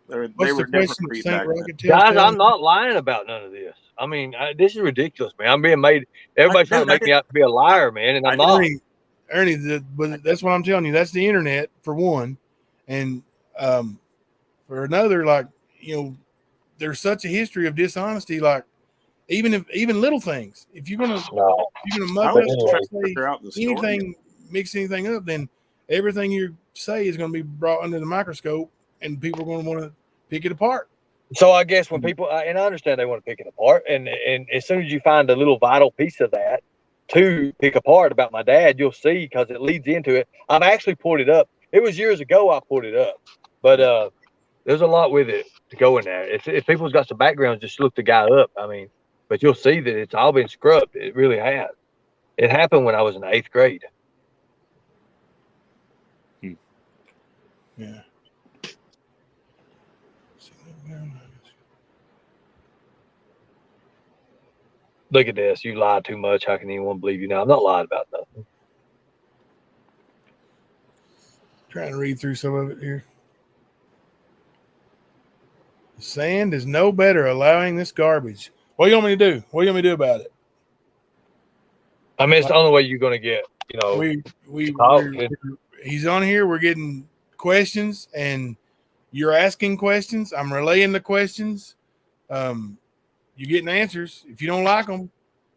they What's were the different question that breed Saint back then. Rocket Guys, telling I'm not lying about none of this. I mean, this is ridiculous, man. I'm being made. Everybody's trying to make me out to be a liar, man, and I'm not. Ernie, but that's what I'm telling you. That's the internet for one, and for another, like there's such a history of dishonesty. Like even little things. If you're gonna No. I muck was up, just trying to say figure out the story. anything, mix anything up, then everything you say is going to be brought under the microscope, and people are going to want to pick it apart. So I guess when people, and I understand they want to pick it apart, and as soon as you find a little vital piece of that to pick apart about my dad, you'll see because it leads into it. I've actually pulled it up. It was years ago I pulled it up, but there's a lot with it to go in there. If people's got some background, just look the guy up. I mean, but you'll see that it's all been scrubbed. It really has. It happened when I was in the 8th grade. Yeah. Look at this. You lied too much. How can anyone believe you now? I'm not lying about nothing. Trying to read through some of it here. Sand is no better allowing this garbage. What do you want me to do? What do you want me to do about it? I mean, it's the only way you're going to get, he's on here. We're getting questions, and you're asking questions. I'm relaying the questions. You're getting answers. If you don't like them,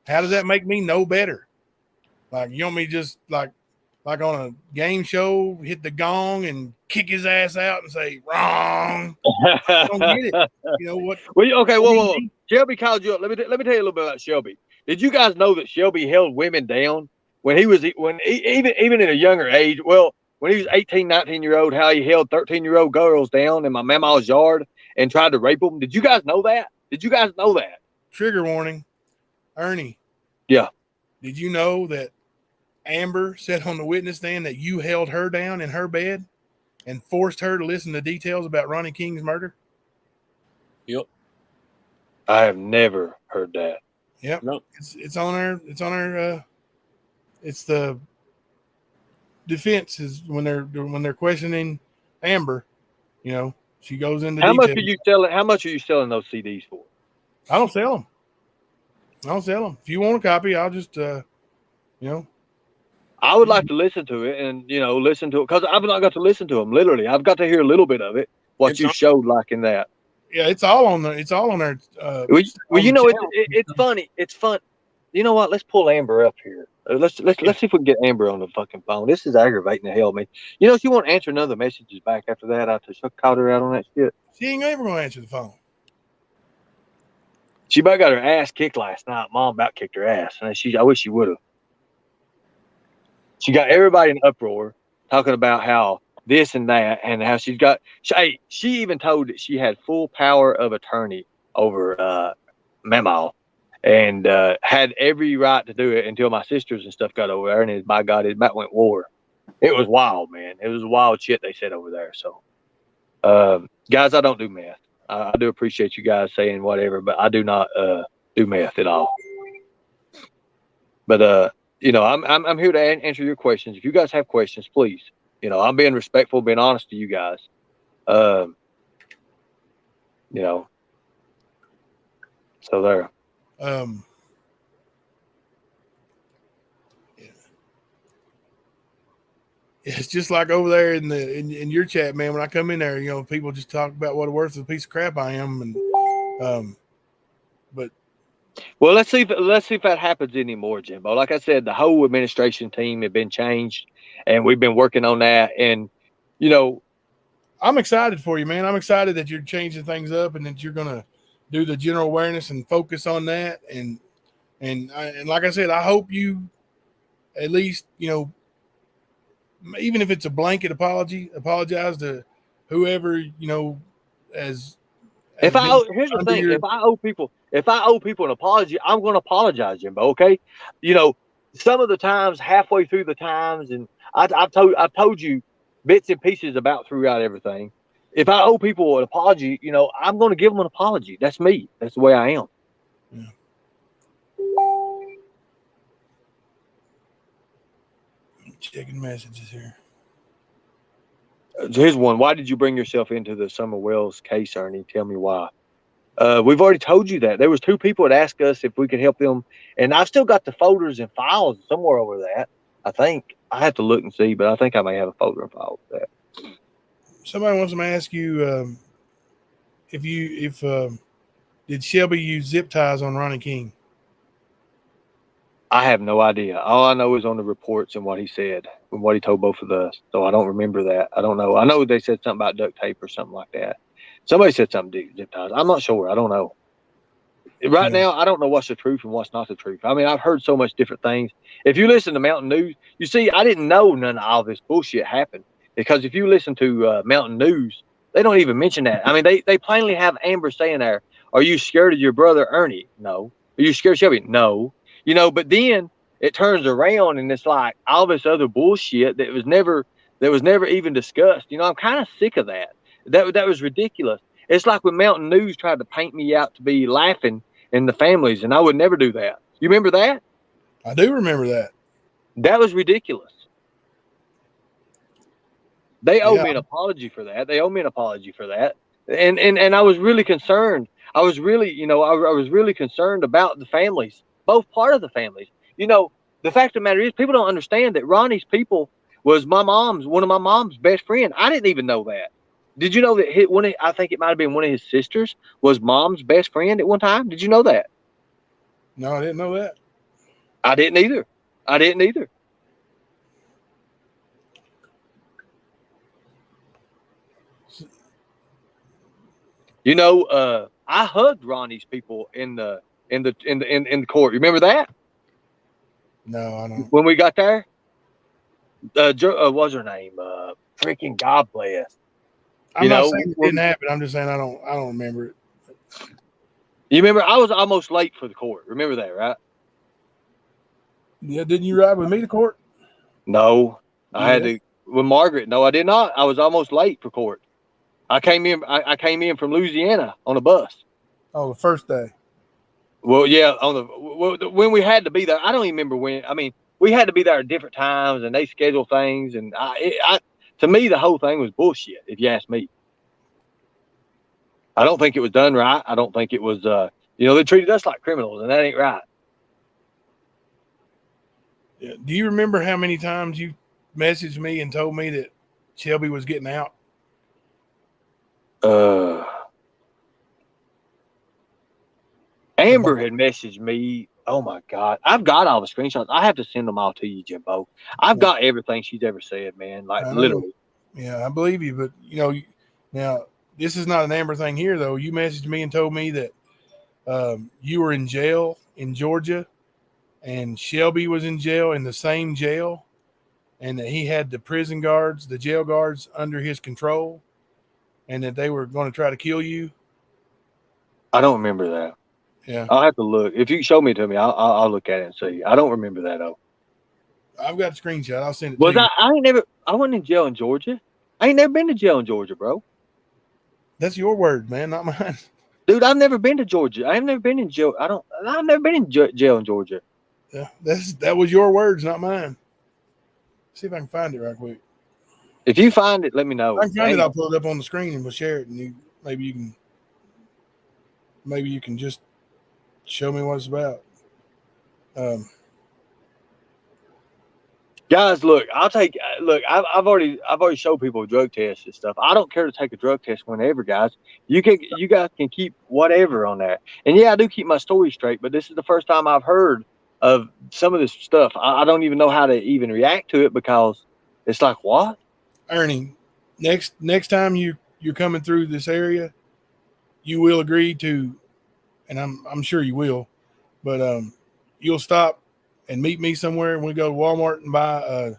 how does that make me no better? Like, you want me just like on a game show, hit the gong and kick his ass out and say, wrong. I don't get it. You know what? Well, okay, whoa. Shelby called you up. Let me tell you a little bit about Shelby. Did you guys know that Shelby held women down when even at a younger age? Well, when he was 18, 19-year-old, how he held 13-year-old girls down in my mama's yard and tried to rape them. Did you guys know that? Trigger warning. Ernie. Yeah. Did you know that Amber said on the witness stand that you held her down in her bed and forced her to listen to details about Ronnie King's murder? Yep. I have never heard that. Yep. Nope. It's on her. It's the defense is when they're questioning Amber. She goes into how details. much are you selling? How much are you selling those CDs for? I don't sell them. If you want a copy, I'll just I would like to listen to it and listen to it because I've not got to listen to them. Literally, I've got to hear a little bit of it. What you showed like in that. Yeah, it's all on there. Well, it's funny. It's fun. You know what? Let's pull Amber up here. Let's see if we can get Amber on the fucking phone. This is aggravating the hell, man. She won't answer none of the messages back after that. I just called her out on that shit. She ain't ever gonna answer the phone. She about got her ass kicked last night. Mom about kicked her ass, and I wish she would have. She got everybody in uproar talking about how this and that, and how she even told that she had full power of attorney over Memo, and had every right to do it until my sisters and stuff got over there, and by God, it about went war. It was wild, man. It was wild shit they said over there. So, guys, I don't do meth. I do appreciate you guys saying whatever, but I do not do meth at all. But I'm here to answer your questions. If you guys have questions, please. I'm being respectful, being honest to you guys. So there. It's just like over there in your chat, man. When I come in there, people just talk about what a worthless piece of crap I am, and but Well, let's see if that happens anymore, Jimbo. Like I said, the whole administration team had been changed, and we've been working on that. And you know, I'm excited for you, man. I'm excited that you're changing things up and that you're going to do the general awareness and focus on that. And like I said, I hope you at least, even if it's a blanket apology, apologize to whoever, as if has I been here's the under thing, your. if I owe people an apology, I'm going to apologize, Jimbo. Okay, you know, some of the times, halfway through the times, and I've told you bits and pieces about throughout everything. If I owe people an apology, I'm going to give them an apology. That's me. That's the way I am. Yeah. Checking messages here. Here's one. Why did you bring yourself into the Summer Wells case, Ernie? Tell me why. We've already told you that. There was 2 people that asked us if we could help them, and I've still got the folders and files somewhere over that. I think I have to look and see, but I think I may have a folder and file with that. Somebody wants to ask you if did Shelby use zip ties on Ronnie King? I have no idea. All I know is on the reports and what he said and what he told both of us. So I don't remember that. I don't know. I know they said something about duct tape or something like that. Somebody said something zip ties. I'm not sure. I don't know. Right Yeah. now, I don't know what's the truth and what's not the truth. I mean, I've heard so much different things. If you listen to Mountain News, you see, I didn't know none of all this bullshit happened because if you listen to Mountain News, they don't even mention that. I mean, they plainly have Amber saying there, "Are you scared of your brother Ernie?" No. Are you scared of Shelby? No. But then it turns around and it's like all this other bullshit that was never even discussed. I'm kind of sick of that. That was ridiculous. It's like when Mountain News tried to paint me out to be laughing in the families, and I would never do that. You remember that? I do remember that. That was ridiculous. They owe Yeah. me an apology for that. They owe me an apology for that. And I was really concerned. I was really, I was really concerned about the families, both part of the families. The fact of the matter is, people don't understand that Ronnie's people was one of my mom's best friend. I didn't even know that. Did you know that I think it might have been one of his sisters was mom's best friend at one time? Did you know that? No, I didn't know that. I didn't either. I didn't either. I hugged Ronnie's people in the court. Remember that No, I don't. when we got there? What's her name? Freaking God bless. I'm not saying it didn't happen. I'm just saying I don't remember it. You remember? I was almost late for the court. Remember that, right? Yeah, didn't you ride with me to court? No, I had Yeah. to with Margaret. No, I did not. I was almost late for court. I came in. I came in from Louisiana on a bus. Oh, the first day. Well, yeah, when we had to be there. I don't even remember when. I mean, we had to be there at different times, and they scheduled things. And to me, the whole thing was bullshit. If you ask me, I don't think it was done right. I don't think it was. They treated us like criminals, and that ain't right. Yeah. Do you remember how many times you messaged me and told me that Shelby was getting out? Amber had messaged me. Oh my God, I've got all the screenshots. I have to send them all to you, Jimbo. I've got everything she's ever said, man. Like literally. Yeah, I believe you, but now this is not an Amber thing here, though. You messaged me and told me that you were in jail in Georgia, and Shelby was in jail in the same jail, and that he had the prison guards, the jail guards, under his control, and that they were going to try to kill you. I don't remember that. Yeah, I'll have to look. If you show me to me, I'll look at it and see. I don't remember that though. I've got a screenshot. I'll send it to you. I wasn't in jail in Georgia. I ain't never been to jail in Georgia, bro. That's your word, man, not mine. Dude, I've never been to Georgia. I've never been in jail. I've never been in jail in Georgia. Yeah, that was your words, not mine. See if I can find it right quick. If you find it, let me know. If I can find it, I'll pull it up on the screen and we'll share it, and maybe you can just show me what it's about. Guys, look, I've already showed people drug tests and stuff. I don't care to take a drug test whenever, guys. You guys can keep whatever on that. And yeah, I do keep my story straight, but this is the first time I've heard of some of this stuff. I don't even know how to even react to it because it's like, what? Ernie, next time you're coming through this area, you will agree to, and I'm sure you will, but you'll stop and meet me somewhere, and we go to Walmart and buy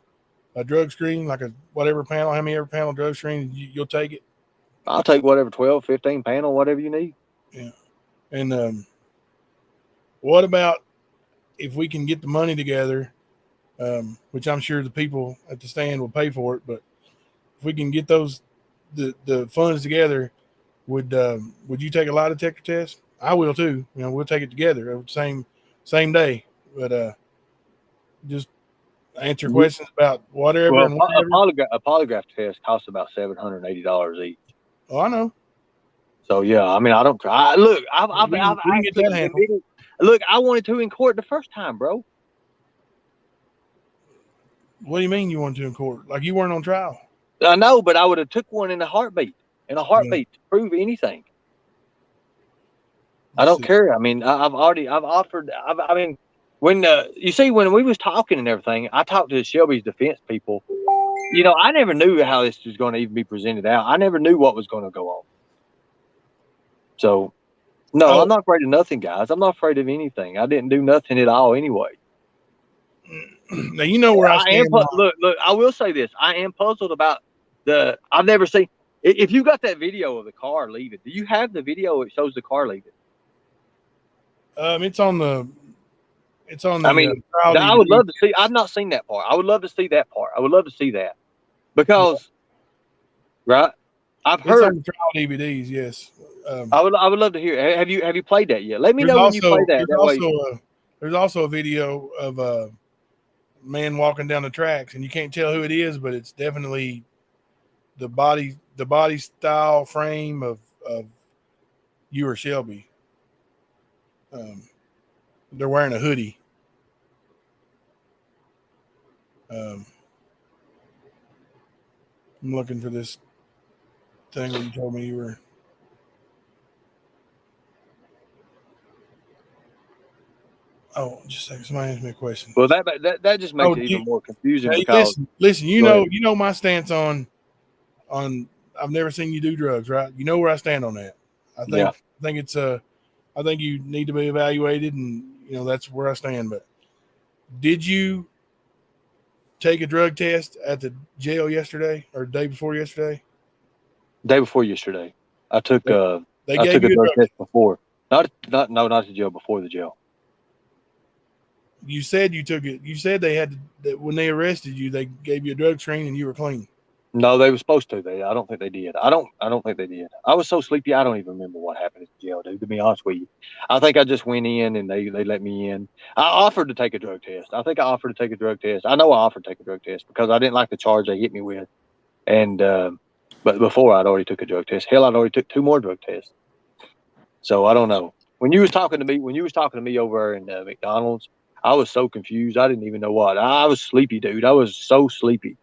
a drug screen, like a whatever panel, how many ever panel drug screen, you'll take it. I'll take whatever 12, 15 panel, whatever you need. Yeah. And what about if we can get the money together, which I'm sure the people at the stand will pay for it, but if we can get the funds together, would you take a lie detector test? I will too. We'll take it together same day, but just answer questions about whatever Well, and whatever. a polygraph test costs about $780 each. Oh, I know. So yeah, I mean, I don't. Look, I've We can get that handled. Look, I wanted to in court the first time, bro. What do you mean you wanted to in court? Like you weren't on trial? I know, but I would have took one in a heartbeat to prove anything. I don't care. I mean, I've offered. I mean, when you see when we was talking and everything, I talked to Shelby's defense people. I never knew how this was going to even be presented out. I never knew what was going to go on. So, no, I'm not afraid of nothing, guys. I'm not afraid of anything. I didn't do nothing at all anyway. Now you know where I stand. Look, I will say this. I am puzzled about I've never seen. If you got that video of the car leaving, do you have the video that shows the car leaving? It's on the. I mean, I would love to see. I've not seen that part. I would love to see that part. I would love to see that because, right? I've heard on the trial DVDs. Yes. I would love to hear. Have you played that yet? Let me know when you play that. There's also a video of a man walking down the tracks, and you can't tell who it is, but it's definitely the body style frame of you or Shelby. They're wearing a hoodie. I'm looking for this thing that you told me you were. Oh, just a second. Somebody asked me a question. Well, that just makes it even more confusing. Hey, because listen. You know my stance on. I've never seen you do drugs, right? You know where I stand on that. I think you need to be evaluated, and that's where I stand. But did you take a drug test at the jail yesterday or the day before yesterday? Day before yesterday, I took a drug test before. Not the jail, before the jail. You said you took it. You said they had that when they arrested you, they gave you a drug screen and you were clean. No, they were supposed to. I don't think they did. I don't think they did. I was so sleepy, I don't even remember what happened at the jail, dude. To be honest with you, I think I just went in and they let me in. I offered to take a drug test. I think I offered to take a drug test. I know I offered to take a drug test because I didn't like the charge they hit me with. And but before I'd already took a drug test. Hell, I'd already took 2 more drug tests. So I don't know. When you was talking to me over in McDonald's, I was so confused. I didn't even know what. I was sleepy, dude. I was so sleepy.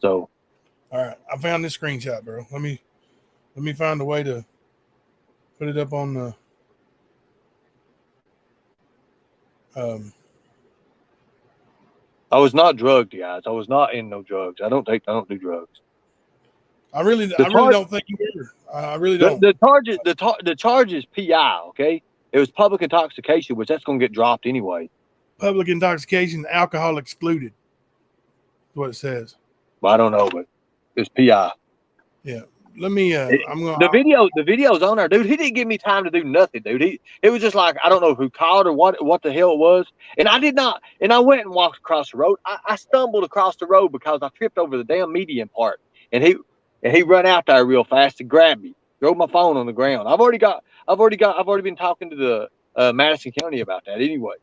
So. All right, I found this screenshot, bro. Let me find a way to put it up on the. I was not drugged, guys. I was not in no drugs. I don't do drugs. I really don't think you were. I really don't. The charge is PI. Okay, it was public intoxication, which that's going to get dropped anyway. Public intoxication, alcohol excluded. That's what it says. Well, I don't know, but it's PI. Yeah. Let me. The video's on there, dude. He didn't give me time to do nothing, dude. It was just like, I don't know who called or what the hell it was. And I did not. And I went and walked across the road. I stumbled across the road because I tripped over the damn median part. And he run out there real fast and grabbed me, threw my phone on the ground. I've already been talking to the Madison County about that anyway.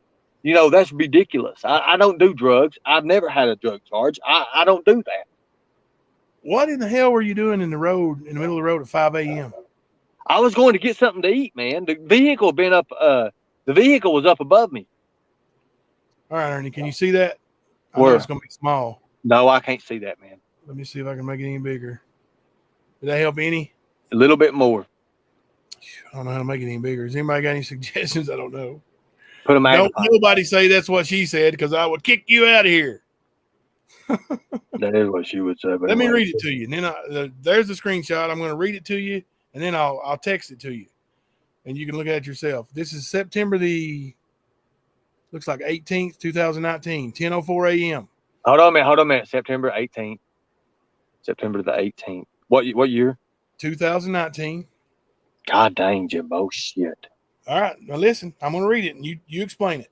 That's ridiculous. I don't do drugs. I've never had a drug charge. I don't do that. What in the hell were you doing in the middle of the road at 5 a.m.? I was going to get something to eat, man. The vehicle was up above me. All right, Ernie, can you see that? I know it's gonna be small. No, I can't see that, man. Let me see if I can make it any bigger. Did that help any? A little bit more. I don't know how to make it any bigger. Has anybody got any suggestions? I don't know. Put a Don't magnifying. nobody say that's what she said because I would kick you out of here. That is what she would say. But Let me anyway. read it to you. And then there's the screenshot. I'm going to read it to you, and then I'll text it to you, and you can look at it yourself. This is September looks like 18th, 2019, 10:04 a.m. Hold on a minute. September 18th. September the 18th. What year? 2019. God dang, Jimbo. Shit. All right, now listen. I'm going to read it, and you explain it.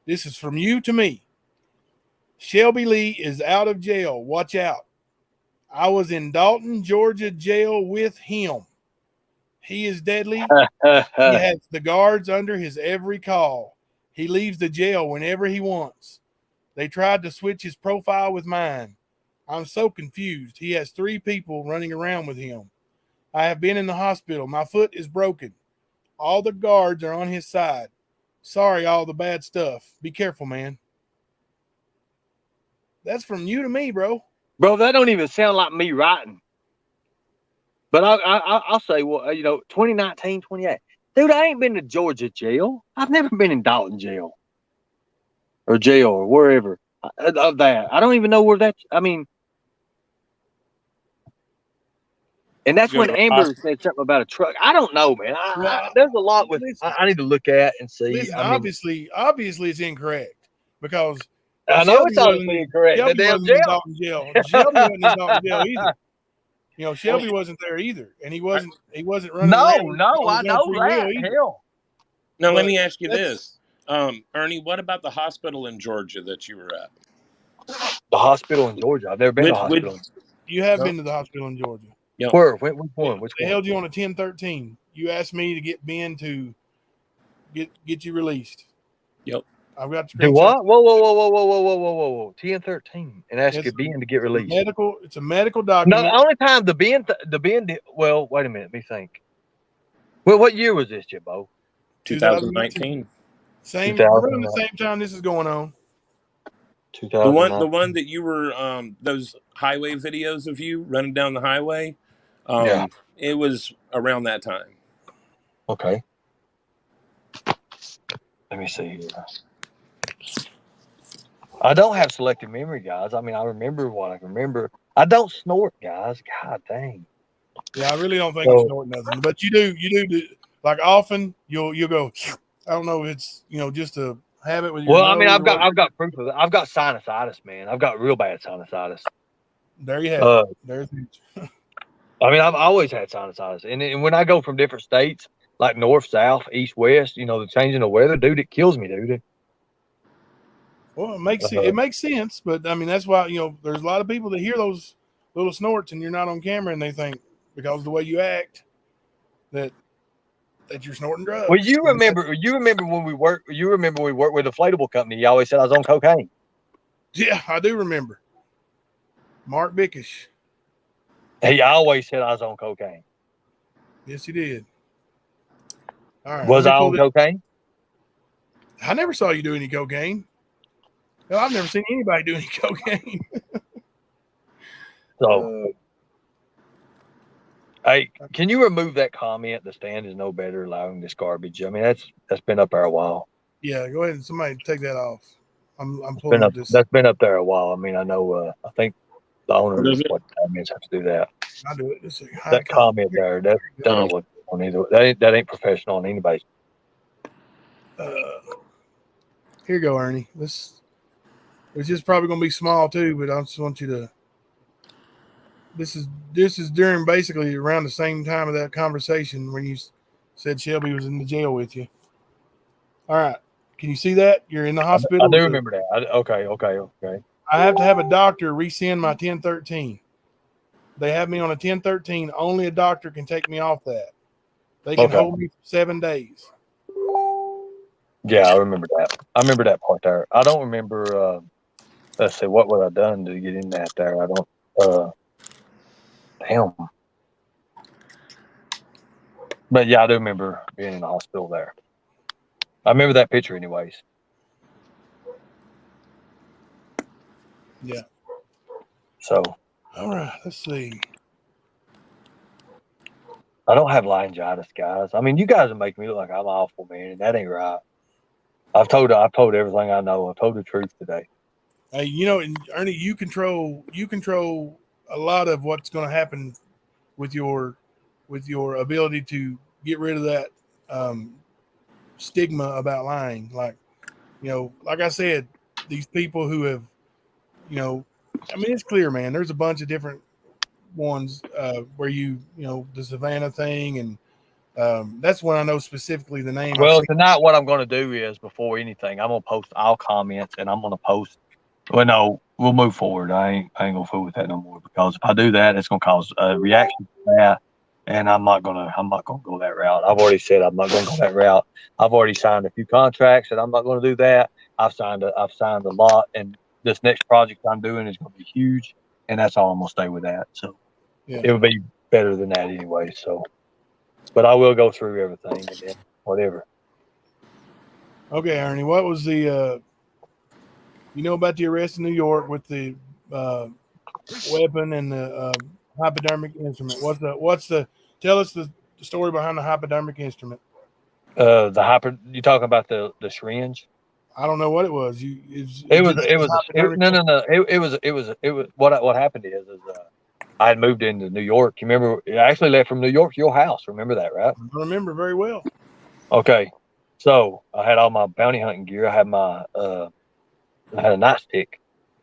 This is from you to me. Shelby Lee is out of jail. Watch out. I was in Dalton, Georgia jail with him. He is deadly. He has the guards under his every call. He leaves the jail whenever he wants. They tried to switch his profile with mine. I'm so confused. He has 3 people running around with him. I have been in the hospital. My foot is broken. All the guards are on his side. Sorry, all the bad stuff. Be careful, man. That's from you to me, bro. Bro, that don't even sound like me writing. But I'll say, well, 2019, 28. Dude, I ain't been to Georgia jail. I've never been in Dalton jail or wherever of that. I don't even know where that's. I mean, and that's when Amber said something about a truck. I don't know, man. There's a lot with. I need to look at and see. Listen, I mean, obviously, it's incorrect because I know it's obviously incorrect. The damn jail. Shelby wasn't in Dalton jail either. Shelby wasn't there either, and he wasn't running around. No, I know that. Hell. Now, let me ask you this. Ernie, what about the hospital in Georgia that you were at? The hospital in Georgia. I've never been to the hospital. You have been to the hospital in Georgia. Yep. Where? Which one? They held you on a 1013. You asked me to get Ben to get you released. Yep. I've got the Do what? Whoa. 1013. And ask Ben to get released. It's a medical document. No, the only time the Ben did, well, wait a minute. Let me think. Well, what year was this, Jimbo? 2019. Around the same time this is going on. The one that you were those highway videos of you running down the highway. It was around that time. Okay. Let me see here. I don't have selective memory, guys. I mean, I remember what I can remember. I don't snort, guys. God dang. Yeah, I really don't think you snort nothing, but you do. Like often, you'll go. I don't know if it's just a habit with your. Well, I mean, I've got proof of it. I've got sinusitis, man. I've got real bad sinusitis. There you have it. There's. I mean, I've always had sinusitis, and when I go from different states, like north, south, east, west, the changing of weather, dude, it kills me, dude. Well, it makes sense, but I mean that's why there's a lot of people that hear those little snorts and you're not on camera and they think because of the way you act that you're snorting drugs. Well, you remember when we worked. You remember we worked with a inflatable company. You always said I was on cocaine. Yeah, I do remember. Mark Bickish. He always said I was on cocaine. Yes, he did. All right. Was I on cocaine? I never saw you do any cocaine. Well, I've never seen anybody do any cocaine. So, hey, can you remove that comment? The stand is no better allowing this garbage. I mean, that's been up there a while. Yeah, go ahead and somebody take that off. I'm pulling up this. That's been up there a while. I mean, I know. I think the owner of what comments have to do that. I'll do it. That comment there, that don't know what on either. That ain't professional on anybody's. Here you go, Ernie. It's just probably going to be small too, but I just want you to. This is during basically around the same time of that conversation when you said Shelby was in the jail with you. All right, can you see that? You're in the hospital. I do remember that. Okay. I have to have a doctor rescind my 1013. They have me on a 1013. Only a doctor can take me off that. They can hold me for 7 days. Yeah, I remember that. I remember that part there. I don't remember. Let's see, what would I done to get in that there? I don't. Damn. But yeah, I do remember being in the hospital there. I remember that picture, anyways. Yeah. So All right. Let's see. I don't have laryngitis, guys. I mean, you guys are making me look like I'm awful, man, and that ain't right. I've told everything I know. I've told the truth today. Hey, and Ernie, you control a lot of what's going to happen with your ability to get rid of that stigma about lying. Like I said, these people who have, I mean, it's clear, man. There's a bunch of different ones where the Savannah thing, and that's one I know specifically the name. Well, tonight what I'm going to do is, before anything, I'm going to post all comments, and I'm going to post. Well, no, we'll move forward. I ain't gonna fool with that no more, because if I do that, it's gonna cause a reaction to that, and I'm not gonna go that route. I've already said I'm not gonna go that route. I've already signed a few contracts, and I'm not gonna do that. I've signed a lot, and this next project I'm doing is gonna be huge, and that's all I'm gonna stay with that. So it would be better than that anyway. So, but I will go through everything and then whatever. Okay, Ernie, what was the about the arrest in New York with the weapon and the hypodermic instrument? Tell us the story behind the hypodermic instrument. You talking about the syringe? I don't know what it was. It was what happened is I had moved into New York. You remember? I actually left from New York to your house. Remember that, right? I remember very well. Okay, so I had all my bounty hunting gear. I had I had a nightstick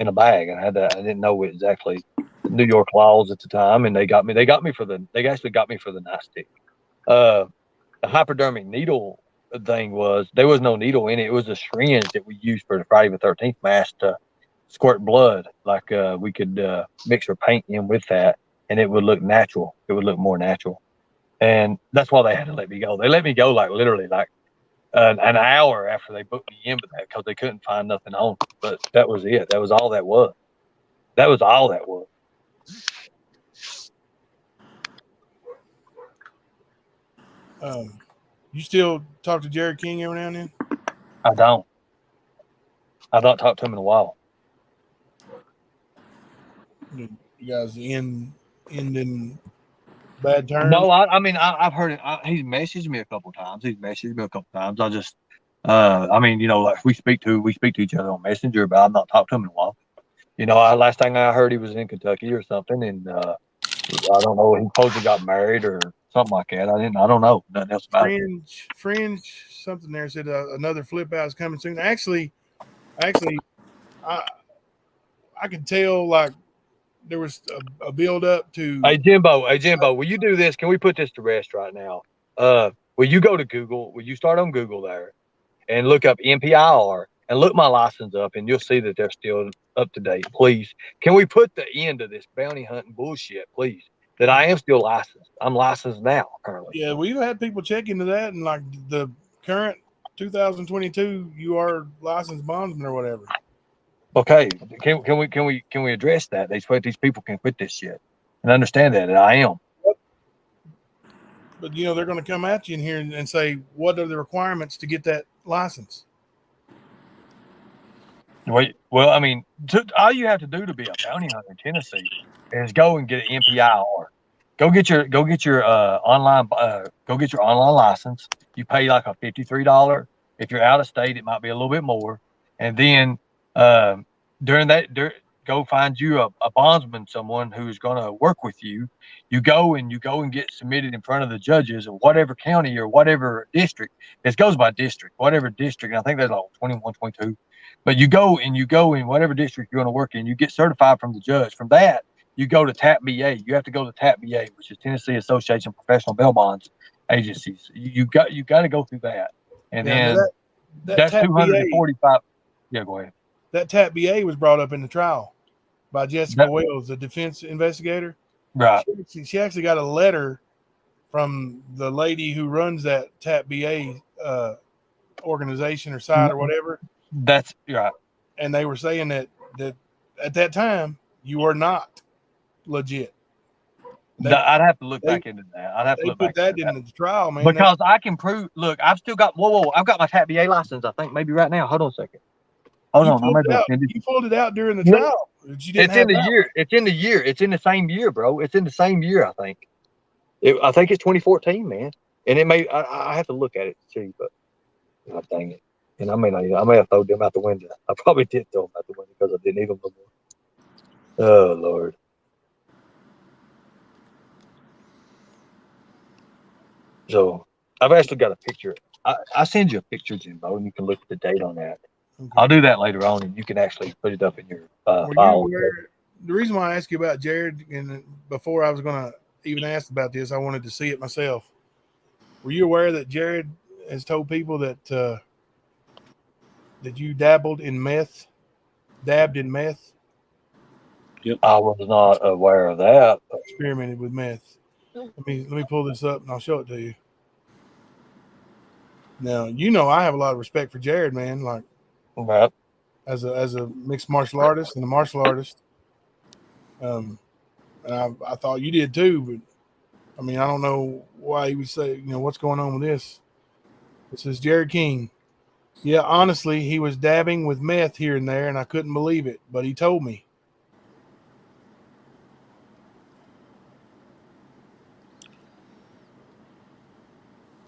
in a bag, and I didn't know exactly New York laws at the time, and they actually got me for the nightstick. The hypodermic needle thing there was no needle in it. It was a syringe that we used for the Friday the 13th mask to squirt blood. Like we could mix our paint in with that, and it would look natural. It would look more natural, and that's why they had to let me go. They let me go like literally like an hour after they booked me in, because they couldn't find nothing on. But that was it. That was all that was. That was all that was. You still talk to Jerry King every now and then? I don't. I've not talked to him in a while. You guys in bad terms? No, I mean, I've heard it. He's messaged me a couple times. I just, I mean, like we speak to each other on Messenger, but I've not talked to him in a while. Last thing I heard, he was in Kentucky or something, and I don't know. He supposedly got married or something like that. I don't know nothing else about it. Fringe, something there said another flip out is coming soon. Actually, I could tell like there was a build up to. Hey Jimbo, will you do this? Can we put this to rest right now? Will you go to Google? Will you start on Google there and look up NPIR and look my license up, and you'll see that they're still up to date. Please, can we put the end of this bounty hunting bullshit, please? That I am still licensed. I'm licensed now currently. Yeah, we've had people check into that, and like the current 2022, you are licensed bondsman or whatever. Okay, can we address that? These people can quit this shit and understand that I am. But they're going to come at you in here and say, what are the requirements to get that license? Well, I mean, all you have to do to be a bounty hunter in Tennessee is go and get an NPIR. Go get your online license. You pay like a $53. If you're out of state, it might be a little bit more. And then go find you a bondsman, someone who's going to work with you. You go and get submitted in front of the judges of whatever county or whatever district. It goes by district, whatever district. And I think there's like 21, 22. But you go in whatever district you're going to work in. You get certified from the judge. From that, you go to TAPBA. You have to go to TAPBA, which is Tennessee Association of Professional Bail Bonds Agencies. You got to go through that, and then that's $245. Yeah, go ahead. That TAPBA was brought up in the trial by Jessica Wells, the defense investigator. Right. She actually got a letter from the lady who runs that TAPBA organization or site or whatever. That's right. And they were saying that at that time you were not legit. I'd have to look back into that. I'd have to look back into the trial, man. Because I can prove. Look, I've still got. Whoa! I've got my TAPBA license. I think maybe right now. Hold on a second. Hold You on, I'm pulled at it the. out. You pulled it out during the No, trial. But you didn't It's in have the that. year. It's in the year. It's in the same year, bro. It's in the same year, I think. I think it's 2014, man. And it may. I have to look at it to see, but God dang it. And I may have thrown them out the window. I probably did throw them out the window because I didn't need them no more. Oh Lord. So I've actually got a picture. I send you a picture, Jimbo, and you can look at the date on that. Okay. I'll do that later on, and you can actually put it up in your Were you file. aware? The reason why I asked you about Jared, and before I was going to even ask about this, I wanted to see it myself. Were you aware that Jared has told people that that you dabbed in meth? Yep. I was not aware of that. Experimented with meth. Let me pull this up and I'll show it to you. Now I have a lot of respect for Jared, man. Like But as a mixed martial artist and a martial artist. And I thought you did too, but I mean I don't know why he would say what's going on with this. It says Jared King. Yeah, honestly, he was dabbing with meth here and there, and I couldn't believe it, but he told me.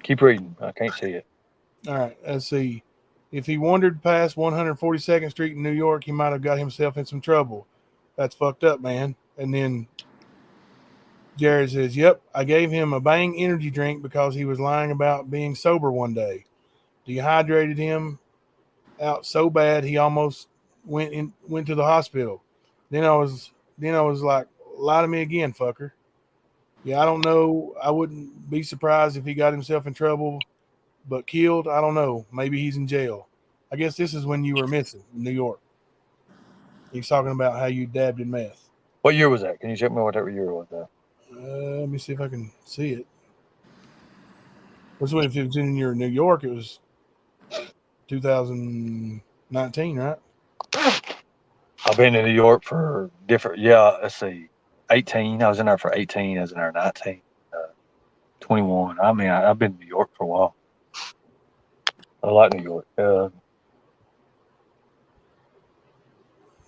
keep reading. I can't see it. All right, let's see. If he wandered past 142nd Street in New York, he might have got himself in some trouble. That's fucked up, man. And then Jared says, yep, I gave him a Bang energy drink because he was lying about being sober one day. Dehydrated him out so bad he almost went to the hospital. Then I was like, lie to me again, fucker. Yeah, I don't know. I wouldn't be surprised if he got himself in trouble, but killed, I don't know. Maybe he's in jail. I guess this is when you were missing in New York. He's talking about how you dabbed in meth. What year was that? Can you check me whatever year was that? Let me see if I can see it. If it was in New York, it was 2019, right? I've been in New York for different. Yeah, let's see. 18. I was in there for 18. I was in there 19, 21. I mean, I've been in New York for a while. I like New York.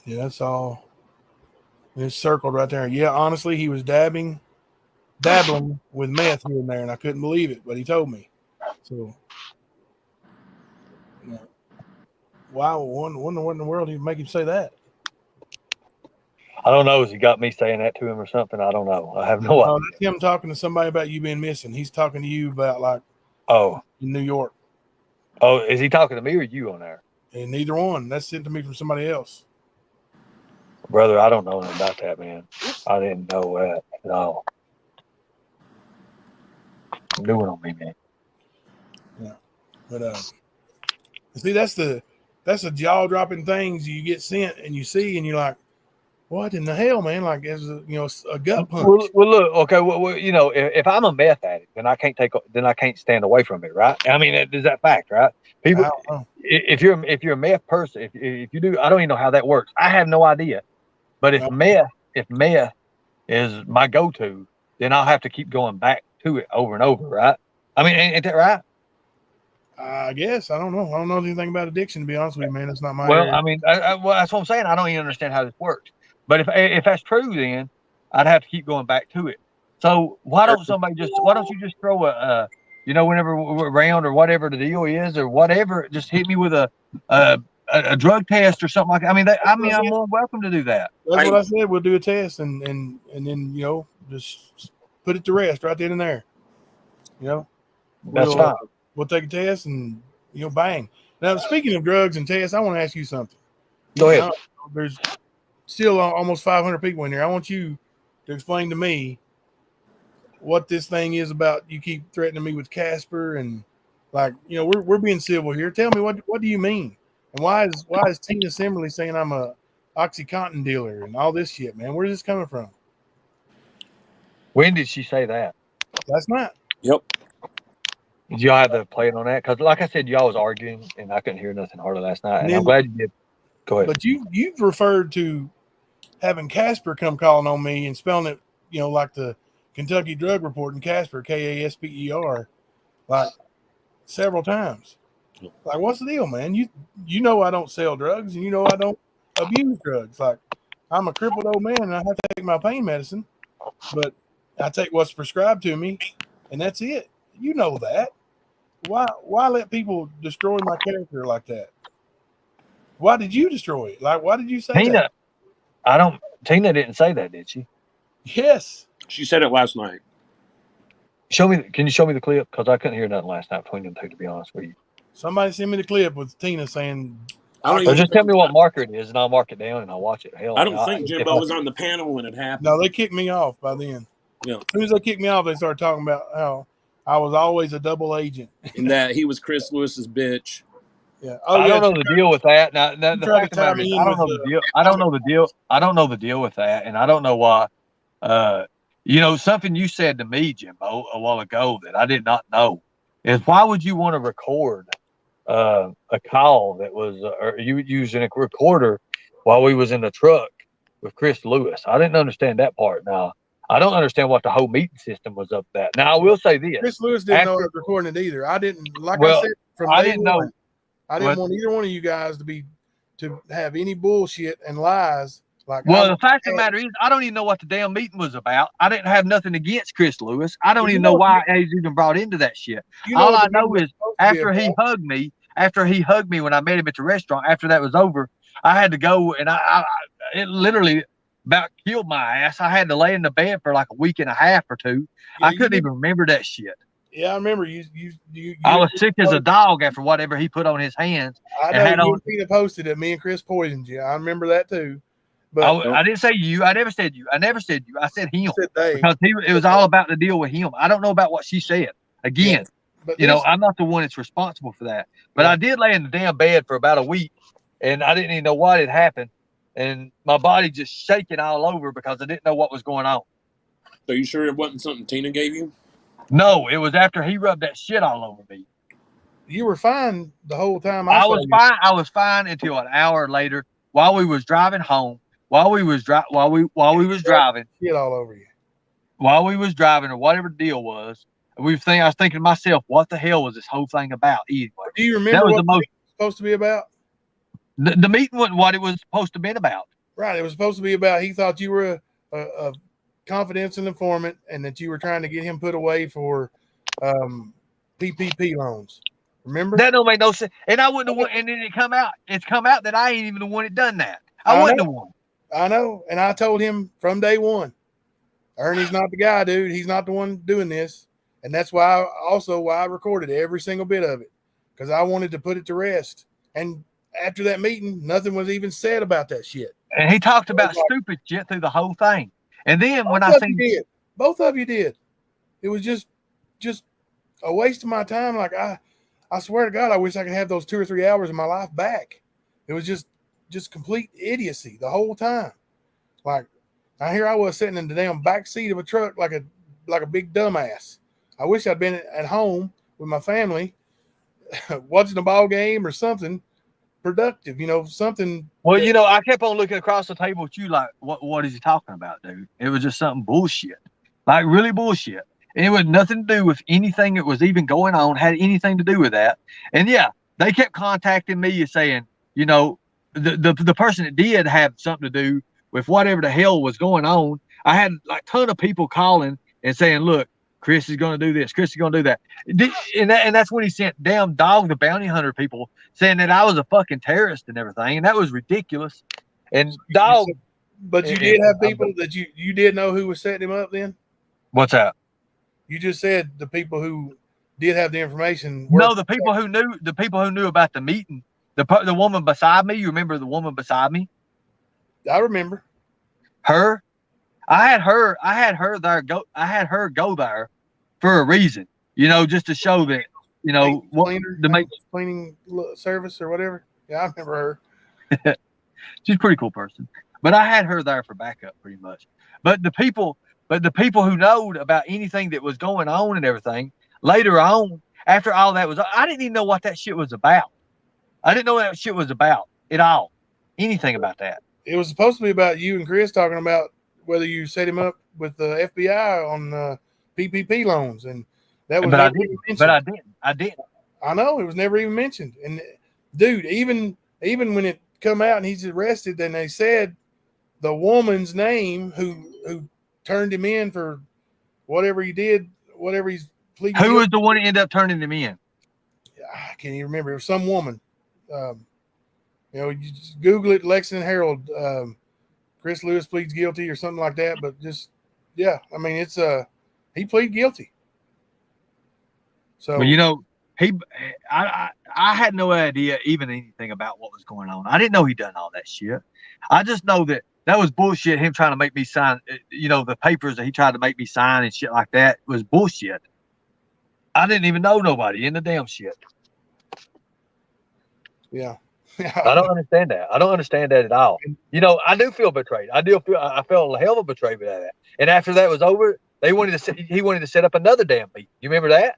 Yeah, that's all. It's circled right there. Yeah, honestly, he was dabbling with meth here and there, and I couldn't believe it, but he told me. So, wow, wonder what in the world he'd make him say that. I don't know. Has he got me saying that to him or something? I don't know. I have no idea. That's him talking to somebody about you being missing. He's talking to you about like in New York. Oh, is he talking to me or you on there? And neither one. That's sent to me from somebody else. Brother, I don't know anything about that, man. I didn't know that at all. New one on me, man. Yeah, but see, that's the jaw dropping things you get sent and you see and you're like, what in the hell, man? Like as a gut punch. Well, look, okay. Well, if I'm a meth addict, then I can't stand away from it, right? I mean, is that fact, right? People, I don't know. if you're a meth person, if you do, I don't even know how that works. I have no idea. But if meth is my go-to, then I'll have to keep going back to it over and over, right? I mean, ain't that right? I guess I don't know. I don't know anything about addiction, to be honest with you, man. It's not my Well, area. I mean, well, that's what I'm saying. I don't even understand how this works. But if that's true, then I'd have to keep going back to it. So why don't you just throw whenever we're around or whatever the deal is or whatever, just hit me with a drug test or something like that. I'm more welcome to do that. That's what I said. We'll do a test and then just put it to rest right then and there. That's fine. We'll take a test and bang. Now, speaking of drugs and tests, I want to ask you something. Go ahead. There's still almost 500 people in here. I want you to explain to me what this thing is about. You keep threatening me with Casper and we're being civil here. Tell me what do you mean? And why is Tina Simmerly saying I'm a OxyContin dealer and all this shit, man? Where's this coming from? When did she say that? Last night. Yep. Did y'all have to play it on that? Because, like I said, y'all was arguing, and I couldn't hear nothing harder last night. And I'm glad you did. Go ahead. But you've referred to having Casper come calling on me and spelling it, like the Kentucky Drug Report and Casper, Kasper, like several times. Like, what's the deal, man? you know I don't sell drugs, and you know I don't abuse drugs. Like, I'm a crippled old man, and I have to take my pain medicine, but I take what's prescribed to me, and that's it. You know that. Why let people destroy my character like that? Why did you destroy it? Like, why did you say Tina, that? Tina didn't say that, did she? Yes. She said it last night. Can you show me the clip? Because I couldn't hear nothing last night between them two, to be honest with you. Somebody send me the clip with Tina saying, I Or don't just tell me what marker it is, and I'll mark it down, and I'll watch it. Hell, I don't think Jimbo was on the panel when it happened. No, they kicked me off by then. Yeah. As soon as they kicked me off, they started talking about how I was always a double agent. And that he was Chris Lewis's bitch. Yeah. I don't know the deal with that. Now, the fact of the matter is, I don't know the deal. I don't know the deal. I don't know the deal with that, and I don't know why. Something you said to me, Jimbo, a while ago that I did not know is why would you want to record a call that was, or you using a recorder while we was in the truck with Chris Lewis? I didn't understand that part. Now, I don't understand what the whole meeting system was up that. Now, I will say this. Chris Lewis didn't know I was recording it either. I didn't, like Well, I said, from I day didn't one, know. I didn't want either one of you guys to have any bullshit and lies. Like, well, the fact of the matter is, I don't even know what the damn meeting was about. I didn't have nothing against Chris Lewis. I don't even know why I was even brought into that shit. All I know is after he hugged me when I met him at the restaurant, after that was over, I had to go, and it literally about killed my ass. I had to lay in the bed for like a week and a half or two. I couldn't even remember that shit. Yeah, I remember you. I was sick as a dog after whatever he put on his hands. I know you and Tina posted that me and Chris poisoned you. I remember that too. But I didn't say you. I never said you. I said him. Said they. Because it was all about the deal with him. I don't know about what she said. Again, I'm not the one that's responsible for that. But I did lay in the damn bed for about a week, and I didn't even know what had happened. And my body just shaking all over because I didn't know what was going on. So you sure it wasn't something Tina gave you? No, it was after he rubbed that shit all over me. You were fine the whole time. I was fine. I was fine until an hour later, while we was driving home. While we was driving, shit all over you. While we was driving, or whatever the deal was, I was thinking to myself, what the hell was this whole thing about? Anyway, do you remember what the meeting was supposed to be about? The meeting wasn't what it was supposed to be about. Right, it was supposed to be about. He thought you were a confidential informant, and that you were trying to get him put away for PPP loans. Remember? That don't make no sense. And I wouldn't have. And then it's come out that I ain't even the one that done that. I wasn't the one. I know, and I told him from day one, Ernie's not the guy, dude. He's not the one doing this, and that's why I recorded every single bit of it, because I wanted to put it to rest. And after that meeting, nothing was even said about that shit. And he talked about stupid shit through the whole thing. And then when both of you did, it was just a waste of my time. Like I swear to God, I wish I could have those 2 or 3 hours of my life back. It was just complete idiocy the whole time. Like, here I was sitting in the damn back seat of a truck like a big dumbass. I wish I'd been at home with my family watching a ball game or something productive, something. Well, I kept on looking across the table at you like, what is he talking about, dude? It was just something bullshit, like really bullshit. And it was nothing to do with anything that was even going on, had anything to do with that. And yeah, they kept contacting me and saying, the person that did have something to do with whatever the hell was going on. I had like a ton of people calling and saying, look, Chris is going to do this. Chris is going to do that. And that's when he sent damn Dog the Bounty Hunter people saying that I was a fucking terrorist and everything. And that was ridiculous. And Dog. But you did have people that you did know who was setting him up then? What's that? You just said the people who did have the information. No, the people who knew about the meeting. The woman beside me, you remember the woman beside me? I remember. Her? I had her go there for a reason, just to show that, cleaning service or whatever. Yeah, I remember her. She's a pretty cool person. But I had her there for backup pretty much. But the people who knowed about anything that was going on and everything, later on, after all that was, I didn't even know what that shit was about. I didn't know what that shit was about at all. Anything about that. It was supposed to be about you and Chris talking about whether you set him up with the FBI on PPP loans, and that was. But I didn't. I know it was never even mentioned, and dude, even when it come out and he's arrested, then they said the woman's name who turned him in for whatever he did, whatever he's pleading. Who was the one that ended up turning him in? I can't even remember. It was some woman. You just Google it, Lexington Herald. Chris Lewis pleads guilty or something like that. But just I mean, it's he pleaded guilty. So well, I had no idea even anything about what was going on. I didn't know he done all that shit. I just know that was bullshit. Him trying to make me sign, the papers that he tried to make me sign and shit like that was bullshit. I didn't even know nobody in the damn shit. Yeah. I don't understand that. I don't understand that at all. I do feel betrayed. I felt a hell of a betrayed by that. And after that was over, he wanted to set up another damn meeting. You remember that?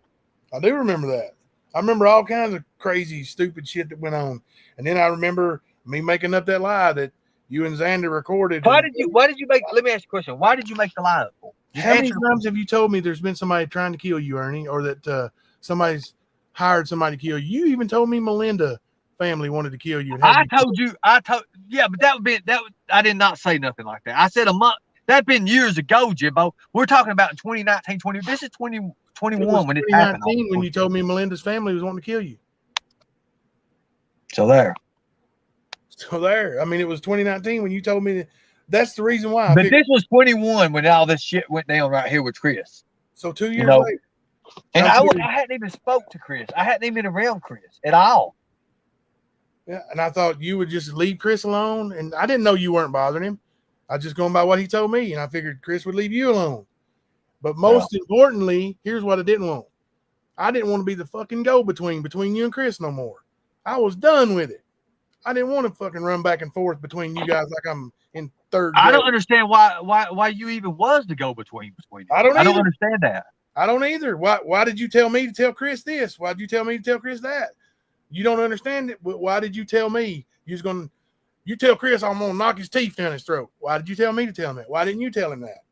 I do remember that. I remember all kinds of crazy, stupid shit that went on. And then I remember me making up that lie that you and Xander recorded. Why did you make, let me ask you a question. Why did you make the lie up for? How many times have you told me there's been somebody trying to kill you, Ernie, or that somebody's hired somebody to kill you? You even told me Melinda family wanted to kill you. I told, but I did not say nothing like that. I said a month. That'd been years ago, Jimbo. We're talking about in 2019, this is 2021 when it happened. When you told me Melinda's family was wanting to kill you. So there. I mean, it was 2019 when you told me that. That's the reason why. But this was 21 when all this shit went down right here with Chris. So 2 years later. And I hadn't even spoke to Chris. I hadn't even been around Chris at all. Yeah, and I thought you would just leave Chris alone. And I didn't know you weren't bothering him. I was just going by what he told me. And I figured Chris would leave you alone. But most importantly, here's what I didn't want. I didn't want to be the fucking go-between you and Chris no more. I was done with it. I didn't want to fucking run back and forth between you guys like I'm in third grade. I don't understand why you even was the go-between between you. I don't understand that. I don't either. Why did you tell me to tell Chris this? Why did you tell me to tell Chris that? You don't understand it. Why did you tell me you tell Chris I'm gonna knock his teeth down his throat? Why did you tell me to tell him that? Why didn't you tell him that?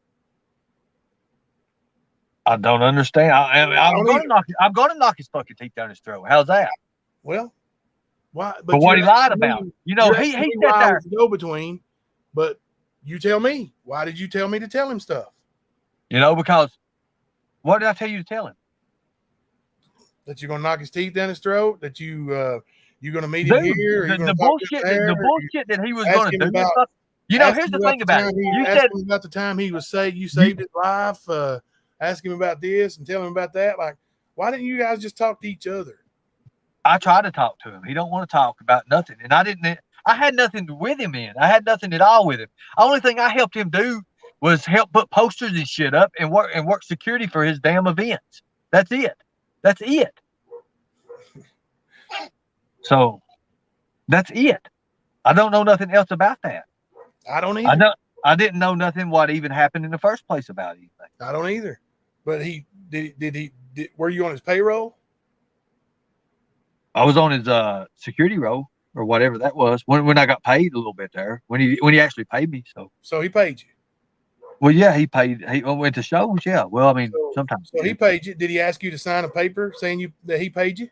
I don't understand. I'm gonna knock his fucking teeth down his throat. How's that? Well, why? But what he lied about, he said there go between. But you tell me. Why did you tell me to tell him stuff? Because what did I tell you to tell him? That you're gonna knock his teeth down his throat. That you're gonna meet him here. The bullshit that he was gonna do. Here's the thing about it. You said about the time he was saved. You saved his life. Ask him about this and tell him about that. Like, why didn't you guys just talk to each other? I tried to talk to him. He don't want to talk about nothing, and I had nothing with him in. I had nothing at all with him. The only thing I helped him do was help put posters and shit up and work security for his damn events. That's it. So that's it. I don't know nothing else about that. I don't either. I didn't know nothing what even happened in the first place about anything. I don't either. But were you on his payroll? I was on his security roll or whatever that was when I got paid a little bit there when he actually paid me. So he paid you. Well, yeah, he paid. He went to shows. Yeah. Well, I mean, sometimes. So he paid you. Did he ask you to sign a paper saying that he paid you?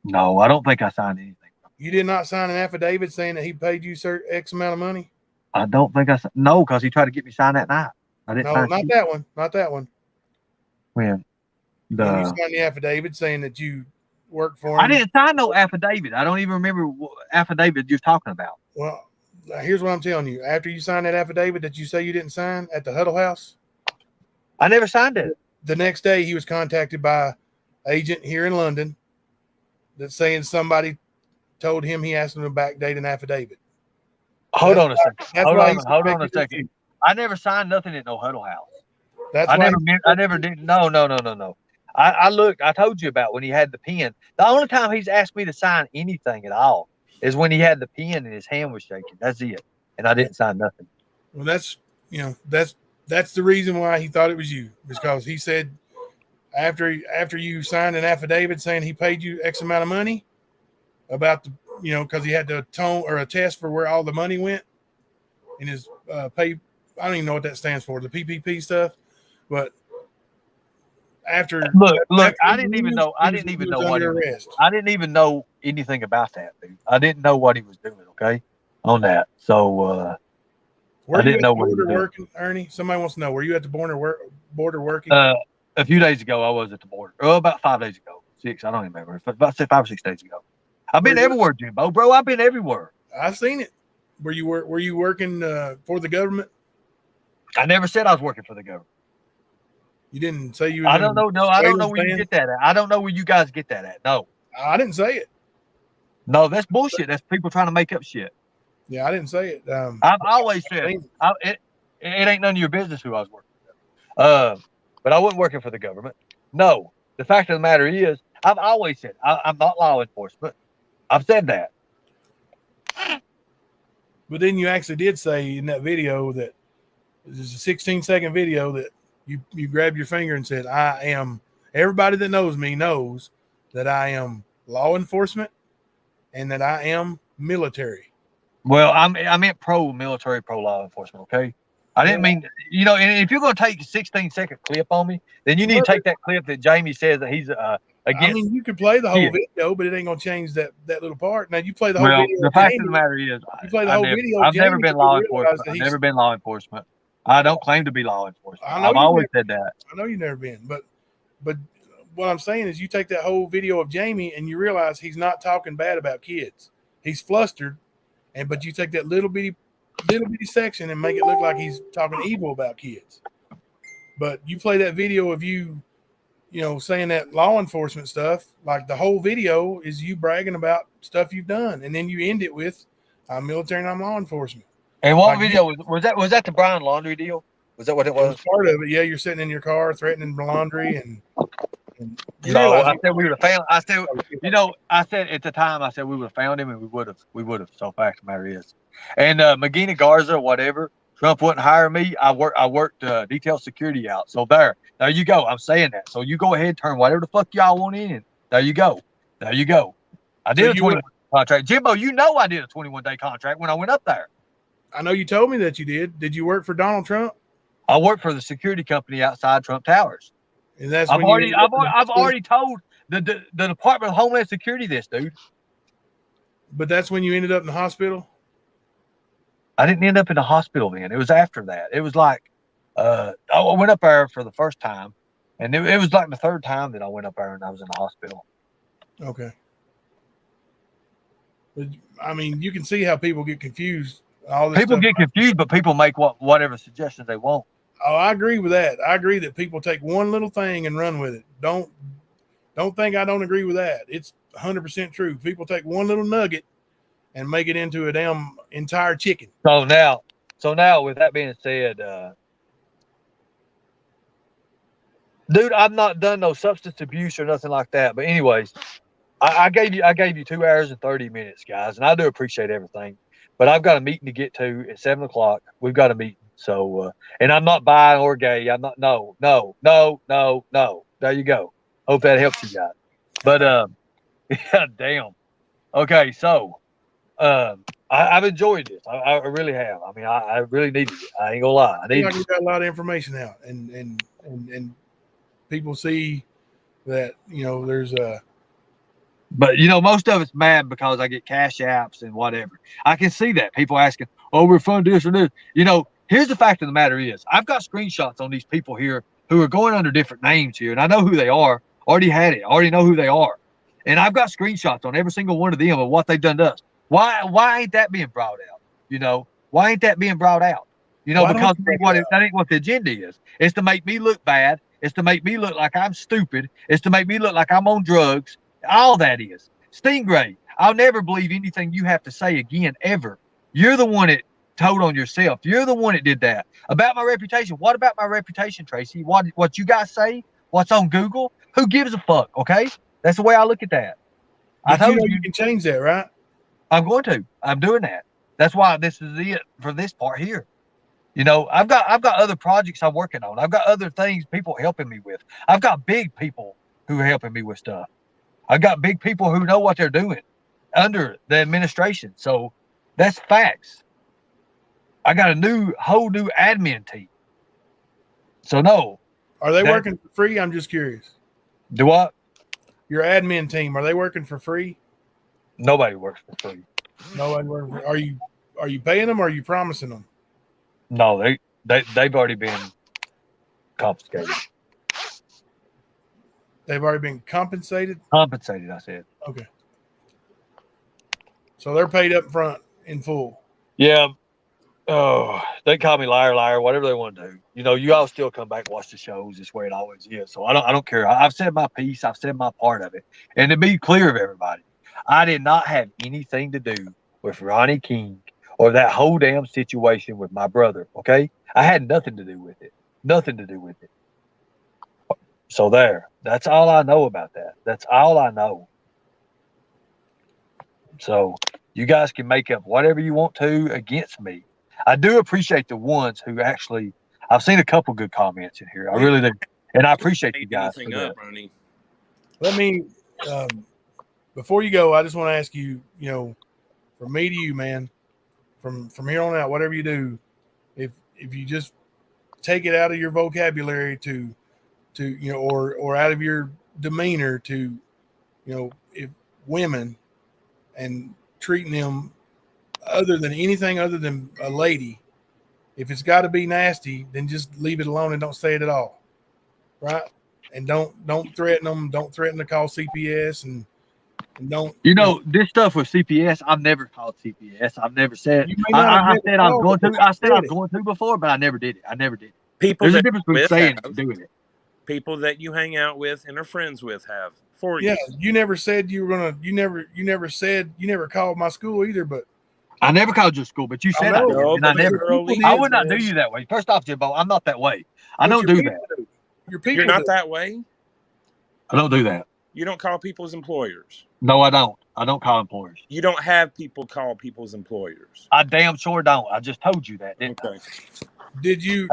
No, I don't think I signed anything. You did not sign an affidavit saying that he paid you X amount of money? I don't think no, because he tried to get me signed that night. I didn't. No, not that one. Not that one. When you signed the affidavit saying that you worked for him. I didn't sign no affidavit. I don't even remember what affidavit you're talking about. Well, here's what I'm telling you. After you signed that affidavit that you say you didn't sign at the Huddle House, I never signed it. The next day, he was contacted by an agent here in London that's saying somebody told him he asked him to backdate an affidavit. Hold on a second. Hold on a second. I never signed nothing at no Huddle House. I never did. No. I looked. I told you about when he had the pen. The only time he's asked me to sign anything at all is when he had the pen and his hand was shaking. That's it. And I didn't sign nothing. Well, that's the reason why he thought it was you, because he said after you signed an affidavit saying he paid you X amount of money about the, because he had to atone or attest for where all the money went in his pay. I don't even know what that stands for, the PPP stuff. But look, I didn't even know what it was. I didn't even know anything about that, dude. I didn't know what he was doing. Okay, on that. So Were I you didn't at know the what he was border doing. working, Ernie? Somebody wants to know. Were you at the border working? A few days ago, I was at the border. Oh, about 5 days ago. 6. I don't even remember. About 5 or 6 days ago. I've been everywhere, Jimbo, bro. I've been everywhere. I've seen it. Were you working for the government? I never said I was working for the government. You didn't say you was I don't know. No, I don't know where you get that at. I don't know where you guys get that at. No. I didn't say it. No, that's bullshit. That's people trying to make up shit. Yeah, I didn't say it. I've always said it ain't none of your business who I was working for. But I wasn't working for the government. No. The fact of the matter is, I've always said I'm not law enforcement. I've said that. But then you actually did say in that video that this is a 16-second video that you grabbed your finger and said, I am, everybody that knows me knows that I am law enforcement and that I am military. Well, I meant pro-military, pro-law enforcement, okay? I didn't mean, and if you're going to take a 16-second clip on me, then you need to take that clip that Jamie says that he's against. I mean, you can play the whole video, but it ain't going to change that little part. Now, you play the whole video. The fact of the matter is, you play the whole video. I've never been law enforcement. I've never been law enforcement. I don't claim to be law enforcement. I've always said that. I know you've never been, but what I'm saying is you take that whole video of Jamie and you realize he's not talking bad about kids. He's flustered, but you take that little bitty section and make it look like he's talking evil about kids. But you play that video of you saying that law enforcement stuff, like the whole video is you bragging about stuff you've done, and then you end it with I'm military and I'm law enforcement. And what video was that? Was that the Brian Laundrie deal? Was that what it was? Part of it, yeah. You're sitting in your car threatening laundry, and no, I said we would have found. I said, I said at the time, I said we would have found him, and we would have. So fact of the matter is, and Magina Garza, whatever. Trump wouldn't hire me. I worked detail security out. So there you go. I'm saying that. So you go ahead, turn whatever the fuck y'all want in. There you go. I did a 21 contract. Jimbo, I did a 21-day contract when I went up there. I know you told me that you did. Did you work for Donald Trump? I worked for the security company outside Trump Towers. And that's I've already told the Department of Homeland Security this, dude. But that's when you ended up in the hospital? I didn't end up in the hospital then. It was after that. It was like I went up there for the first time, and it was like the third time that I went up there and I was in the hospital. Okay. But, I mean, you can see how people get confused. People get confused, but people make whatever suggestions they want. Oh, I agree with that. I agree that people take one little thing and run with it. Don't think I don't agree with that. It's 100% true. People take one little nugget and make it into a damn entire chicken. So now, with that being said, dude, I've not done no substance abuse or nothing like that. But anyways, I gave you 2 hours and 30 minutes, guys, and I do appreciate everything. But I've got a meeting to get to at 7:00. We've got a meeting. So, and I'm not bi or gay. I'm not. No. There you go. Hope that helps you guys. But yeah, damn. Okay, so I've enjoyed this. I really have. I mean, I really needed it. I ain't gonna lie. You got a lot of information out, and people see that there's a. But most of it's mad because I get cash apps and whatever. I can see that people asking, "Oh, we're funding this or this." Here's the fact of the matter is, I've got screenshots on these people here who are going under different names here, and I know who they are. Already had it. Already know who they are, and I've got screenshots on every single one of them of what they've done to us. Why ain't that being brought out? Why ain't that being brought out? Because that ain't what the agenda is. It's to make me look bad. It's to make me look like I'm stupid. It's to make me look like I'm on drugs. All that is. Stingray, I'll never believe anything you have to say again, ever. You're the one that told on yourself. You're the one that did that. About my reputation. What about my reputation, Tracy? What you guys say? What's on Google? Who gives a fuck, okay? That's the way I look at that. I told you can change that, right? I'm going to. I'm doing that. That's why this is it for this part here. I've got other projects I'm working on. I've got other things people helping me with. I've got big people who are helping me with stuff. I've got big people who know what they're doing under the administration. So that's facts. I got a whole new admin team. So no. Are they working for free? I'm just curious. Do what? Your admin team, are they working for free? Nobody works for free. Nobody works. Are you paying them or are you promising them? No, they've already been confiscated. They've already been compensated? Compensated, I said. Okay. So they're paid up front in full. Yeah. Oh, they call me liar, whatever they want to do. You know, you all still come back and watch the shows. It's where it always is. So I don't care. I've said my piece. I've said my part of it. And to be clear of everybody, I did not have anything to do with Ronnie King or that whole damn situation with my brother. Okay, I had nothing to do with it. Nothing to do with it. So there. That's all I know about that. That's all I know. So you guys can make up whatever you want to against me. I do appreciate the ones who actually. I've seen a couple good comments in here. I really do, and I appreciate you guys for that. Ronnie. Let me, before you go, I just want to ask you, you know, from me to you, man, from here on out, whatever you do, if you just take it out of your vocabulary to you know, or out of your demeanor to, you know, if women and treating them other than anything other than a lady, if it's got to be nasty, then just leave it alone and don't say it at all, right? And don't threaten them. Don't threaten to call CPS and don't. You know, this stuff with CPS, I've never called CPS. I've never said. I said I'm going to. I said I'm going to before, but I never did it. I never did it. People There's a difference between saying it and doing it. People that you hang out with and are friends with have for you. Yeah, you never said you were gonna. You never said you never called my school either, but. I never called your school, but you said I did, and I never. I would not do you that way. First off, Jimbo, I'm not that way. I don't do that. You're not that way? I don't do that. You don't call people's employers? No, I don't. I don't call employers. You don't have people call people's employers? I damn sure don't. I just told you that, didn't I? Did you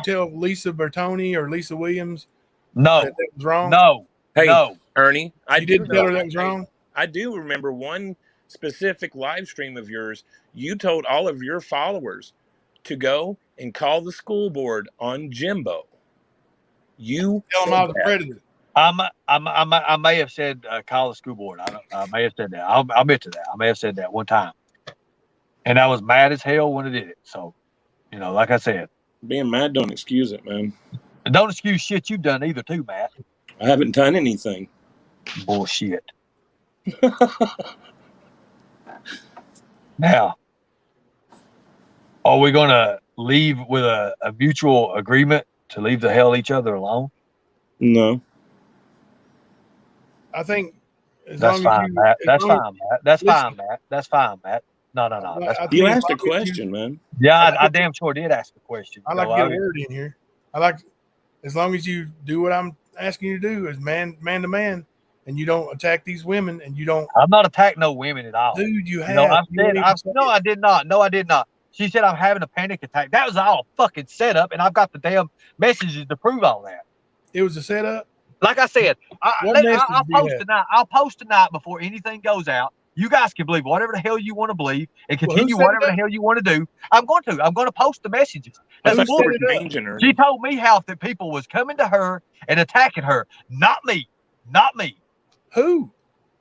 tell Lisa Bertoni or Lisa Williams no that was wrong? No. Hey, no. Ernie, you didn't tell her that was wrong? I do remember one specific live stream of yours. You told all of your followers to go and call the school board on Jimbo. You tell them I was a predator. I may have said call the school board. I may have said that. I'll admit to that. I may have said that one time, and I was mad as hell when I did it. So, you know, like I said, being mad don't excuse it, man. Don't excuse shit you've done either, too, Matt. I haven't done anything. Bullshit. Now, are we going to leave with a mutual agreement to leave the hell each other alone? No. I think that's fine, Matt. That's fine, Matt. That's fine, Matt. That's fine, Matt. No. You asked a question, man. Yeah, I damn sure did ask a question. I like to get a word in here. I like, as long as you do what I'm asking you to do as man to man, and you don't attack these women, and you don't. I'm not attacking no women at all. Dude, you have. No, I did not. No, I did not. She said I'm having a panic attack. That was all fucking setup, and I've got the damn messages to prove all that. It was a setup. Like I said, I'll post tonight. I'll post tonight before anything goes out. You guys can believe whatever the hell you want to believe and continue whatever the hell you want to do. I'm going to post the messages. She told me how that people was coming to her and attacking her. Not me. Who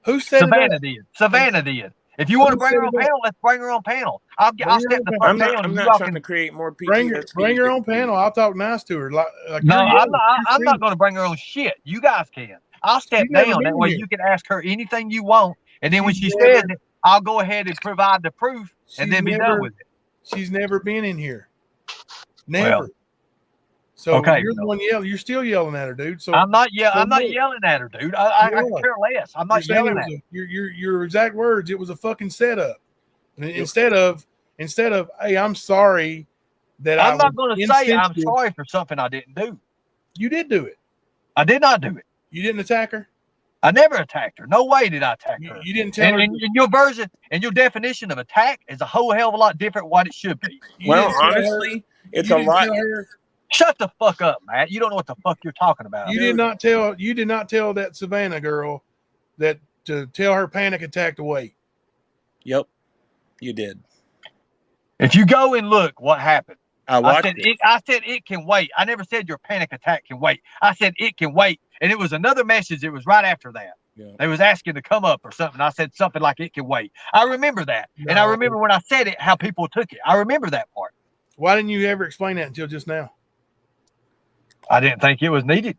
said Savannah did. Savannah did. If you want to bring her on panel, let's bring her on panel. I'll step the fuck down. I'm not trying to create more people. Bring her on panel. I'll talk nice to her. No, I'm not going to bring her on shit. You guys can. I'll step down. That way you can ask her anything you want. And then when she says it, I'll go ahead and provide the proof and then be done with it. She's never been in here. Never. Well, so you're the one yelling. You're still yelling at her, dude. So I'm not yelling at her, dude. I care less. I'm not yelling at her. Your exact words. It was a fucking setup. And instead of, hey, I'm sorry that I'm not going to say I'm sorry for something I didn't do. You did do it. I did not do it. You didn't attack her. I never attacked her. No way did I attack her. You didn't tell her. And your version and your definition of attack is a whole hell of a lot different what it should be. Well, honestly, it's a lot. Shut the fuck up, Matt. You don't know what the fuck you're talking about. You did not tell that Savannah girl that to tell her panic attack to wait. Yep, you did. If you go and look what happened. I said it can wait. I never said your panic attack can wait. I said it can wait. And it was another message. It was right after that. Yeah. They was asking to come up or something. I said something like it can wait. I remember that. And I remember when I said it, how people took it. I remember that part. Why didn't you ever explain that until just now? I didn't think it was needed.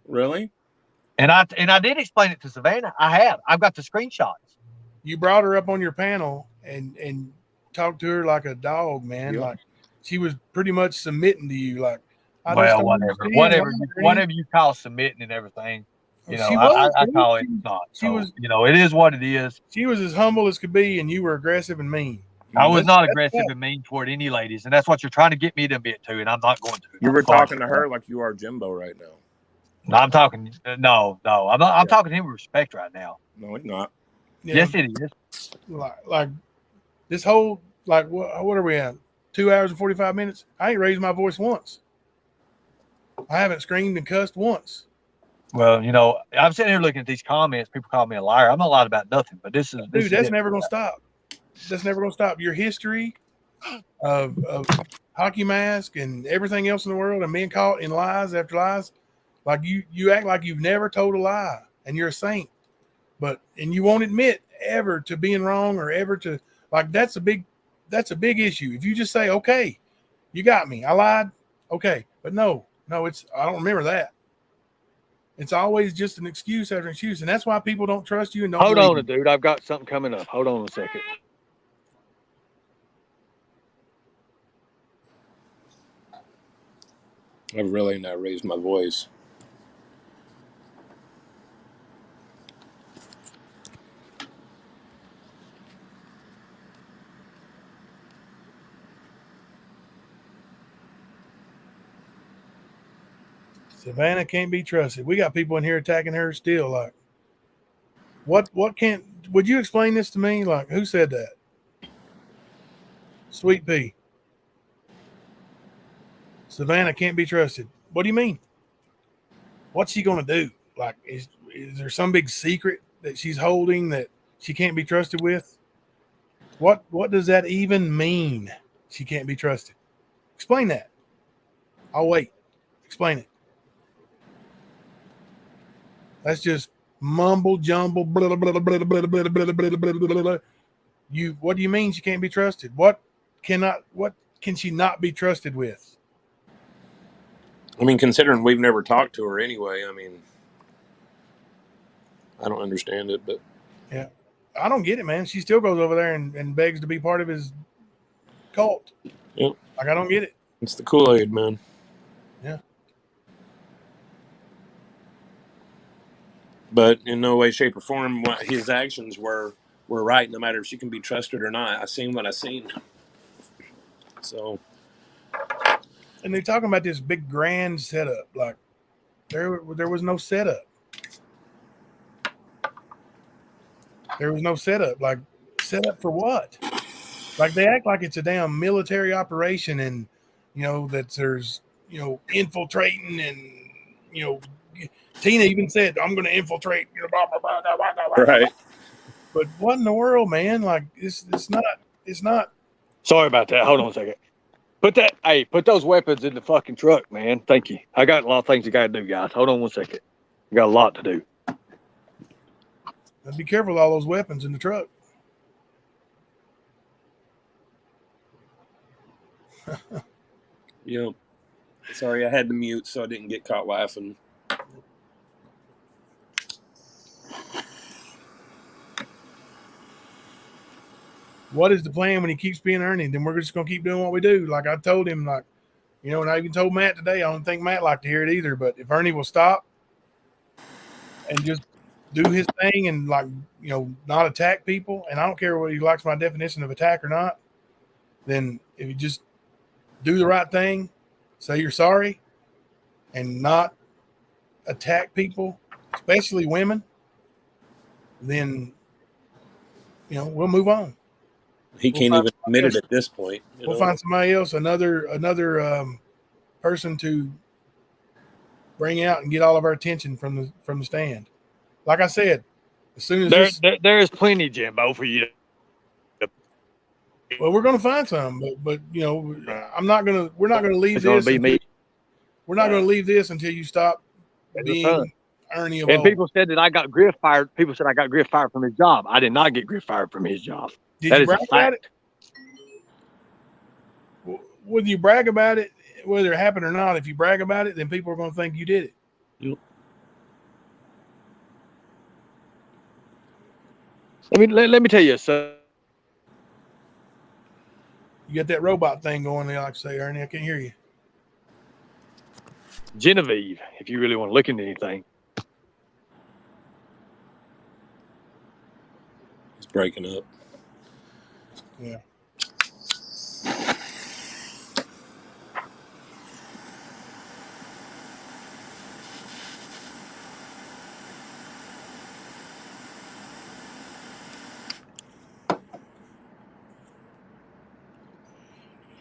Really? And I did explain it to Savannah. I have. I've got the screenshots. You brought her up on your panel and talked to her like a dog, man. Yeah. Like she was pretty much submitting to you. Like, Well, whatever you call submitting and everything. You know, I call it not. So, you know, it is what it is. She was as humble as could be, and you were aggressive and mean. I was not aggressive and mean toward any ladies, and that's what you're trying to get me to admit to, and I'm not going to. You were talking to her like you are Jimbo right now. No, I'm talking. No, I'm not. I'm talking to him with respect right now. No, it's not. Yeah. Yes, it is. Like this whole what are we at? 2 hours and 45 minutes. I ain't raised my voice once. I haven't screamed and cussed once. Well, you know, I'm sitting here looking at these comments. People call me a liar. I'm not lying about nothing, but this is that's never gonna stop. That's never gonna stop. Your history of hockey mask and everything else in the world and being caught in lies after lies. Like you act like you've never told a lie and you're a saint, and you won't admit ever to being wrong or ever to that's a big issue. If you just say, okay, you got me, I lied, okay, but no, I don't remember that. It's always just an excuse after excuse, and that's why people don't trust you and don't. Hold on, dude. I've got something coming up. Hold on a second. I've really not raised my voice. Savannah can't be trusted. We got people in here attacking her still. Like, what can't? Would you explain this to me? Like, who said that? Sweet Pea. Savannah can't be trusted. What do you mean? What's she gonna do? Like, is there some big secret that she's holding that she can't be trusted with? What does that even mean? She can't be trusted. Explain that. I'll wait. Explain it. That's just mumble jumble. Blah, blah, blah, blah, blah, blah, blah, blah, blah, blah. What do you mean she can't be trusted? What can she not be trusted with? I mean, considering we've never talked to her anyway, I mean, I don't understand it, but yeah, I don't get it, man. She still goes over there and begs to be part of his cult. Yep. Like, I don't get it. It's the Kool-Aid, man. Yeah. But in no way, shape, or form, his actions were right, no matter if she can be trusted or not. I seen what I seen. So. And they're talking about this big grand setup. Like, there was no setup. There was no setup. Like, setup for what? Like, they act like it's a damn military operation and, you know, that there's, you know, infiltrating and, you know, Tina even said, I'm going to infiltrate. You know, blah, blah, blah, blah, blah, blah. Right. But what in the world, man? Like, it's not. Sorry about that. Hold on a second. Put those weapons in the fucking truck, man. Thank you. I got a lot of things I got to do, guys. Hold on one second. I got a lot to do. Be careful with all those weapons in the truck. Yep. Sorry, I had to mute so I didn't get caught laughing. What is the plan when he keeps being Ernie? Then we're just going to keep doing what we do. Like I told him, like, you know, and I even told Matt today, I don't think Matt liked to hear it either, but if Ernie will stop and just do his thing and, like, you know, not attack people, and I don't care whether he likes my definition of attack or not, then if you just do the right thing, say you're sorry, and not attack people, especially women, then, you know, we'll move on. He can't even admit it at this point. We'll find somebody else, another person to bring out and get all of our attention from the stand. Like I said, as soon as there is plenty, Jimbo, for you. Well, we're going to find some, but you know, we're not going to leave this. Be me. We're not going to leave this until you stop being Ernie of And old. people said that I got Griff fired. People said I got Griff fired from his job. I did not get Griff fired from his job. Did That you is a brag about fact. it? Whether you brag about it, whether it happened or not, if you brag about it, then people are going to think you did it. Yep. Let me tell you, so You got that robot thing going there, like I say, Ernie. I can't hear you. Genevieve, if you really want to look into anything. It's breaking up. Yeah.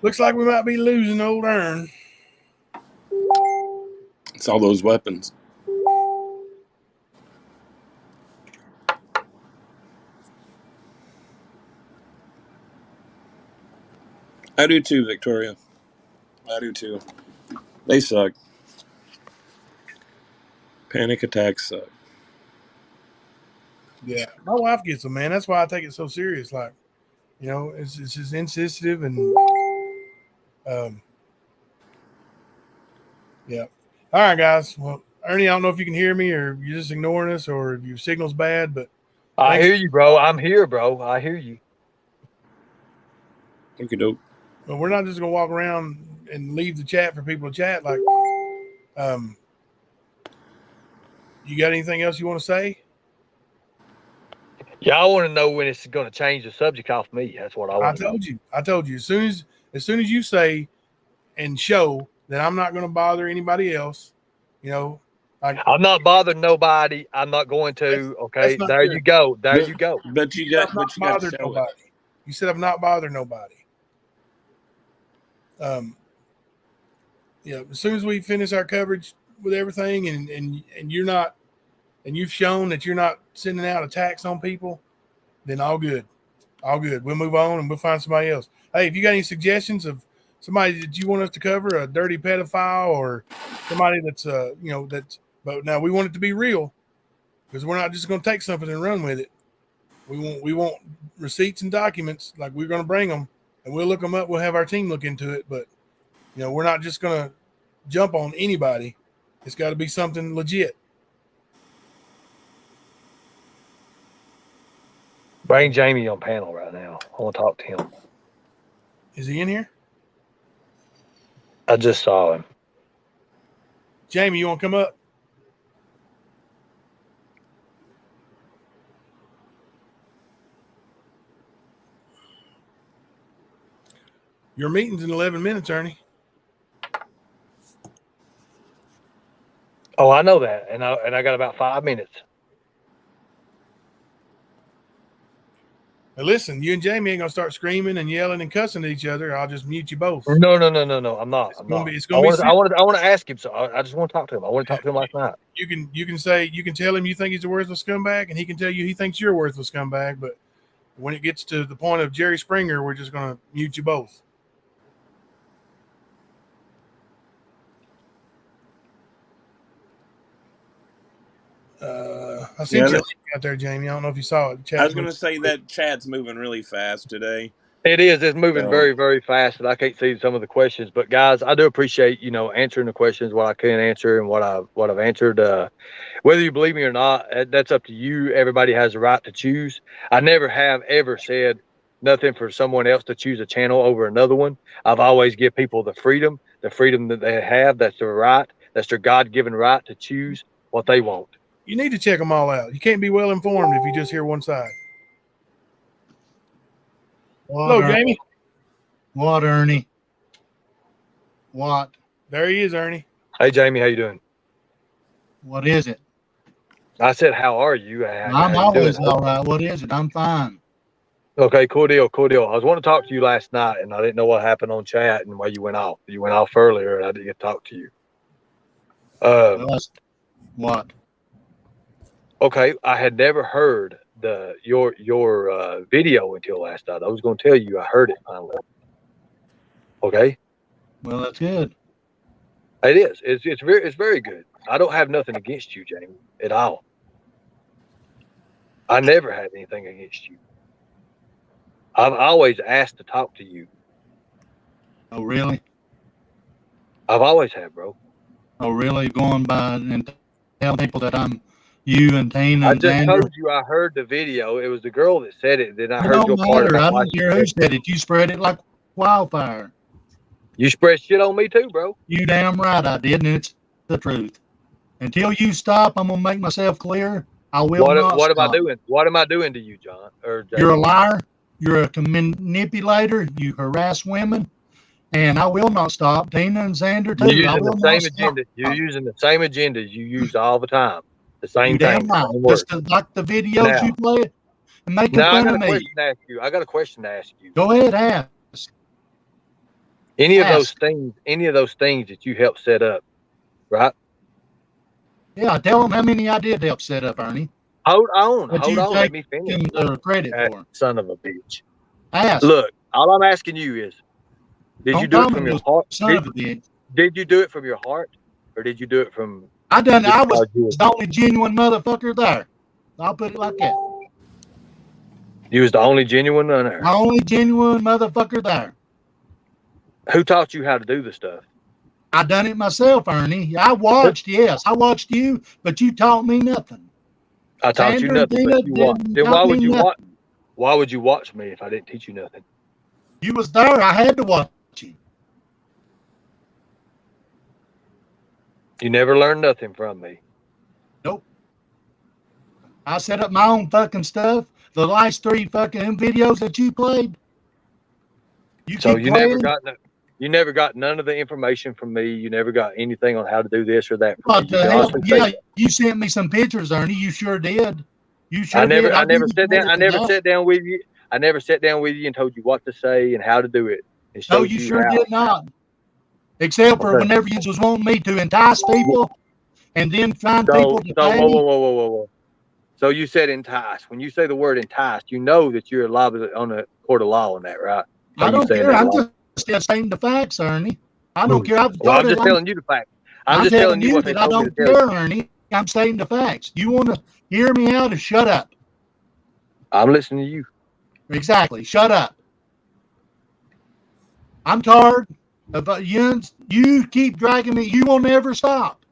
Looks like we might be losing old Ern. It's all those weapons. I do too, Victoria. I do too. They suck. Panic attacks suck. Yeah. My wife gets them, man. That's why I take it so serious. Like, you know, it's just insensitive and yeah. All right, guys. Well, Ernie, I don't know if you can hear me or you're just ignoring us or if your signal's bad, but I hear you, bro. I'm here, bro. I hear you. Okay, dope. but we're not just gonna walk around and leave the chat for people to chat. Like, you got anything else you want to say? Y'all want to know when it's going to change the subject off me. That's what I want to know. I told you. As soon as you say and show that I'm not going to bother anybody else, you know. I'm not bothering nobody. I'm not going to. Okay, that's there fair. you go. There you go. But you got to show nobody. it. You said I've not bothered nobody. Yeah. As soon as we finish our coverage with everything, and you're not, and you've shown that you're not sending out attacks on people, then all good. All good. We'll move on and we'll find somebody else. Hey, if you got any suggestions of somebody that you want us to cover, a dirty pedophile or somebody that's but now we want it to be real because we're not just going to take something and run with it. We want receipts and documents, like we're going to bring them and we'll look them up. We'll have our team look into it, but we're not just going to jump on anybody. It's got to be something legit. Bring Jamie on panel right now. I want to talk to him. Is he in here? I just saw him. Jamie, you want to come up? Your meeting's in 11 minutes, Ernie. Oh, I know that, and I got about 5 minutes. Now listen, you and Jamie ain't gonna start screaming and yelling and cussing at each other. I'll just mute you both. No. I'm not. It's gonna be. I want to ask him. So I just want to talk to him. I want to talk to him last night. You can tell him you think he's a worthless scumbag, and he can tell you he thinks you're a worthless scumbag. But when it gets to the point of Jerry Springer, we're just gonna mute you both. I sent you a link out there, Jamie. I don't know if you saw it. I was going to say that chat's moving really fast today. It is. It's moving very, very fast, and I can't see some of the questions. But guys, I do appreciate answering the questions, what I can answer, and what I've answered. Whether you believe me or not, that's up to you. Everybody has the right to choose. I never have ever said nothing for someone else to choose a channel over another one. I've always give people the freedom that they have. That's their right. That's their God-given right to choose what they want. You need to check them all out. You can't be well informed if you just hear one side. Hello, Jamie. What, Ernie? What? There he is, Ernie. Hey, Jamie, how you doing? What is it? I said, how are you? I'm always all right. What is it? I'm fine. Okay, cool deal. I was wanting to talk to you last night, and I didn't know what happened on chat and why you went off. You went off earlier, and I didn't get to talk to you. What? Okay, I had never heard your video until last night. I was going to tell you I heard it finally. Okay. Well, that's good. It is. It's very good. I don't have nothing against you, Jamie, at all. I never had anything against you. I've always asked to talk to you. Oh, really? I've always had, bro. Oh, really? Going by and telling people that I'm you and Tina I and just Xander. told you I heard the video. It was the girl that said it. Then I It heard don't your part matter. about I why don't care who said it. You spread it like wildfire. you spread shit on me too, bro. You damn right I did, and it's the truth. Until you stop, I'm gonna make myself clear. I will not What am I stop. doing? What am I doing to you, John? Or You're a Jamie? liar. You're a manipulator. You harass women, and I will not stop. Tina and Xander You're too. I using the will not same stop. agenda. You're using the same agendas you use all the time. The You same damn thing, right. same words. Just like the videos Now, you play and making now I fun got of a me. question to ask you. I got a question to ask you. Go ahead, ask. Any of those Ask. things that you helped set up, right? Yeah, tell them how many I did help set up, Ernie. Hold on. That you Let take me finish. the credit for. Son of a bitch. Ask. Look, all I'm asking you is, did you Don't do call it from me your no heart? son of a bitch. Did you do it from your heart, or did you do it from? I just was because you the only genuine motherfucker there. I'll put it like that. was the only genuine one there? My only genuine motherfucker there. Who taught you how to do the stuff? I done it myself, Ernie. I watched you, but you taught me nothing. I taught you Xander and nothing, but Tina you watched. didn't Then why taught me would you watch? nothing. Why would you watch me if I didn't teach you nothing? You was there. I had to watch you. You never learned nothing from me. Nope. I set up my own fucking stuff. The last 3 fucking videos that you played. You So keep playing. you never got none of the information from me. You never got anything on how to do this or that from What me. You the can hell? honestly say Yeah, that. you sent me some pictures, Ernie. You sure did. You sure I did. never sat down. I never sat down with you. I never sat down with you and told you what to say and how to do it and No, showed you you sure how. did not. Except for Okay. whenever you was wanting me to entice people and then find people to So pay. whoa. So you said entice. When you say the word entice, you know that you're liable on a court of law on that, right? I don't care. I'm just stating the facts, Ernie. I don't care. Well, I'm just telling you the facts. I'm just telling you what they that I told me to don't tell you. care, Ernie. I'm stating the facts. You want to hear me out or shut up? I'm listening to you. Exactly. Shut up. I'm tired of you keep dragging me. You will never stop.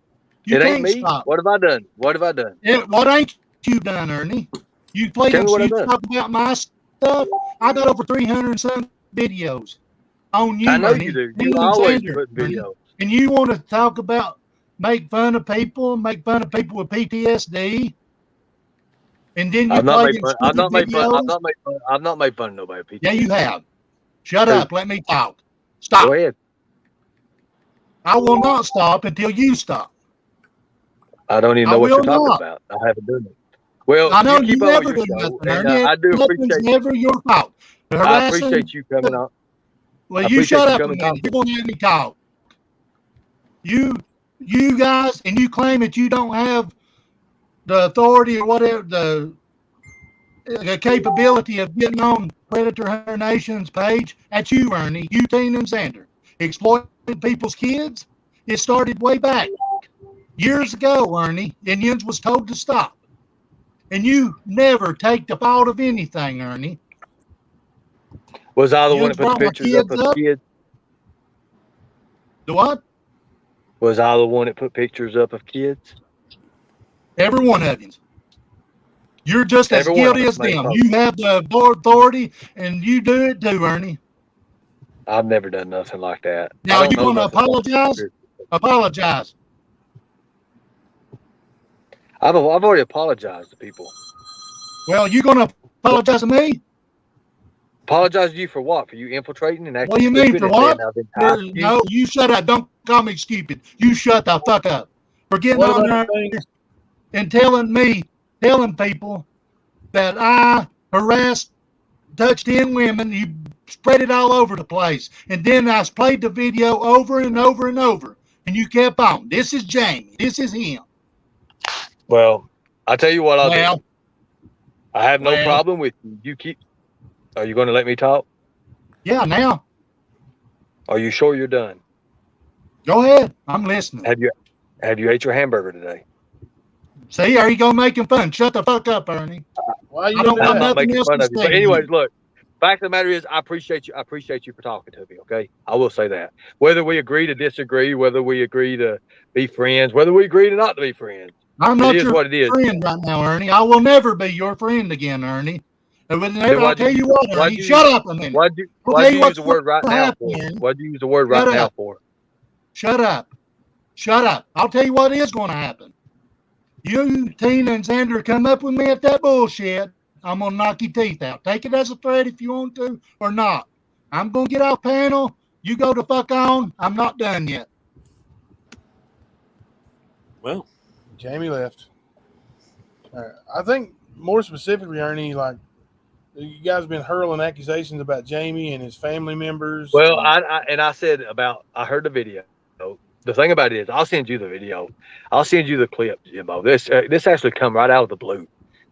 You It ain't can't me. stop. What have I done? What have I done? What ain't you done, Ernie? You play Tell me what you I've done. talk about my stuff. I got over 300 and some videos on you, I know Ernie. you do. Me You and always Xander, put Ernie. videos. And you want to talk about make fun of people with PTSD, and then you I've not play made them fun. I've stupid not made fun. videos. I've not made fun of nobody. PTSD. Yeah, you have. Shut Who? up. Let me talk. Stop. Go ahead. I will not stop until you stop. I don't even know what you're talking about. I haven't done it. Well, I know you you keep on with never your do show, nothing, and Ernie. I do Nothing's appreciate. never your fault. The I harassing. appreciate you coming on. Well, I you appreciate shut you up a coming minute. talking. You're gonna let me talk. You guys, and you claim that you don't have the authority or whatever the capability of getting on Predator Hunter Nation's page. That's you, Ernie. You, Tina, and Xander. Exploiting people's kids. It started way back years ago, Ernie. Indians was told to stop. And you never take the fault of anything, Ernie. Was I the one Indians that put the brought my pictures up kids of up. kids? The what? Was I the one that put pictures up of kids? Every one of you. You're just as Every one of guilty us as made a them. post. You have the authority, and you do it too, Ernie. I've never done nothing like that. Now, you going to apologize? Apologize. I've already apologized to people. Well, you going to apologize to me? Apologize to you for what? For you infiltrating and acting What do you mean, for what? You? No, you shut up. Don't call me stupid. You shut the fuck up. For getting on there and telling people that I harassed, touched 10 women. You spread it all over the place. And then I played the video over and over and over. And you kept on. This is Jamie. This is him. Well, I'll tell you what I'll do. I have no Well. problem with you. You keep. Are you going to let me talk? Yeah, now. Are you sure you're done? Go ahead. I'm listening. Have you ate your hamburger today? See, are you gonna make him fun? Shut the fuck up, Ernie. Why are you I gonna don't do got I'm that? not nothing making else fun to of you. say But to anyways, you. look, fact of the matter is, I appreciate you for talking to me. Okay, I will say that. Whether we agree to disagree, whether we agree to be friends, whether we agree to not to be friends, I'm it not is your what it is. friend right now, Ernie. I will never be your friend again, Ernie. And Then I'll tell you what, Ernie. Shut up a minute. I'll tell why'd you you use what's the going word right to now happen, for? Ernie. Why'd you use the word right Shut now up. for? Shut up. Shut up. I'll tell you what is going to happen. You, Tina, and Sandra come up with me at that bullshit. I'm going to knock your teeth out. Take it as a threat if you want to or not. I'm going to get off panel. You go the fuck on. I'm not done yet. Well, Jamie left. I think more specifically, Ernie, like you guys been hurling accusations about Jamie and his family members. Well, And I said I heard the video. The thing about it is, I'll send you the video. I'll send you the clip, Jimbo. This actually come right out of the blue.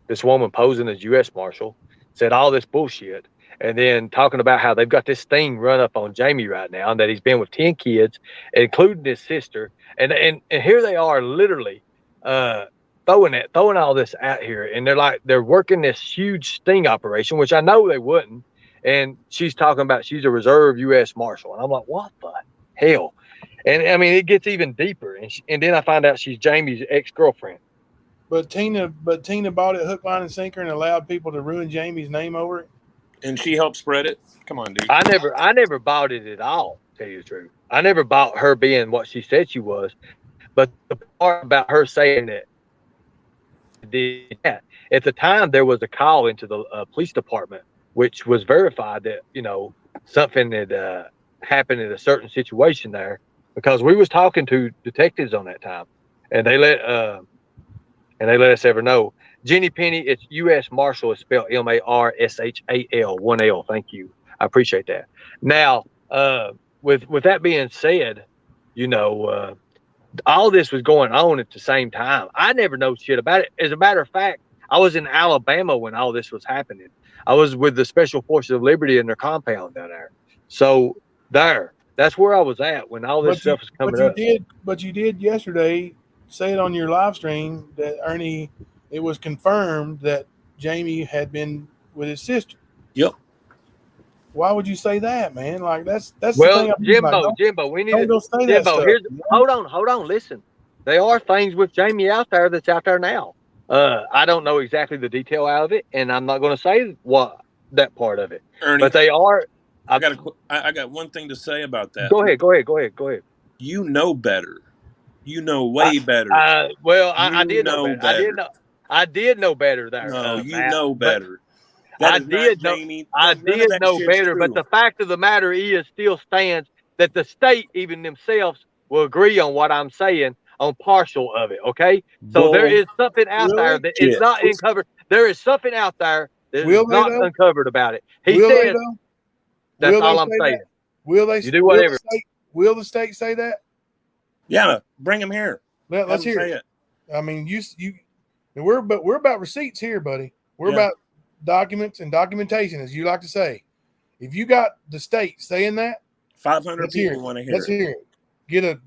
This woman posing as U.S. Marshal said all this bullshit, and then talking about how they've got this thing run up on Jamie right now, and that he's been with 10 kids, including his sister, and here they are, literally throwing all this out here, and they're working this huge sting operation, which I know they wouldn't. And she's talking about she's a reserve U.S. Marshal, and I'm like, what the hell? And I mean, it gets even deeper, and then I find out she's Jamie's ex-girlfriend. but Tina bought it hook, line, and sinker and allowed people to ruin Jamie's name over it. and she helped spread it. Come on, dude. I never bought it at all. To tell you the truth, I never bought her being what she said she was. But the part about her saying that did that at the time, there was a call into the police department, which was verified that something had happened in a certain situation there, because we was talking to detectives on that time, and they let us ever know. Jenny Penny, it's U.S. Marshal, is spelled Marshal, 1L. Thank you, I appreciate that. Now, with that being said, all this was going on at the same time. I never know shit about it. As a matter of fact, I was in Alabama when all this was happening. I was with the Special Forces of Liberty in their compound down there. So that's where I was at when all this stuff was coming up. But you did yesterday say it on your live stream that Ernie, it was confirmed that Jamie had been with his sister. Yep. Why would you say that, man? Like that's the Well, thing. Jimbo, we need to go say that Jimbo. stuff. Hold on. Listen, there are things with Jamie out there that's out there now. I don't know exactly the detail out of it, and I'm not going to say what that part of it. Ernie, But they are. I got one thing to say about that. Go ahead. You know better. You know way better. I did know better. I did know better there. No, you Matt, know better. I did know better. But the fact of the matter is, still stands that the state, even themselves, will agree on what I'm saying on partial of it. Okay, so there is something out there that is not uncovered. There is something out there that is not uncovered about it. He says, "That's all I'm saying." Will they? You do whatever. Will the state say that? Yeah, bring him here. Let's hear it. I mean, we're about receipts here, buddy. We're about documents and documentation, as you like to say. If you got the state saying that, 500 people want to hear it. Let's hear it.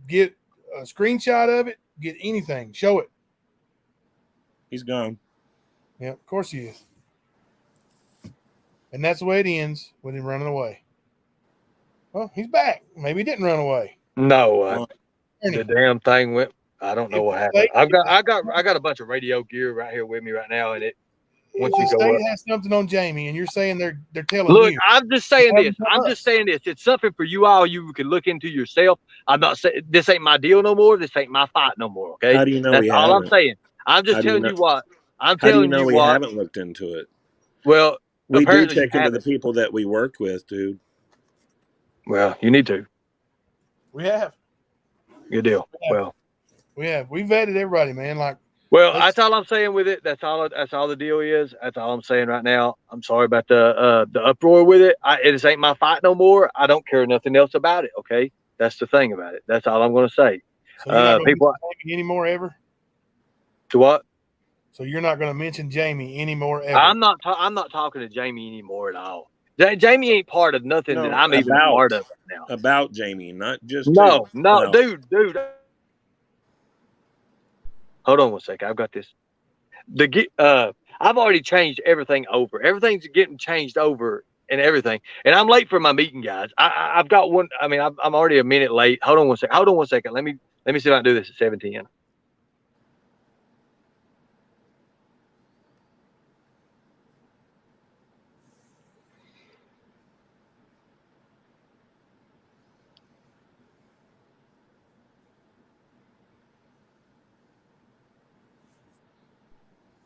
Get a screenshot of it. Get anything. Show it. He's gone. Yeah, of course he is. And that's the way it ends with him running away. Well, he's back. Maybe he didn't run away. No, the damn thing went. I don't know what happened. I got a bunch of radio gear right here with me right now, and it. If the state has something on Jamie, and you're saying they're telling you. Look, I'm just saying this. It's something for you all. You can look into yourself. I'm not saying this ain't my deal no more. This ain't my fight no more. Okay. How do you know? That's all I'm saying. I'm just telling you what. I'm telling you we what. haven't looked into it. Well, we do check into the people that we work with, dude. Well, you need to. We have. Good deal. We have. We vetted everybody, man. Like. Well, that's all I'm saying with it. That's all the deal is. That's all I'm saying right now. I'm sorry about the uproar with it. It ain't my fight no more. I don't care nothing else about it. Okay, that's the thing about it. That's all I'm going to say. So you're not going to mention Jamie anymore ever? To what? So you're not going to mention Jamie anymore ever? I'm not talking to Jamie anymore at all. Jamie ain't part of nothing that No, I'm even part of now. About Jamie, not just No, to. no, dude. Hold on one second. I've got this. I've already changed everything over. Everything's getting changed over and everything. And I'm late for my meeting, guys. I've got one. I mean, I'm already a minute late. Hold on one second. Let me see if I can do this at 7:10.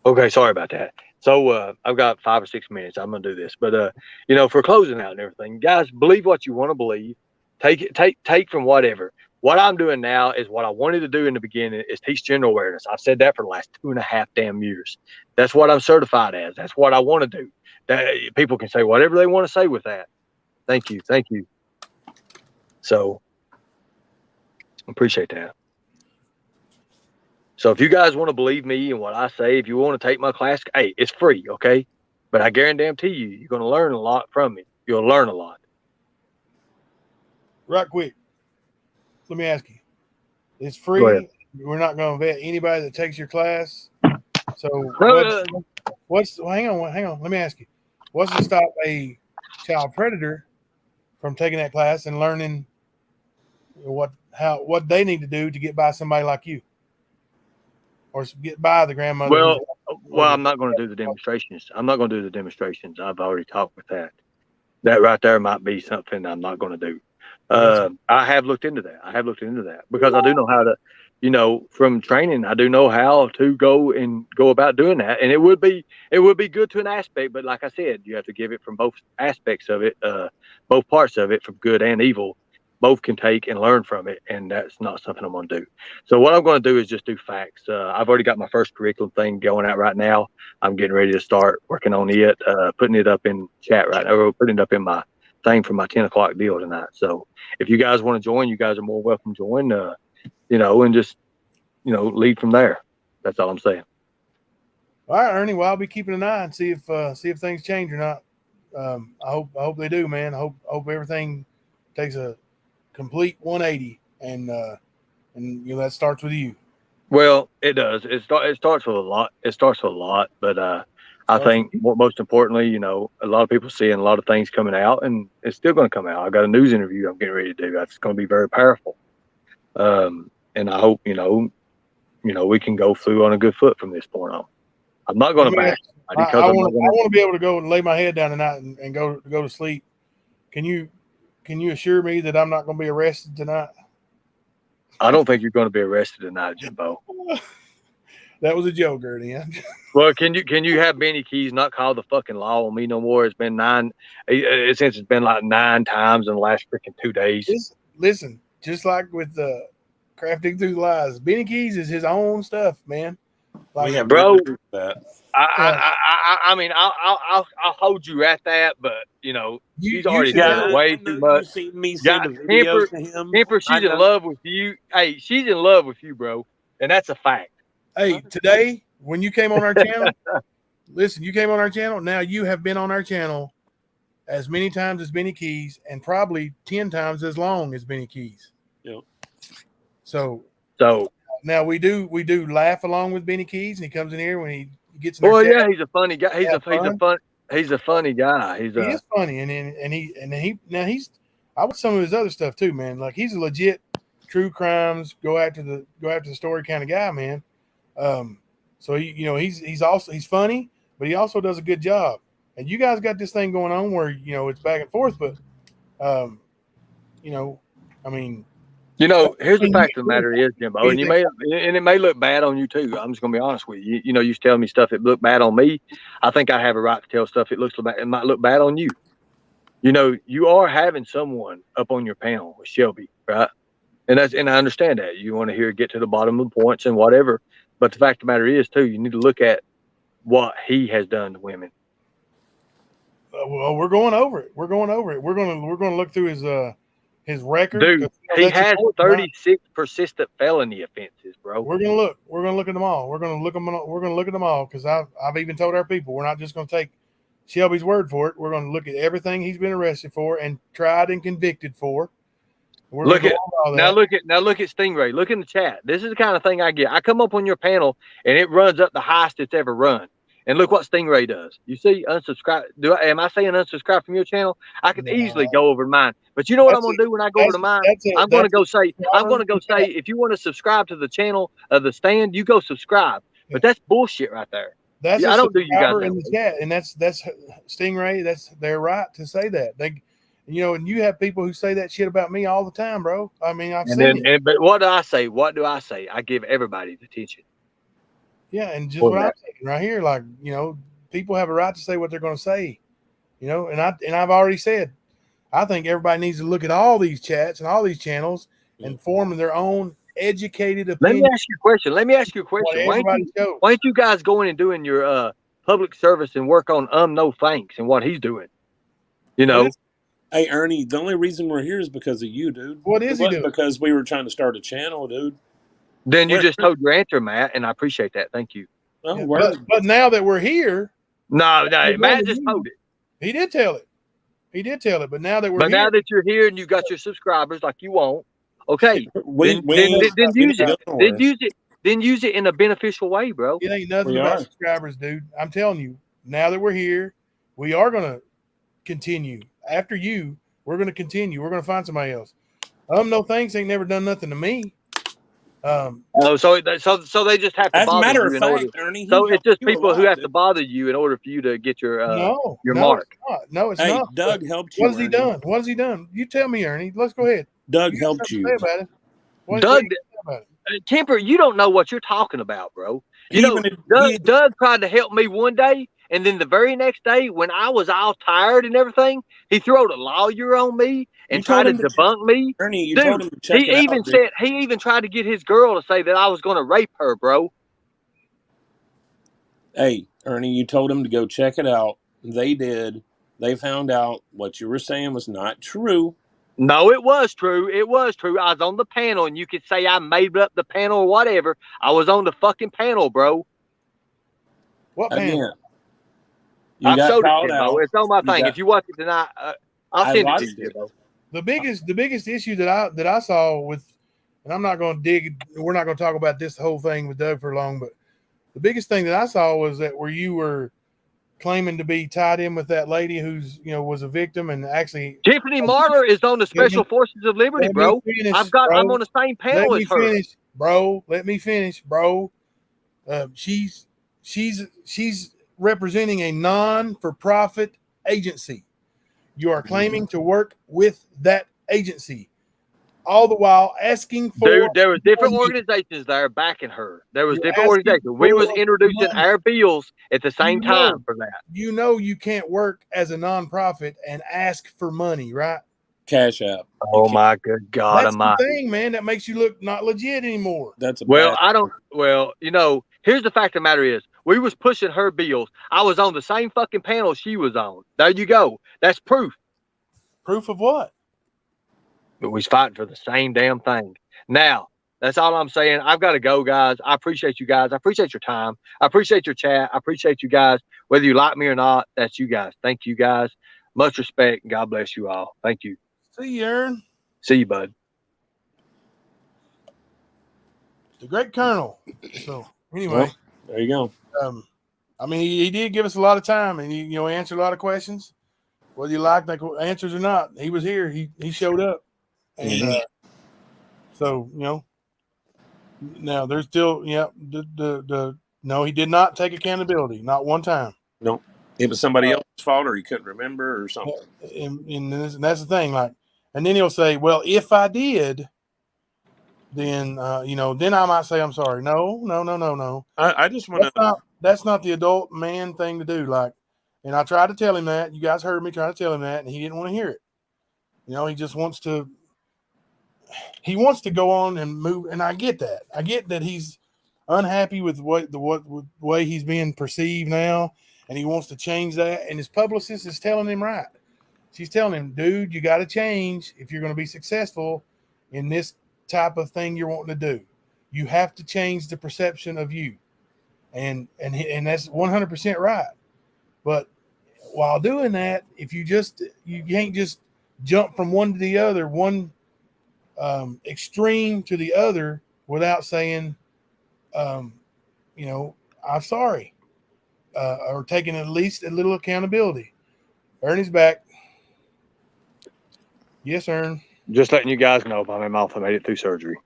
Okay, sorry about that. So I've got 5 or 6 minutes. I'm gonna do this, but for closing out and everything, guys, believe what you want to believe. Take from whatever. What I'm doing now is what I wanted to do in the beginning is teach general awareness. I've said that for the last 2.5 damn years. That's what I'm certified as. That's what I want to do. That people can say whatever they want to say with that. Thank you. So appreciate that. So if you guys want to believe me and what I say, if you want to take my class, hey, it's free, okay? But I guarantee you, you're going to learn a lot from me. You'll learn a lot. Right quick, let me ask you. It's free. We're not going to vet anybody that takes your class. So hang on. Let me ask you. What's to stop a child predator from taking that class and learning what they need to do to get by somebody like you, or get by the grandmother? Well, I'm not going to do the demonstrations. I've already talked with that. That right there might be something I'm not going to do. I have looked into that because I do know how to, from training, I do know how to go about doing that. And it would be good to an aspect, but like I said, you have to give it from both aspects of it, both parts of it, from good and evil. Both can take and learn from it, and that's not something I'm going to do. So what I'm going to do is just do facts. I've already got my first curriculum thing going out right now. I'm getting ready to start working on it, putting it up in chat right now, putting it up in my thing for my 10 o'clock deal tonight. So if you guys want to join, you guys are more welcome to join, and just, lead from there. That's all I'm saying. All right, Ernie. Well, I'll be keeping an eye and see if things change or not. I hope they do, man. I hope everything takes a complete 180, and that starts with you. Well, it does. It starts with a lot. But I think most importantly, a lot of people seeing a lot of things coming out, and it's still going to come out. I got a news interview I'm getting ready to do. That's going to be very powerful. And I hope we can go through on a good foot from this point on. I'm not going to back. I want to be able to go and lay my head down tonight and go to sleep. Can you assure me that I'm not going to be arrested tonight? I don't think you're going to be arrested tonight, Jimbo. That was a joke, Ernie. Well, can you have Benny Keys not call the fucking law on me no more? It's been since it's been like 9 times in the last freaking 2 days. Listen, just like with the crafting through the lies, Benny Keys is his own stuff, man. Like, we have bro. That. I mean, I'll hold you at that, but he's already done way too much. You've seen me send a video to him. Kemper, she's in love with you. Hey, she's in love with you, bro, and that's a fact. Hey, today when you came on our channel, listen, you came on our channel. Now you have been on our channel as many times as Benny Keys, and probably 10 times as long as Benny Keys. Yep. So now we do laugh along with Benny Keys, and he comes in here when he gets in. Well, yeah, he's a funny guy. He's a funny guy. He is funny, and I watch some of his other stuff too, man. Like, he's a legit true crimes go after the story kind of guy, man. So he's funny, but he also does a good job. And you guys got this thing going on where it's back and forth, but I mean. Here's the fact of the matter is, Jimbo, and it may look bad on you too. I'm just gonna be honest with you. You tell me stuff that look bad on me. I think I have a right to tell stuff it might look bad on you. You are having someone up on your panel with Shelby, right? And I understand that you want to get to the bottom of the points and whatever. But the fact of the matter is too, you need to look at what he has done to women. Well, we're going over it. We're going to look through his record. Dude, he has 36 persistent felony offenses, bro. We're gonna look at them all. We're gonna look at them all because I've even told our people we're not just gonna take Shelby's word for it. We're going to look at everything he's been arrested for and tried and convicted for. We're Look going to at go over all now. that. Look at Stingray. Look in the chat. This is the kind of thing I get. I come up on your panel and it runs up the highest it's ever run. And look what Stingray does. You see, unsubscribe. Am I saying unsubscribe from your channel? I could easily go over to mine. But you know what I'm gonna do when I go over to mine? I'm gonna go say, if you want to subscribe to the channel of the stand, you go subscribe. But that's bullshit right there. That's I don't do you guys in the chat, and that's Stingray. That's their right to say that. They, you know, and you have people who say that shit about me all the time, bro. I mean, I've seen it. But what do I say? What do I say? I give everybody the attention. Yeah, and just what I'm saying right here, like, you know, people have a right to say what they're going to say, you know, and I've already said, I think everybody needs to look at all these chats and all these channels and form their own educated opinion. Let me ask you a question. Why ain't you guys going and doing your public service and work on No Thanks and what he's doing? You know. Hey, Ernie, the only reason we're here is because of you, dude. What is he doing? Because we were trying to start a channel, dude. Then you just told your answer, Matt, and I appreciate that. Thank you. Oh, yeah, but now that we're here, no, Matt just told it. He did tell it. He did tell it. But now that now that you're here and you got your subscribers like you want, okay, then use it. Then use it in a beneficial way, bro. It ain't nothing about subscribers, dude. I'm telling you. Now that we're here, we are gonna continue. After you, we're gonna continue. We're gonna find somebody else. No thanks ain't never done nothing to me. So they just have to bother you in order. Ernie, so it's just people who have to bother you in order for you to get your mark. No, it's not. Doug helped you. What has he done? What has he done? You tell me, Ernie. Let's go ahead. Doug helped you. Say about it. Temper, you don't know what you're talking about, bro. Doug tried to help me one day, and then the very next day, when I was all tired and everything, he threw a lawyer on me and tried to debunk me. Ernie, you told him to check it out. He even tried to get his girl to say that I was going to rape her, bro. Hey, Ernie, you told him to go check it out. They did. They found out what you were saying was not true. No, it was true. It was true. I was on the panel, and you could say I made up the panel or whatever. I was on the fucking panel, bro. What panel? I showed it to you, bro. It's on my thing. If you watch it tonight, I'll send it to you, bro. The biggest issue that I saw with, and I'm not going to dig. We're not going to talk about this whole thing with Doug for long, but the biggest thing that I saw was that where you were claiming to be tied in with that lady who's, you know, was a victim and actually Tiffany Marler is on the Special Forces of Liberty, bro. I'm on the same panel as her. Let me finish, bro. She's representing a non-for-profit agency. You are claiming to work with that agency, all the while asking for. Dude, there was different organizations there backing her. There was different organizations. We was introducing our bills at the same time for that. You know, you can't work as a nonprofit and ask for money, right? Cash App. Oh my good God! That's the thing, man. That makes you look not legit anymore. You know, here's the fact of the matter is, we was pushing her bills. I was on the same fucking panel she was on. There you go. That's proof. Proof of what? But we was fighting for the same damn thing. Now, that's all I'm saying. I've got to go, guys. I appreciate you guys. I appreciate your time. I appreciate your chat. I appreciate you guys. Whether you like me or not, that's you guys. Thank you, guys. Much respect, and God bless you all. Thank you. See you, Aaron. See you, bud. The great Colonel. So, anyway. There you go. I mean, he did give us a lot of time, and he answered a lot of questions. Whether you like the answers or not, he was here. He showed up. And so, now there's still, no, he did not take accountability, not one time. No, it was somebody else's fault, or he couldn't remember, or something. And that's the thing. Like, and then he'll say, "Well, if I did, then then I might say I'm sorry." No. I just want to. That's not the adult man thing to do. Like, and I tried to tell him that. You guys heard me try to tell him that, and he didn't want to hear it. He just wants to. He wants to go on and move, and I get that. I get that he's unhappy with the way he's being perceived now, and he wants to change that. And his publicist is telling him right. She's telling him, dude, you got to change if you're going to be successful in this type of thing you're wanting to do. You have to change the perception of you, and that's 100% right. But while doing that, if you can't just jump from one to the other, one extreme to the other without saying, I'm sorry, or taking at least a little accountability. Ernie's back. Yes, Ern. Just letting you guys know, my mom made it through surgery.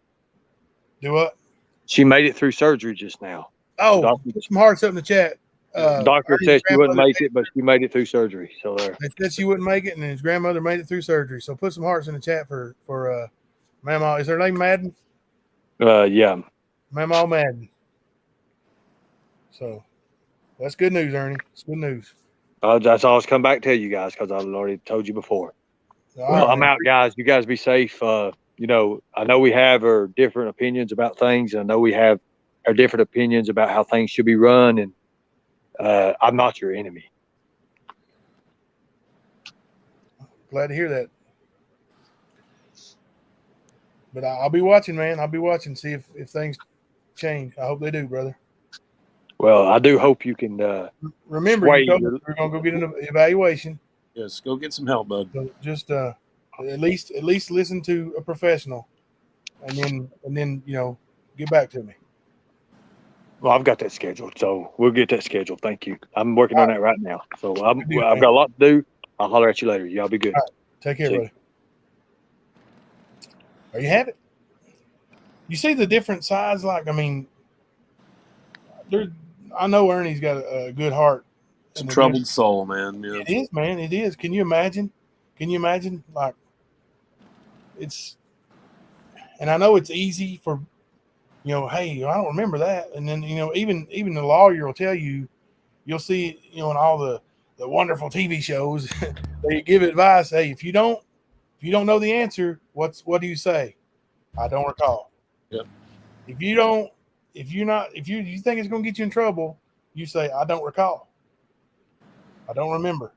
Do what? She made it through surgery just now. Oh, put some hearts up in the chat. Doctor said she wouldn't make it, but she made it through surgery. So there. They said she wouldn't make it, and his grandmother made it through surgery. So put some hearts in the chat for Mama. Is her name Madden? Yeah. Mama Madden. So that's good news, Ernie. It's good news. That's all I was come back to tell you guys because I've already told you before. Well, I'm out, guys. You guys be safe. I know we have our different opinions about things. And I know we have our different opinions about how things should be run. And I'm not your enemy. Glad to hear that. But I'll be watching, man. I'll be watching, see if things change. I hope they do, brother. Well, I do hope you can. Remember, we're going to go get an evaluation. Yes, go get some help, bud. So just at least listen to a professional, and then get back to me. Well, I've got that scheduled, so we'll get that scheduled. Thank you. I'm working on that right now. So I've got a lot to do. I'll holler at you later. Y'all be good. All right. Take care, buddy. There you have it. You see the different sides? I know Ernie's got a good heart. It's a troubled soul, man. Yeah. It is, man. It is. Can you imagine? And I know it's easy for, hey, I don't remember that. And then, even the lawyer will tell you, you'll see, in all the wonderful TV shows, they give advice. Hey, if you don't know the answer, what do you say? I don't recall. Yep. If you think it's going to get you in trouble, you say, I don't recall. I don't remember.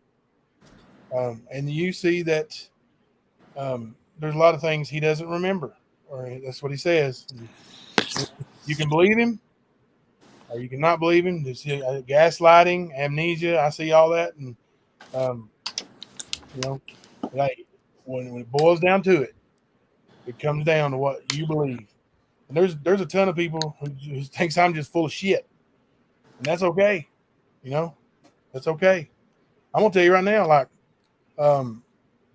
And you see that there's a lot of things he doesn't remember, or that's what he says. You can believe him, or you cannot believe him. There's gaslighting, amnesia. I see all that, and like when it boils down to it, it comes down to what you believe. And there's a ton of people who thinks I'm just full of shit, and that's okay. That's okay. I'm gonna tell you right now,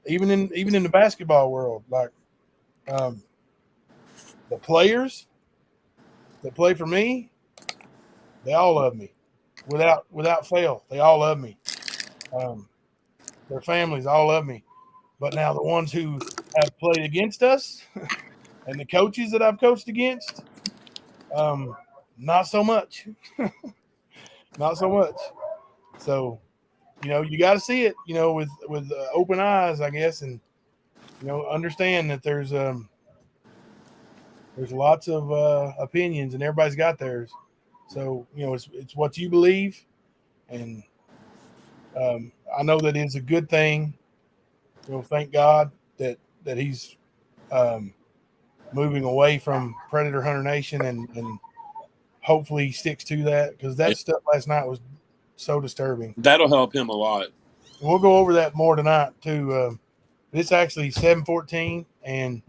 even in the basketball world, the players that play for me, they all love me, without fail. They all love me. Their families all love me. But now the ones who have played against us and the coaches that I've coached against, not so much. Not so much. So, you got to see it, with open eyes, I guess, and understand that there's lots of opinions, and everybody's got theirs. So, it's what you believe, and I know that it's a good thing. Thank God that he's moving away from Predator Hunter Nation, and hopefully he sticks to that, because that stuff last night was so disturbing. That'll help him a lot. And we'll go over that more tonight too. It's actually 7:14 and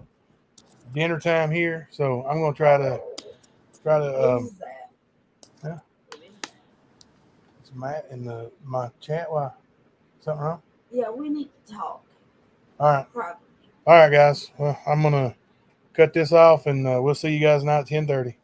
dinner time here, so I'm going to try to. Yeah. It's Matt in my chat. Why? Something wrong? Yeah, we need to talk. All right. Probably. All right, guys. Well, I'm gonna cut this off, and we'll see you guys tonight at 10:30.